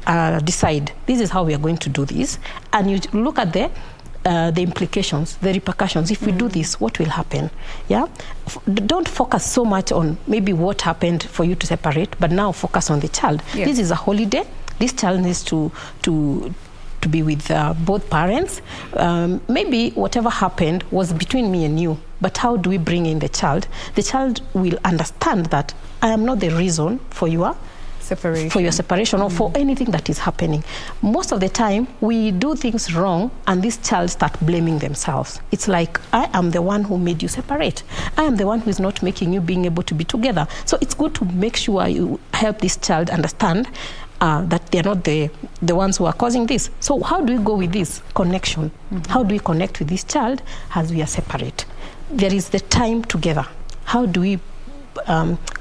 decide, this is how we are going to do this. And you look at the implications, the repercussions. If we do this, what will happen? Yeah. Don't focus so much on maybe what happened for you to separate, but now focus on the child. Yes. This is a holiday. This child needs to be with both parents. Maybe whatever happened was between me and you, but how do we bring in the child? The child will understand that I am not the reason for your separation, or for anything that is happening. Most of the time, we do things wrong, and this child start blaming themselves. It's like, I am the one who made you separate. I am the one who is not making you being able to be together. So it's good to make sure you help this child understand that they're not the ones who are causing this. So how do we go with this connection? How do we connect with this child as we are separate? There is the time together. How do we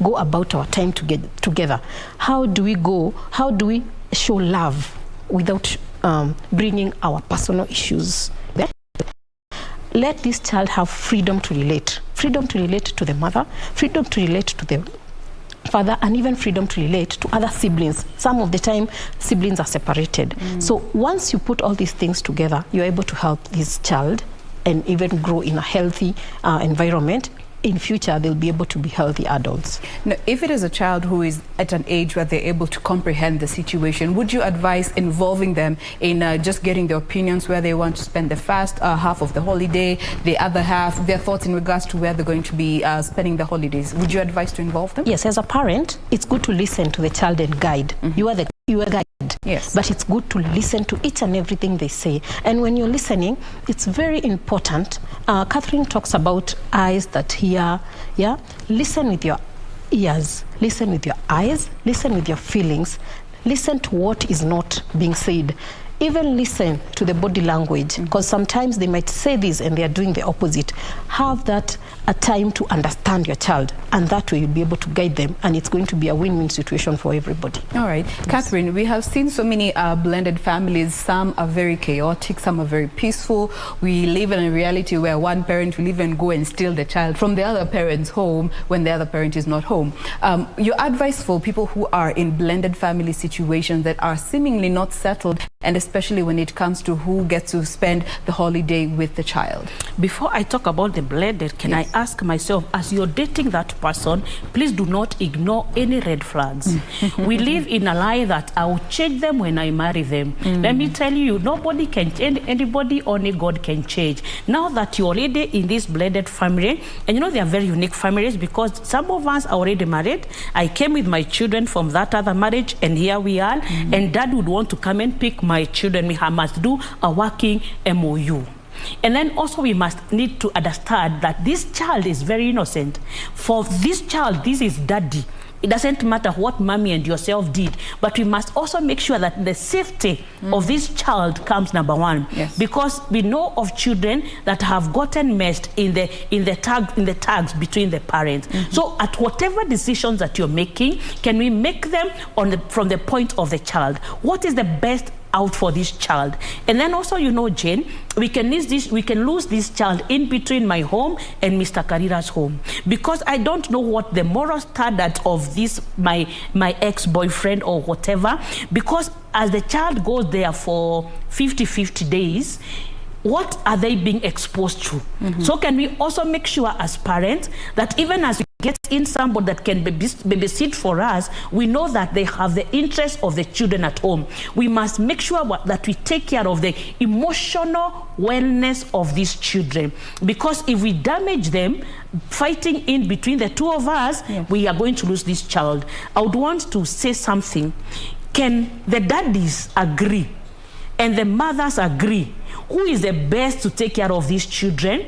go about our time together? How do we show love without bringing our personal issues? Let this child have freedom to relate to the mother, freedom to relate to the father, and even freedom to relate to other siblings. Some of the time, siblings are separated. So once you put all these things together, you're able to help this child and even grow in a healthy environment. In future, they'll be able to be healthy adults. Now, if it is a child who is at an age where they're able to comprehend the situation, would you advise involving them in just getting their opinions, where they want to spend the first half of the holiday, the other half, their thoughts in regards to where they're going to be spending the holidays? Would you advise to involve them? Yes, as a parent, it's good to listen to the child and guide. You are a guide. Yes. But it's good to listen to each and everything they say. And when you're listening, it's very important. Catherine talks about eyes that hear. Yeah? Listen with your ears. Listen with your eyes. Listen with your feelings. Listen to what is not being said. even listen to the body language, because sometimes they might say this and they are doing the opposite. Have that a time to understand your child, and that way you'll be able to guide them, and it's going to be a win-win situation for everybody. All right. Yes. Catherine, we have seen so many blended families. Some are very chaotic, some are very peaceful. We live in a reality where one parent will even go and steal the child from the other parent's home when the other parent is not home. Your advice for people who are in blended family situations that are seemingly not settled, and especially when it comes to who gets to spend the holiday with the child? Before I talk about the blended, can I ask myself, as you're dating that person, please do not ignore any red flags. We live in a lie that I'll change them when I marry them. Let me tell you, nobody can change anybody, only God can change. Now that you're already in this blended family, and you know they are very unique families, because some of us are already married. I came with my children from that other marriage, and here we are, and dad would want to come and pick my children. We must do a working MOU. And then also we must need to understand that this child is very innocent. For this child, this is daddy. It doesn't matter what mommy and yourself did, but we must also make sure that the safety of this child comes number one. Yes. Because we know of children that have gotten messed in the tags between the parents. So at whatever decisions that you're making, can we make them from the point of the child? What is the best out for this child? And then also, you know, Jane, we can lose this child in between my home and Mr. Karira's home, because I don't know what the moral standard of this my ex-boyfriend or whatever, because as the child goes there for 50 days, what are they being exposed to? So can we also make sure as parents that even as we get in somebody that can babysit for us, we know that they have the interest of the children at home. We must make sure that we take care of the emotional wellness of these children, because if we damage them fighting in between the two of us, we are going to lose this child. I would want to say something. Can the daddies agree and the mothers agree who is the best to take care of these children?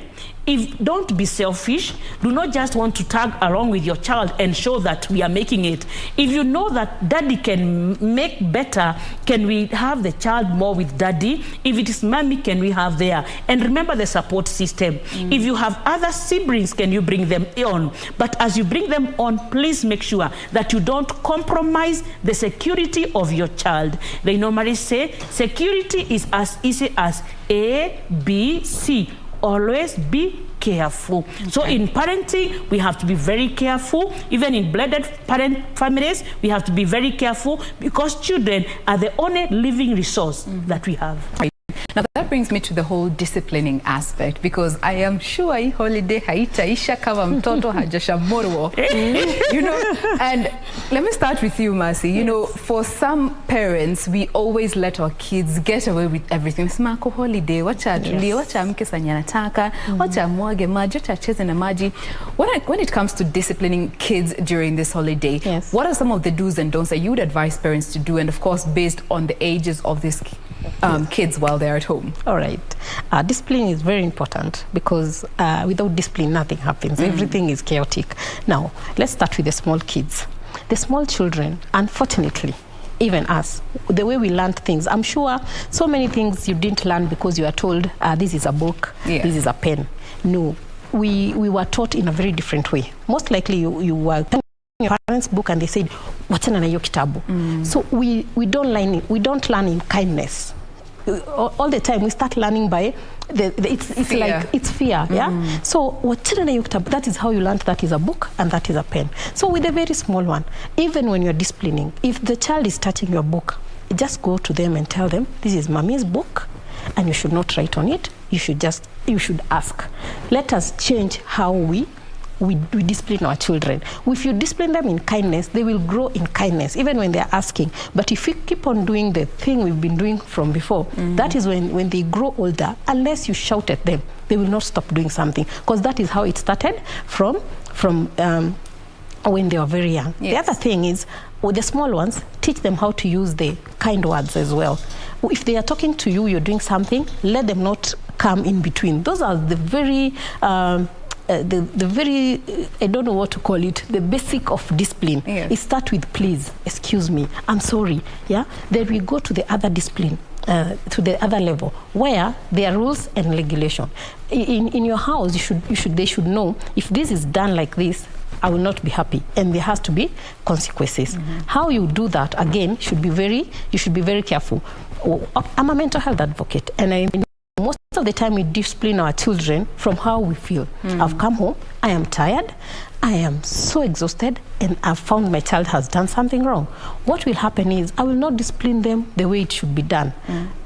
Don't be selfish. Do not just want to tag along with your child and show that we are making it. If you know that daddy can make better, can we have the child more with daddy? If it is mommy, can we have there? And remember the support system. If you have other siblings, can you bring them on? But as you bring them on, please make sure that you don't compromise the security of your child. They normally say security is as easy as A, B, C. Always be careful. So in parenting, we have to be very careful. Even in blended parent families, we have to be very careful, because children are the only living resource that we have. Now that brings me to the whole disciplining aspect, because I am sure hii holiday haitaisha kama mtoto hajashamorwa. You know, and let me start with you, Mercy. You know, for some parents, we always let our kids get away with everything. Smako holiday, wacha atulie, wacha amke sanya anataka, wacha mwage maji, wacha acheze na maji. When it comes to disciplining kids during this holiday, what are some of the do's and don'ts that you would advise parents to do, and of course based on the ages of these kids while they're at home? All right. Discipline is very important, because without discipline, nothing happens. Everything is chaotic. Now, let's start with the small kids. The small children, unfortunately, even us, the way we learned things, I'm sure so many things you didn't learn because you are told, this is a book, this is a pen. No, we were taught in a very different way. Most likely you were your parents' book and they said, wachana na hiyo kitabu. So we don't learn in kindness. All the time we start learning by it's fear. Like it's fear. So wachana na hiyo kitabu, that is how you learn that is a book and that is a pen. So with a very small one, even when you're disciplining, if the child is touching your book, just go to them and tell them, this is mommy's book and you should not write on it. You should ask. Let us change how we discipline our children. If you discipline them in kindness, they will grow in kindness, even when they're asking. But if you keep on doing the thing we've been doing from before, that is when they grow older, unless you shout at them, they will not stop doing something. Because that is how it started from when they were very young. The other thing is, with the small ones, teach them how to use the kind words as well. If they are talking to you, you're doing something, let them not come in between. Those are the very the very, I don't know what to call it, the basic of discipline. Yes. It starts with please, excuse me, I'm sorry. Yeah. Then we go to the other discipline. To the other level where there are rules and regulation. In your house, they should know if this is done like this, I will not be happy, and there has to be consequences. How you do that again you should be very careful. I'm a mental health advocate, and most of the time we discipline our children from how we feel. I've come home, I am tired, I am so exhausted, and I've found my child has done something wrong. What will happen is I will not discipline them the way it should be done.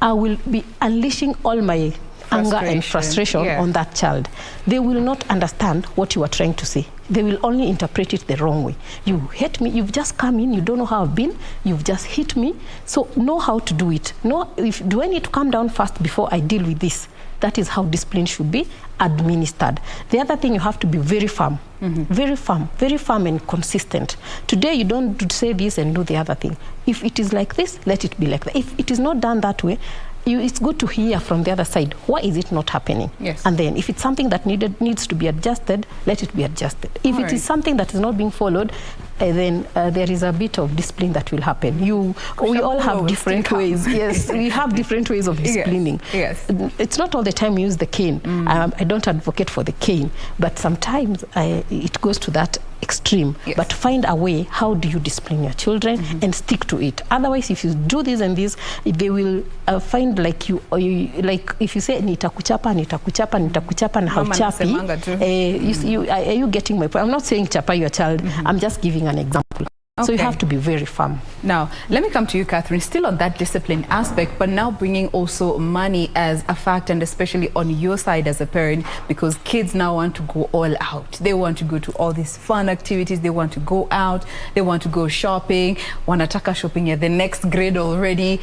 I will be unleashing all my anger and frustration on that child. They will not understand what you are trying to say. They will only interpret it the wrong way. You hate me, you've just come in, you don't know how I've been, you've just hit me. So know how to do it. Do I need to calm down first before I deal with this? That is how discipline should be administered. The other thing, you have to be very firm. Very firm and consistent. Today you don't say this and do the other thing. If it is like this, let it be like that. If it is not done that way, it's good to hear from the other side, why is it not happening? Yes. And then if it's something that needs to be adjusted, let it be adjusted. If it is something that is not being followed, then there is a bit of discipline that will happen. We all have different ways. Yes, we have different ways of disciplining. Yes. It's not all the time we use the cane. I don't advocate for the cane, but sometimes it goes to that extreme. Yes. But find a way, how do you discipline your children and stick to it. Otherwise, if you do this and this, they will find like if you say nitakuchapa na hauchapi. Are you getting my point? I'm not saying chapa your child. I'm just giving an example. So you have to be very firm. Now, let me come to you, Catherine, still on that discipline aspect, but now bringing also money as a fact, and especially on your side as a parent, because kids now want to go all out. They want to go to all these fun activities. They want to go out. They want to go shopping. Wanataka shopping at the next grade already.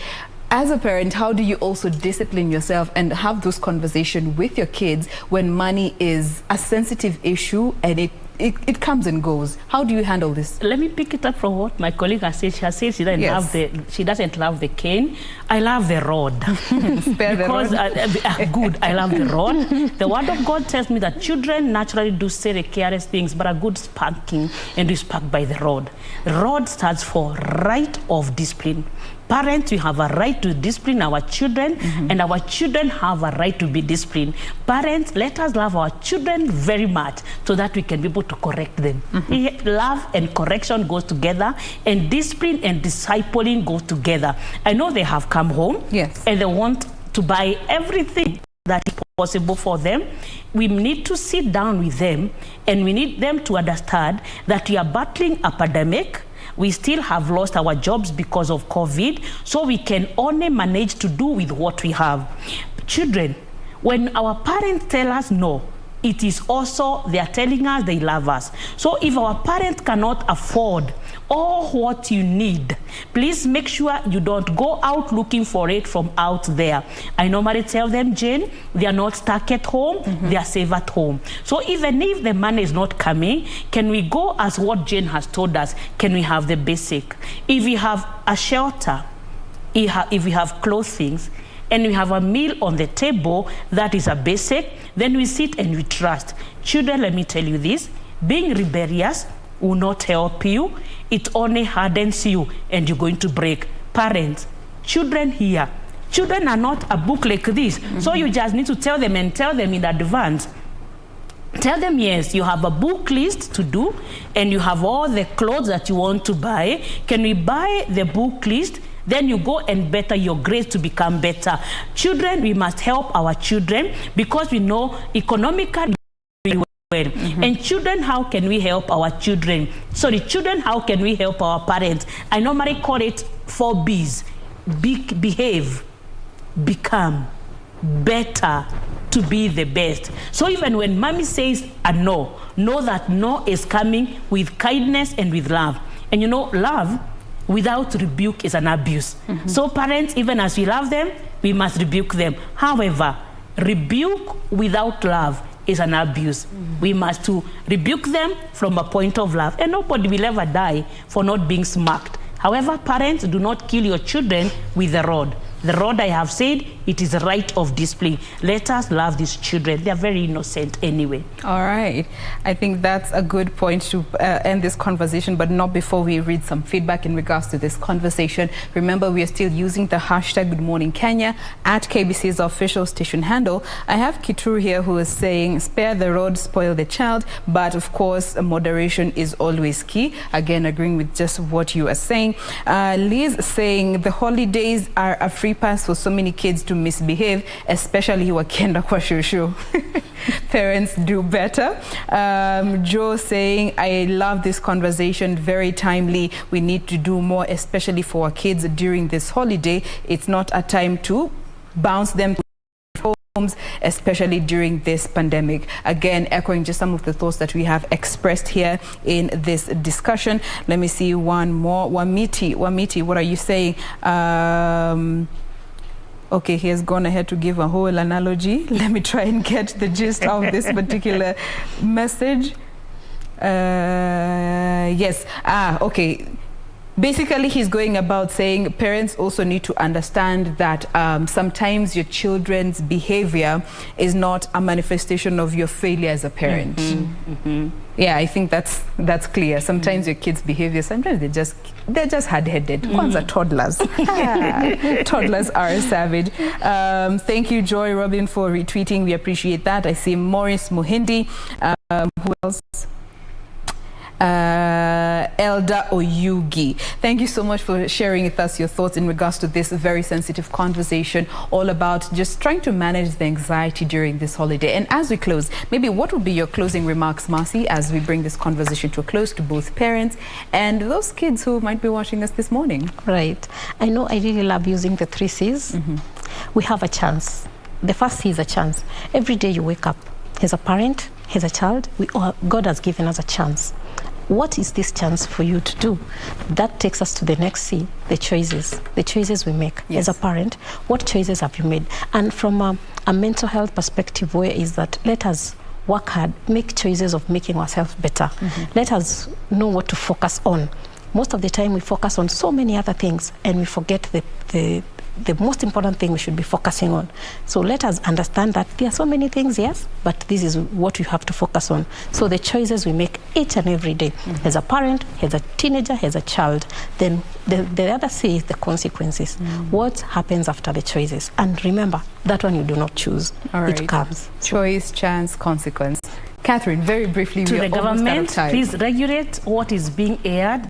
As a parent, how do you also discipline yourself and have those conversations with your kids when money is a sensitive issue and it comes and goes? How do you handle this? Let me pick it up from what my colleague has said. She has said she doesn't love the cane. I love the rod. Because I love the rod. The word of God tells me that children naturally do say the careless things, but a good spanking and is sparked by the rod. The rod stands for right of discipline. Parents, we have a right to discipline our children, and our children have a right to be disciplined. Parents, let us love our children very much so that we can be able to correct them. Love and correction goes together, and discipline and discipling go together. I know they have come home, and they want to buy everything that is possible for them. We need to sit down with them, and we need them to understand that we are battling a pandemic. We still have lost our jobs because of COVID, so we can only manage to do with what we have. Children, when our parents tell us no, it is also they are telling us they love us. So if our parents cannot afford all what you need, please make sure you don't go out looking for it from out there. I normally tell them, Jane, they are not stuck at home, they are safe at home. So even if the money is not coming, can we go as what Jane has told us? Can we have the basic? If we have a shelter, if we have clothing, and we have a meal on the table, that is a basic, then we sit and we trust. Children, let me tell you this, being rebellious will not help you. It only hardens you, and you're going to break. Parents, children here, children are not a book like this. So you just need to tell them and tell them in advance. Tell them, yes, you have a book list to do, and you have all the clothes that you want to buy. Can we buy the book list? Then you go and better your grades to become better. Children, we must help our children because we know economically well. And children, how can we help our children? Sorry, children, how can we help our parents? I normally call it 4 B's. Behave, become, better, to be the best. So even when mommy says a no, know that no is coming with kindness and with love. And you know, love without rebuke is an abuse. So parents, even as we love them, we must rebuke them. However, rebuke without love is an abuse. We must to rebuke them from a point of love. And nobody will ever die for not being smacked. However, parents, do not kill your children with the rod. The rod, I have said, it is a right of discipline. Let us love these children. They are very innocent anyway. All right. I think that's a good point to end this conversation, but not before we read some feedback in regards to this conversation. Remember, we are still using the hashtag Good Morning Kenya at KBC's official station handle. I have Kituru here who is saying, spare the rod, spoil the child, but of course, moderation is always key. Again, agreeing with just what you are saying. Liz saying the holidays are a free pass for so many kids to misbehave, especially wakienda kwa shushu. Parents do better. Joe saying, I love this conversation, very timely. We need to do more, especially for our kids during this holiday. It's not a time to bounce them to homes, especially during this pandemic. Again, echoing just some of the thoughts that we have expressed here in this discussion. Let me see one more. Wamiti, what are you saying? Okay, he has gone ahead to give a whole analogy. Let me try and get the gist of this particular message. Yes. Okay. Basically, he's going about saying parents also need to understand that sometimes your children's behavior is not a manifestation of your failure as a parent. Yeah, I think that's clear. Sometimes your kids' behavior, sometimes they're just hard-headed. Kwanza toddlers. Toddlers are savage. Thank you, Joy Robin, for retweeting. We appreciate that. I see Morris Muhindi. Who else? Elda Oyugi. Thank you so much for sharing with us your thoughts in regards to this very sensitive conversation, all about just trying to manage the anxiety during this holiday. And as we close, maybe what would be your closing remarks, Marcy, as we bring this conversation to a close, to both parents and those kids who might be watching us this morning? Right. I know I really love using the 3 C's. We have a chance. The first C is a chance. Every day you wake up, as a parent, as a child, God has given us a chance. What is this chance for you to do? That takes us to the next C, the choices we make. As a parent, what choices have you made? And from a mental health perspective, where is that? Let us work hard, make choices of making ourselves better. Let us know what to focus on. Most of the time we focus on so many other things and we forget the most important thing we should be focusing on. So let us understand that there are so many things, yes, but this is what we have to focus on. So the choices we make each and every day, as a parent, as a teenager, as a child, then the other C is the consequences. What happens after the choices? And remember, that one you do not choose. It comes. Choice, chance, consequence. Catherine, very briefly, to we are the almost out of government, time. please regulate what is being aired.